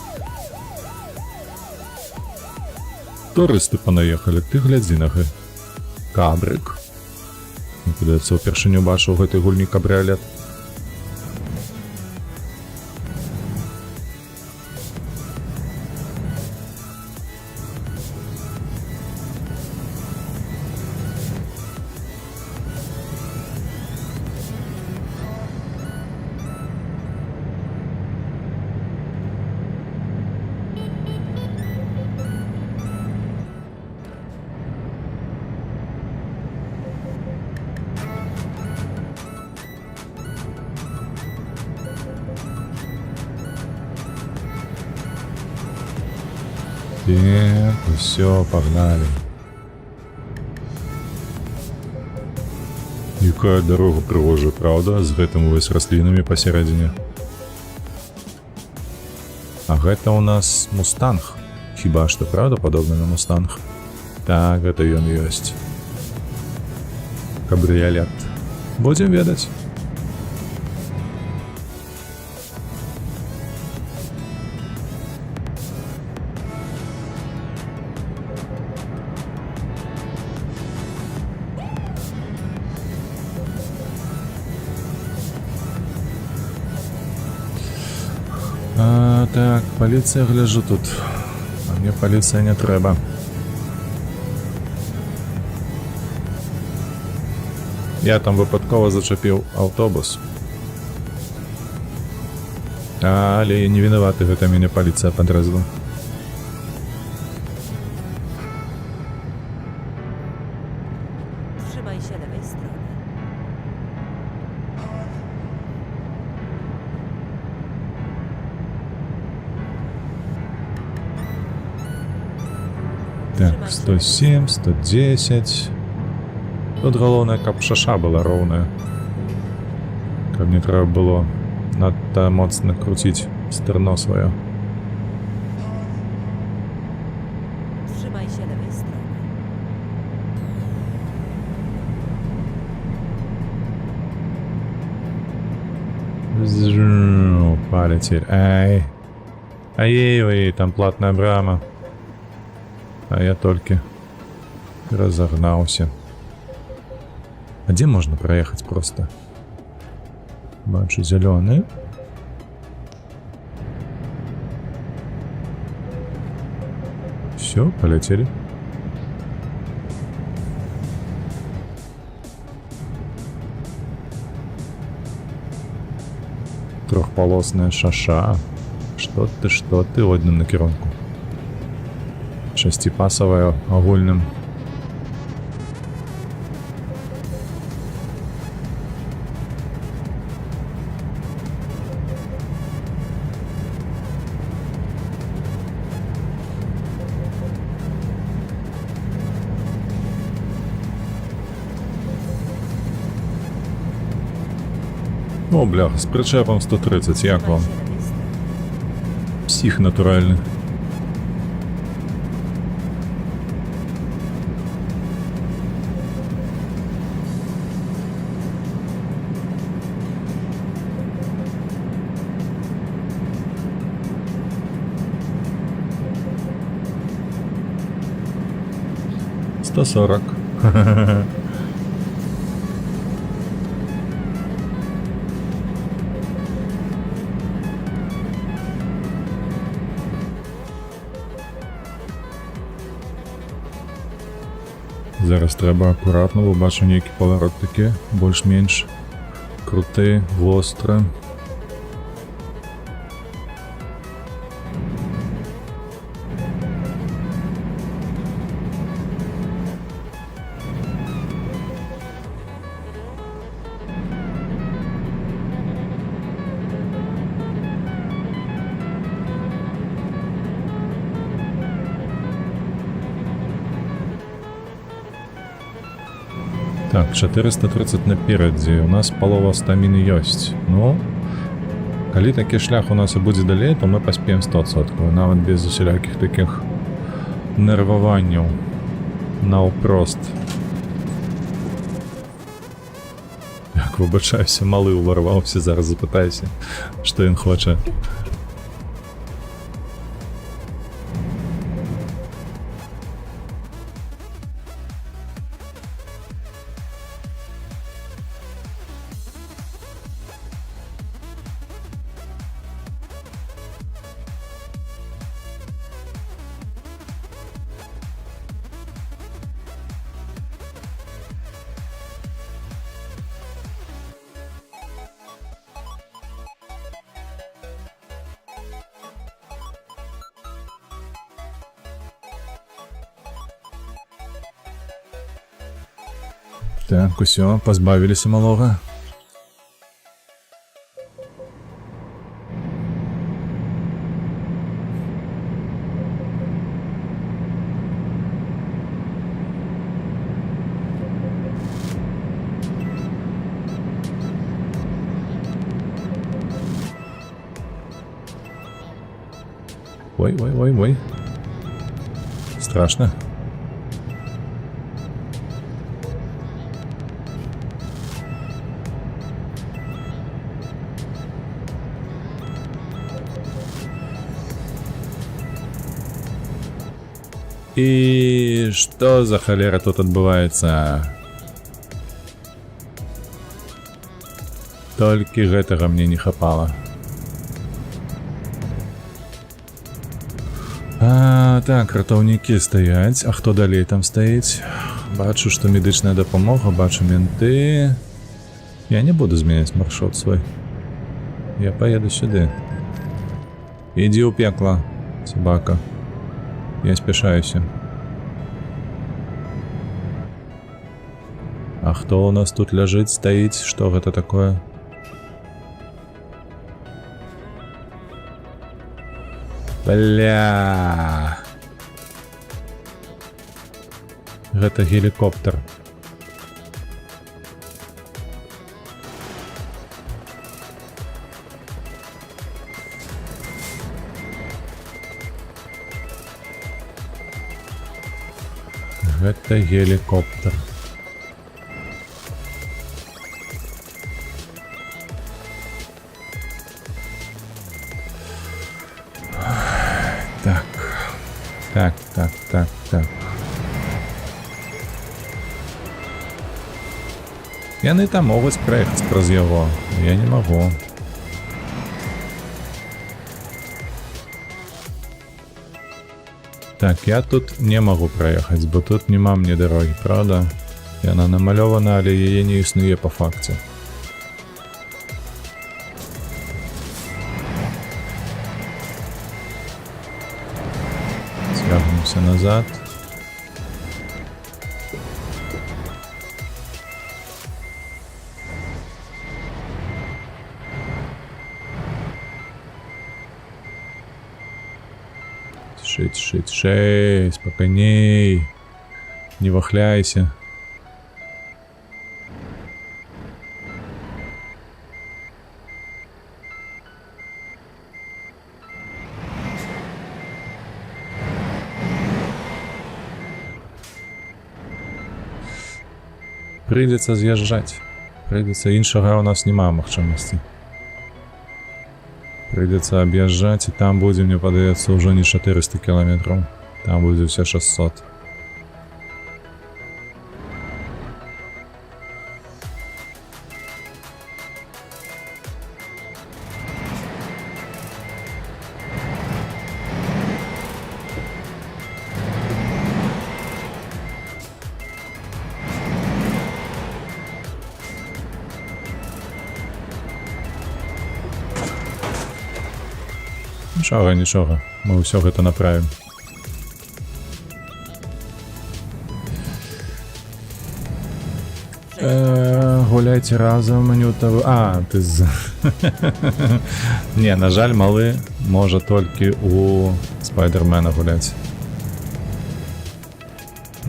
Турысты панаехалі, ты глядзі на гэ. Кабрык. Падаецца, упершыню бачыў у гэтай гульні кабрыолет. Так, усё, погнали. Якая дорога прыгожая, правда? З гэтым вось раслінамі пасярэдзіне. А гэта у нас мустанг. Хіба што, правда, падобны на мустанг? Так, гэта ён ёсць. Кабрыолет. Будзем ведаць. Так, паліцыя, гляжу тут. А мне паліцыя не трэба. Я там выпадкова зачапіў аўтобус. Але я не вінаваты, гэта мяне паліцыя падрэзала. Trzymaj się lewej strony. Так, 107, 110. Тут галоўнае, каб шаша была роўная. Каб не трэба было надта моцна круціць стырно сваё. Trzymaj się lewej strony. Полетели. Ай. Ай-ой, там платная брама. А я только разогнался. А где можно проехать просто? Бачу зеленый. Все, полетели. Трехполосная шаша. Что ты, в одном накірунку. Шестипасовая огульным. О, бля, з причепом 130, як Trzymaj вам? się lewej strony. Псих натуральний. — 140. Зараз треба акуратно, бо бачу ніякі поворот такі, більш-менш крутий, гострий. Так, 430 наперадзе. У нас палова стаміны ёсць. Ну, калі такі шлях у нас і будзе далей, то мы паспеем 100%. Нават без усялякіх такіх нерваванняў. Наўпрост. Як выбачаюся, малы ўварваўся, зараз запытайся, што ён хоча. Так, усё, пазбавіліся малога. Ой. Страшно. І што за халера тут адбываецца? Толькі гэтага мне не хапала. Так, ратаўнікі стаяць. А хто далей там стаіць? Бачу, што медычная дапамога, бачу менты. Я не буду змяняць маршрут свой. Я поеду сюды. Ідзі ў пекла, собака. Я спяшаюся. А хто у нас тут ляжыць, стаіць? Што гэта такое? Бля. Гэта гелікоптер. Гэта гелікоптер. Так. Яны там могуць праехаць праз яго. Я не магу. Так, я тут не магу праехаць, бо тут няма мне дарогі, правда? Яна намалёвана, але яе не існуе па факце. Свягнемся назад. Шить, спокойней. Не вахляйся. Прыйдзецца з'язджаць. Прыйдзецца, іншага у нас няма магчымасці. Прыйдзецца аб'язджаць, і там будзе, мне падаецца, ўжо не 400 кіламетраў. Там будзе ўсе 600. Нічога, мы ўсё гэта направім. Гуляйце разам, Анюта. Ты з... Не, на жаль, малы можа толькі у Спайдермена гуляць.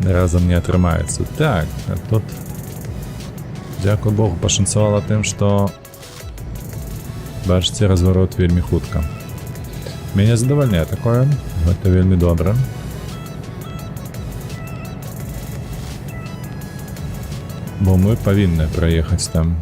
Разам не атрымаецца. Так, а тут Дзякуй Богу, пашанцавала тым, што бачыце, разварот вельмі хутка. Мяне задавальняе такое, гэта вельмі добра. Бо мы павінны праехаць там.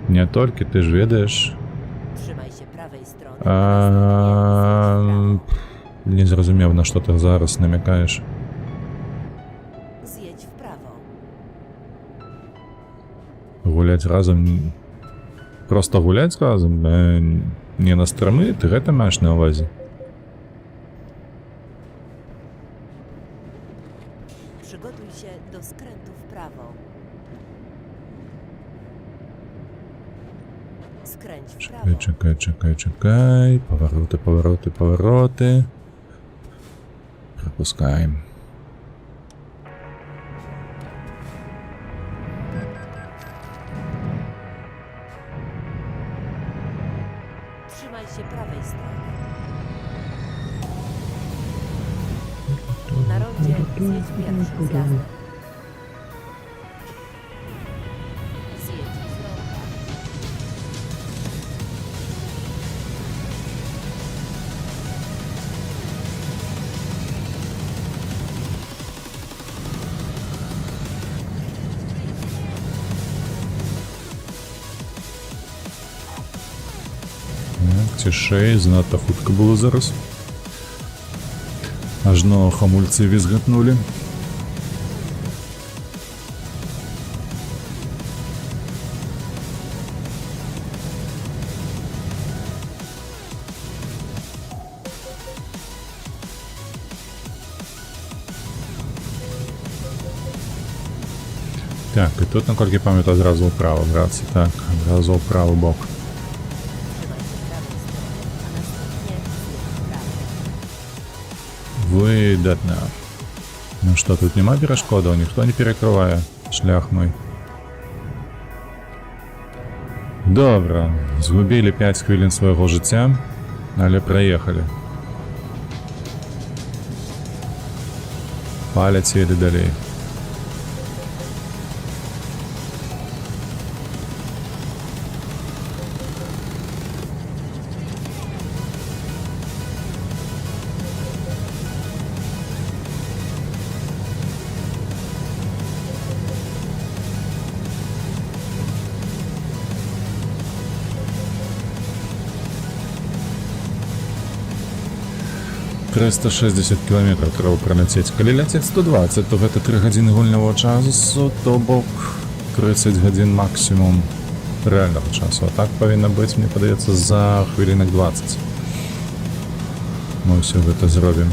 Не толькі, ты ж ведаеш. Trzymaj się prawej strony. Не зразумеў, на што ты зараз намякаеш. Zjedź w prawo. Гуляць разам... Проста гуляць разам? Не на страмы? Ты гэта маеш на ўвазе? Przygotuj się do skrętu w prawo. Skręć w prawo. Чекай. Повороты. Пропускаем. Trzymaj się prawej strony. Na rondzie zjedź pierwszy z jazdy. Zjedź z ronda. Цішэй, занадта хутка было зараз. Ажно хамульцы візгатнулі. Так, і тут, наколькі пам'ятаю, адразу ўправа, братцы. Так, адразу ў правы бок. Выдатна. Ну што, тут няма перашкодаў, ніхто не перакрывае шлях мой. Добра, згубілі 5 хвілін свайго жыцця, але праехалі. Паляцелі далей. Триста 60 кілометрів треба проляцець. Калі ляцець 120, то гэта 3 гадзіны гульнявого часу, то бок 30 гадзін максимум реального часу. А так павінна быць, мне падаецца, за хвілінак 20. Мы ўсё гэта зробім.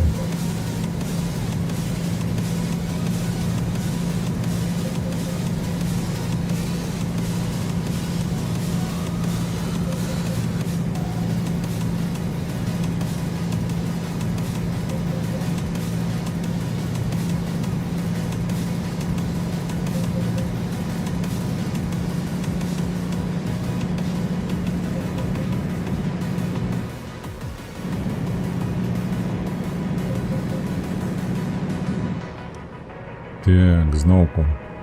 Так,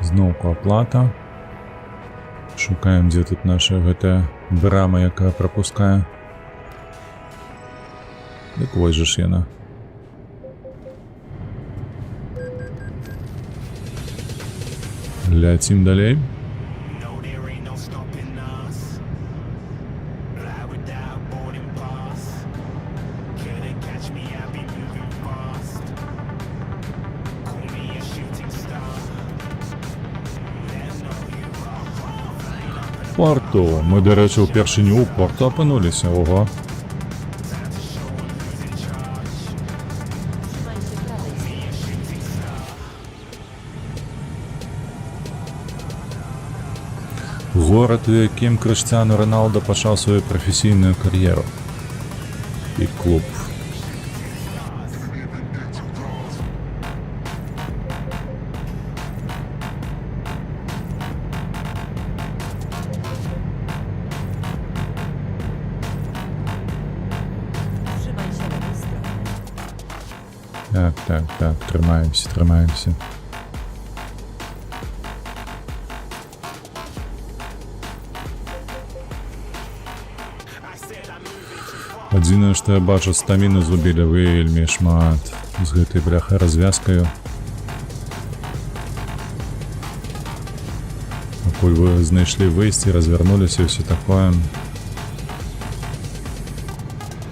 зноўку аплата. Шукаем, дзе тут наша гэтая брама, якая прапускае. Дык вось жа ж яна. Ляцім далей. No, there ain't no stopping us. Fly without boarding pass. Couldn't catch me, I'll be moving fast. Call me a shooting star. There's no you are flying up and Порту. Ми, до речі, упершыню у порту опинулися. Ого. time to show 'em who's in charge. Trzymaj się prawej strony. Me a shooting star. Горад, у яким Крыштіану Роналдо пачаў сваю прафесійную кар'еру. І клуб. Так, трымаемся. Адзінае, што я бачу, стаміны зубілі вельмі шмат з гэтай бляхай развязкаю. Пакуль вы знайшлі выйсце, развярнуліся і ўсё такое.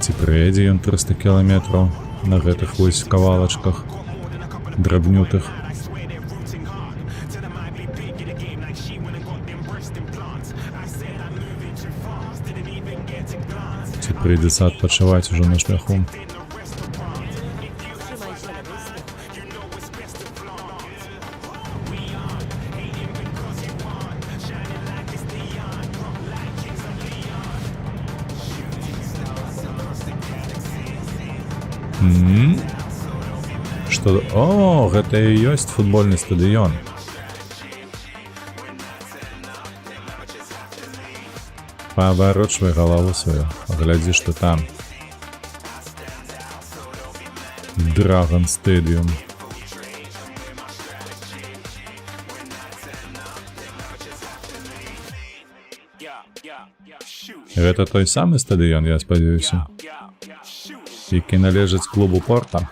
Ці прыедзе ён 300 кіламетраў на гэтых вось кавалачках драбнютых. Ці прыйдзецца адпачываць ужо на шляху. Trzymaj się lewej strony. Што... О, гэта і ёсць футбольны стадыён. Паварочвай галаву сваю, глядзі, што там. Dragon Stadium. Гэта той самы стадыён, я спадзяюся, які належыць клубу Порта.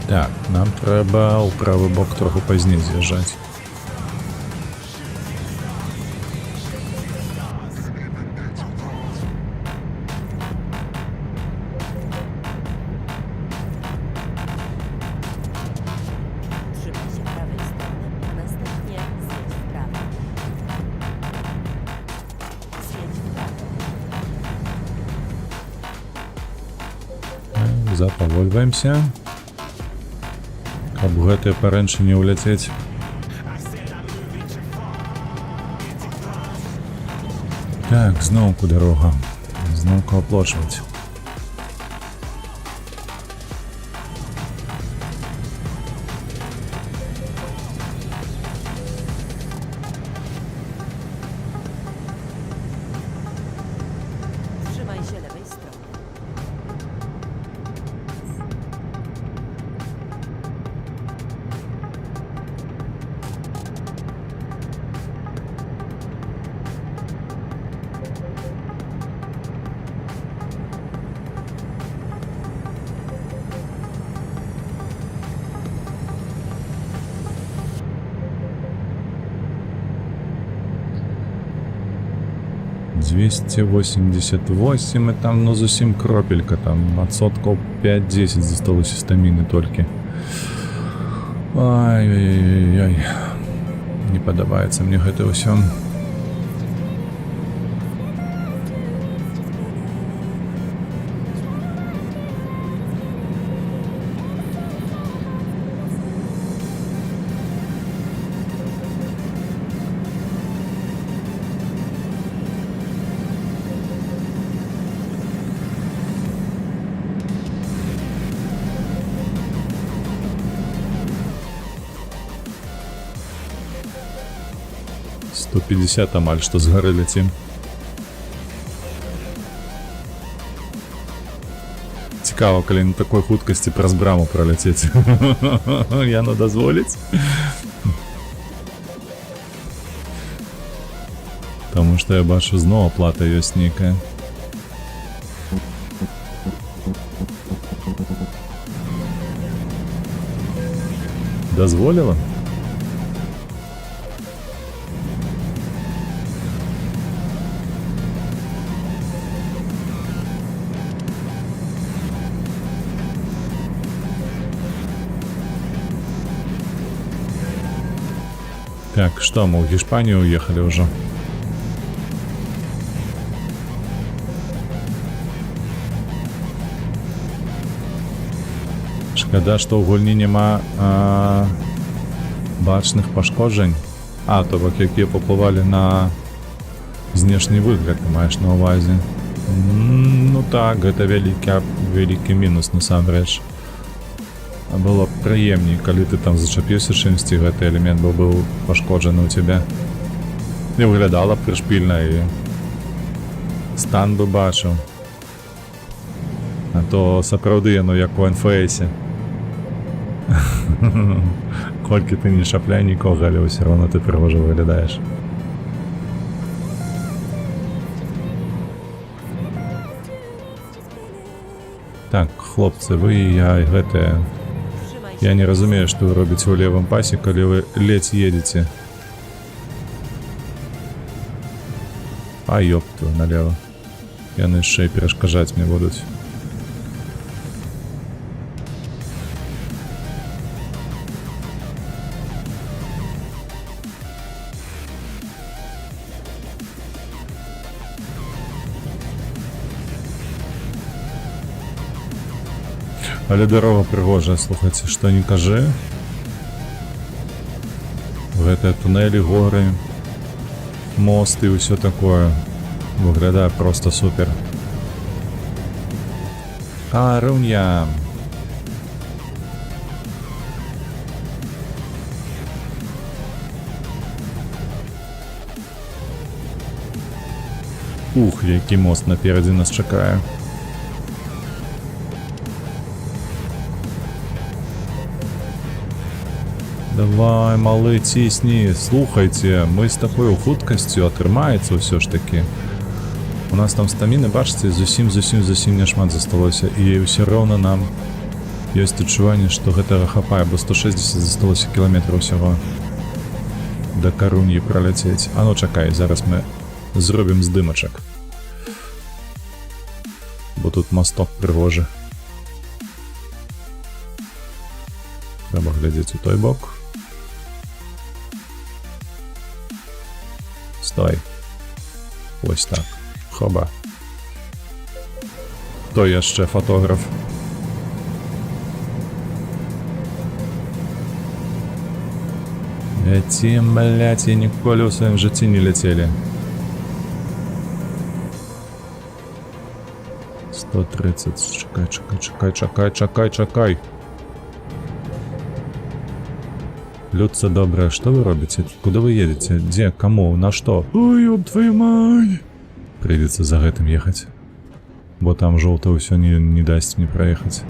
Так, нам трэба ў правы бок троху пазней з'язджаць. Trzymaj się prawej strony, a następnie zjedź w prawo. Zjedź w prawo. Запавольваемся. Каб гэтыя парэнчы не ўляцець. Так, зноўку дарога. Зноўку аплочваць. Trzymaj się lewej strony. «288» і там, ну, зусім кропелька, там, адсоткаў 5-10 засталося стаміны толькі. Ай-яй-яй-яй. Не падабаецца мне гэта ўсё. «150» амаль што з гары ляцім. Цікава, калі на такой хуткасці праз браму праляцець. Яно дазволіць? Таму што я бачу, зноў аплата ёсць нейкая. Дазволіла? Так, что, мы в Испанию уехали уже? Шкада, што ў гульні няма бачных пашкоджань. То бок, якія паўплывалі на знешні выгляд, ты маеш на ўвазе. Ну так, гэта вялікі мінус насамрэч. Было б прыемней, калі ты там зачапіўся чымсьці, гэты элемент быў пашкоджаны ў цябе. Не виглядала пришпільно і стан би бачив. А то сапраўды яно як у НФСі. Колькі ти не шапляй нікого, але все одно ти пригожо виглядаєш. Так, хлопці, ви я гэта... Trzymaj się. Я не разумею, што вы робіце ў левым пасе, калі вы ледзь едзеце. А ёпту, налево. Яны яшчэ і перашкаджаць мне будуць. Але дарога прыгожая, слухайце, што не кажы. Гэтыя туннелі, горы, мост і ўсё такое. Выглядае просто супер. Карунья! Ух, які мост наперадзе нас чакае. Давай, малы, цісні. Слухайце, мы з такой хуткасцю атрымаецца ўсё ж такі. У нас там стаміны, бачыце, зусім няшмат засталося. І ўсё роўна нам ёсць адчуванне, што гэтага хапае, бо 160 засталося кіламетраў усяго да Каруньі праляцець. А ну чакай, зараз мы зробім здымачак. Бо тут масток прыгожы. Трэба глядзець у той бок. Стой. Ось так. Хоба. То яшчэ фотограф. Ляцім, блядь, і ніколі ў сваім жыцці не ляцелі. 130. Чакай. Людцы добрые, что вы робите? Куда вы едете? Где? Кому? На что? Ой, ёб твою мать! Придется за гэтым ехать. Бо там жоўта ўсё не дасць мне проехать.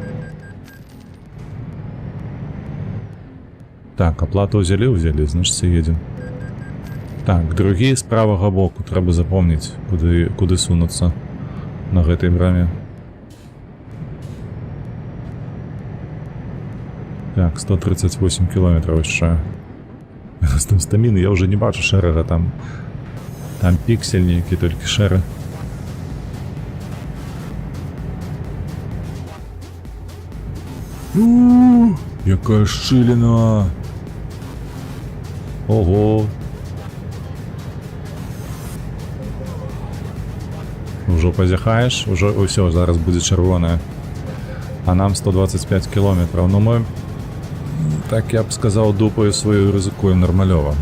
Так, оплату взяли, значит едем. Так, другие с правого боку. Трэба запомнить, куды сунуться на гэтай браме. Так, 138 километров еще. С там стамины я уже не бачу шерера там. Там пиксель некий, только шеры. Якая щілина! Ого! Уже позяхаешь? Уже все, зараз будет червоне. А нам 125 километров. Но мы, так я б сказал, дупою свою ризикуємо нормальово.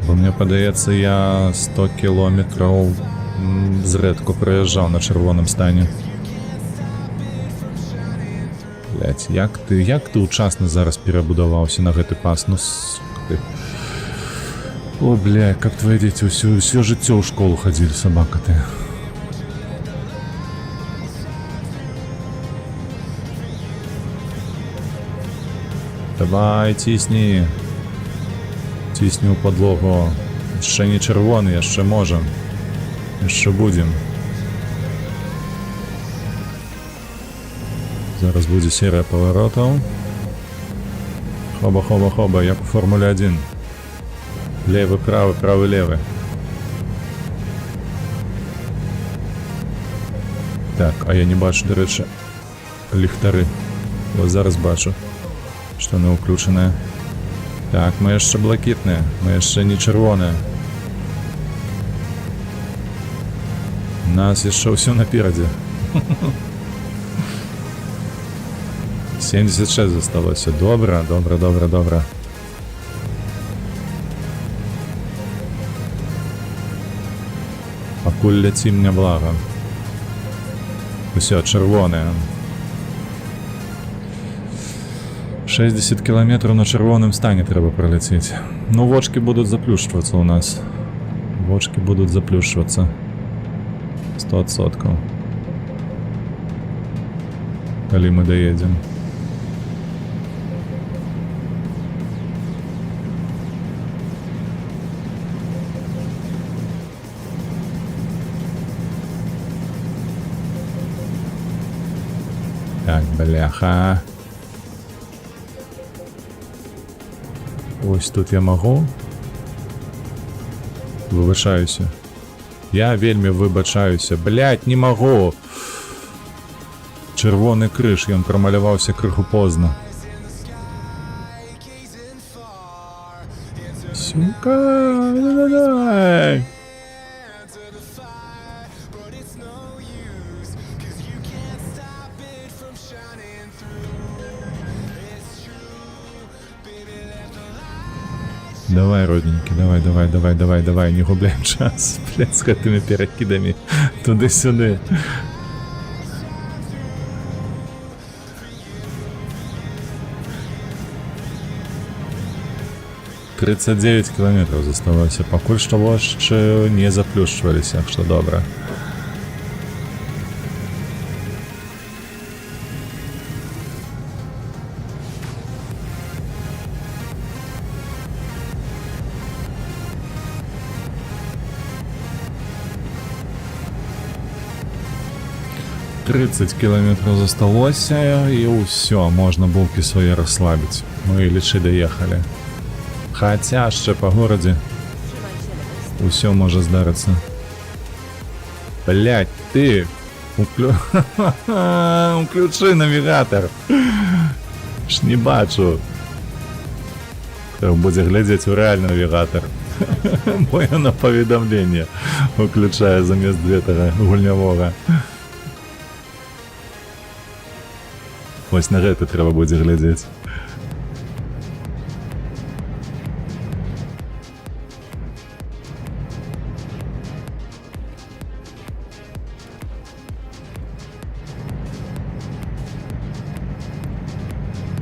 Бо мені подається, я 100 кілометрів зредку проїжджав на червоному стані. Блять, як ти учасно зараз перебудувався на гэты пас? Ну, сука ты. О, бля, как твои дети все життя в школу ходили, собака ты. Давай, тисни. Тисни у подлогу. Ще не червоний, ще можем. Ще будем. Зараз буде серія поворотів. Хоба, я по Формуле 1. Левый, правый, правый, левый. Так, а я не бачу, до речі, ліхтари. Ось зараз бачу, що не включене. Так, ми ще блакитне, ми ще не червоне. Нас ще все напереді. 76 засталося. Добре. Пакуль ляцім, мне благо. Усё, червоне. 60 кілометрів на червоному стані треба пролетіти. Ну, вочки будуть заплющуватися у нас. Вочки будуть заплющуватися. 100%. Коли ми доїдемо. Так, бляха. Ось тут я можу. Вибачаюся. Я вельми вибачаюся. Блять, не можу. Червоний криш, він промалювався криху поздно. Сука, давай. Давай, родненький, давай, не губляем час, блядь, с этими перекидами туди-сюди. «39 кілометрів заставалося, поки що воші не заплющувалися, так що добре. «30 километров засталося, и все, можно булки свои расслабить. Ну и лишь доехали. Хотя ще по городе Trzymaj się lewej strony. все может здариться. Блять, ты Включи навігатор. Ж не бачу. Треба буде глядіти у реальний навігатор. Моє на повідомлення включає замість вітера гульнявого. Ось на гэта треба буде глядіти.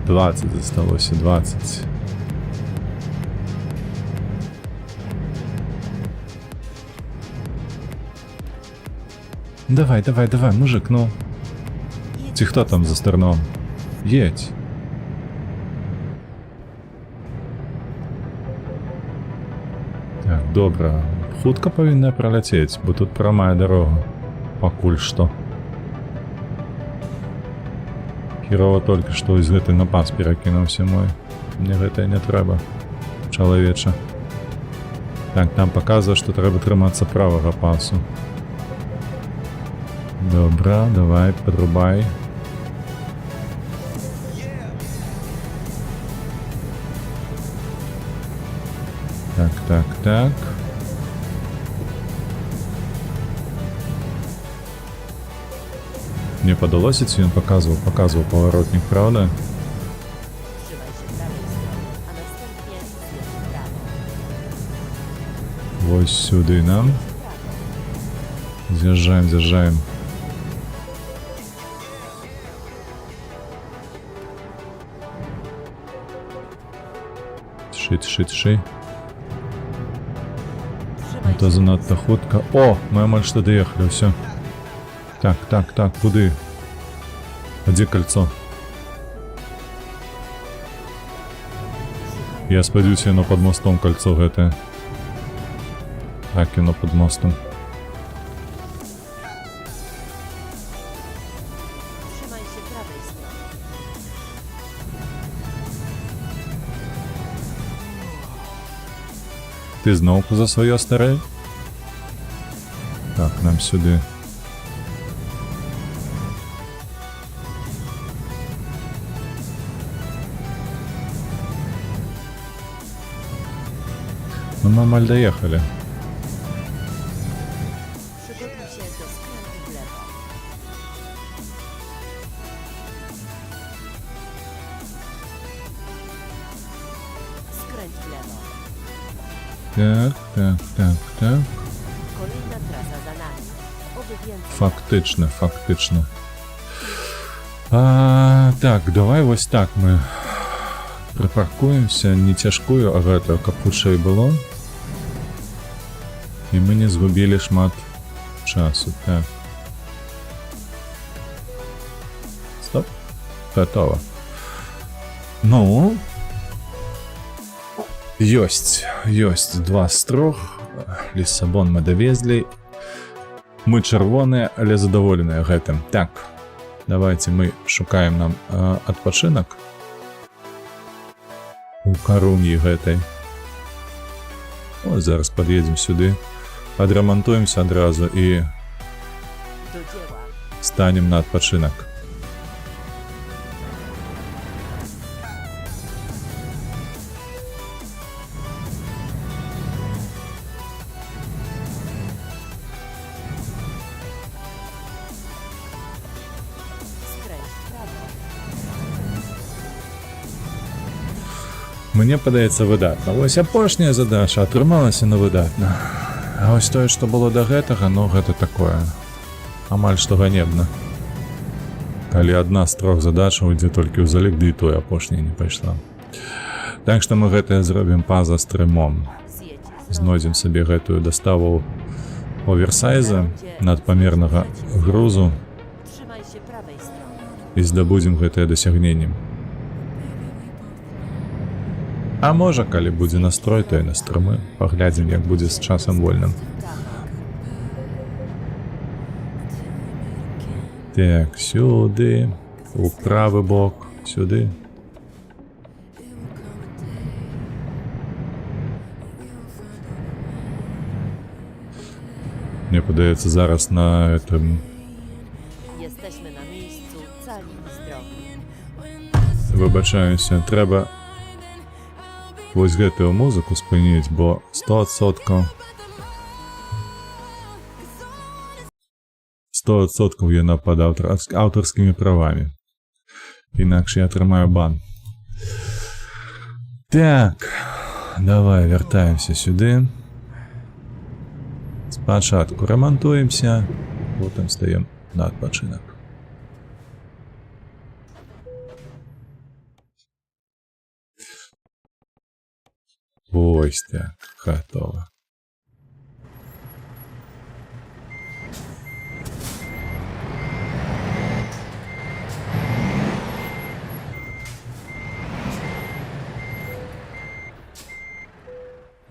«20 засталося, 20. Давай, мужик, ну. Ці хто там за стерном? Їдь. Так, добре. Хутка повинна пролетіти, бо тут прямая дорога. Покуль що. Хірово тільки що із гэтай на пас перекинувся мой. Мне гэта не треба. Чалавеча. Так, там показує, що треба триматися правого пасу. Добре, давай, подрубай. Так. Мне подалося, ці він показував поворотник, правда? Trzymaj się prawej strony, a następnie zjedź w prawo. Ось сюди нам. З'їжджаємо. Тши. Trzymaj То się занадто хутка. О, ми майже що доїхали, все. Так, куди? А де кольцо? Я сподіваюся, воно під мостом кольцо гэте. Так, воно під мостом. Trzymaj się prawej strony. Ти знов за своє старе? Так, нам сюди. Ну, мы маль доехали. Przygotuj się do skrętu w lewo. Skręć w lewo. Так. Kolejna trasa za nami. Oby więcej. Фактично. Так, давай ось так ми Припаркуемся не цяжкую, а гэтую, каб хутчэй было. І мы не згубілі шмат часу. Так. Стоп. Готово. Ну, ёсць 2 з 3. Лиссабон мы давезлі. Мы чырвоныя, але задаволеныя гэтым. Так, давайте мы шукаем нам адпачынак у Карун'і гэтай. Ось зараз пад'едзем сюды, адрамантуемся адразу і Do dzieła. станем на адпачынак. Skręć w prawo. Мне падаецца выдатна. Вось апошняя задача атрымалася на выдатна. А вось тое, што было да гэтага, ну гэта такое. Амаль што ганебна. Калі адна з 3 задачаў ідзе толькі ў залік, ды і той апошняя не пайшла. Так што мы гэтае зробім па-за стрымом. Zjedź Знойдзем сабе гэтую даставу оверсайза надпамернага грузу Trzymaj się prawej strony. і здабудзем гэтае дасягненне. А можа, калі будзе настрой, то і на стрымы. Паглядзім, як будзе з часам вольным. Так, сюды, у правы бок, сюды. Мне падаецца зараз на этом Jesteśmy na miejscu cali i zdrowi. выбачаюся, трэба вось гэтую музыку спыніць, бо 100% 100% яна пад аўтарскімі правамі. Інакш я атрымаю бан. Так, давай вяртаемся сюды. Спачатку рамантуемся, потым стаем на адпачынак. Вось так, готово.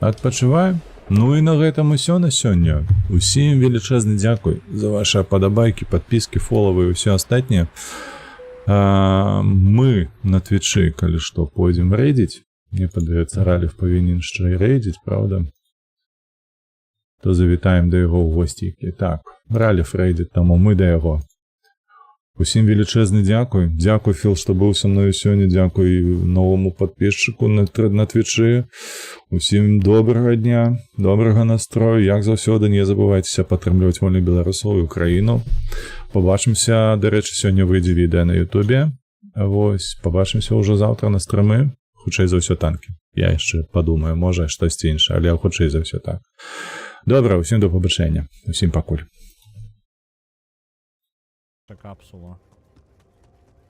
Адпачываем. Ну і на гэтым усё на сёння. Усім велічэзны дзякуй за ваши падабайкі, падпіскі, фолавы і ўсё астатняе. Мы на твічы, калі што, пойдзем рэйдзіць. Мне падаецца, Раліф павінен яшчэ рэйдзіць, правда? То завітаем да яго ў госці. Так, Раліф рэйдзіць, таму мы да яго. Усім велічэзны дзякуй. Дзякуй, Філ, што быў са мною сёння. Дзякуй новаму падпісчыку на твічы. Усім добрага дня, добрага настрою. Як заўсёды, не забывайцеся падтрымліваць вольных беларусаў і Украіну. Пабачымся, дарэчы, сёння выйдзе відэа на Ютубе. Вось, пабачымся ўжо заўтра на стрымы. Хутчэй за ўсё танкі. Я яшчэ падумаю, можа, штосьці іншае, але хутчэй за ўсё так. Добра, усім да пабачэння. Усім пакуль. Капсула.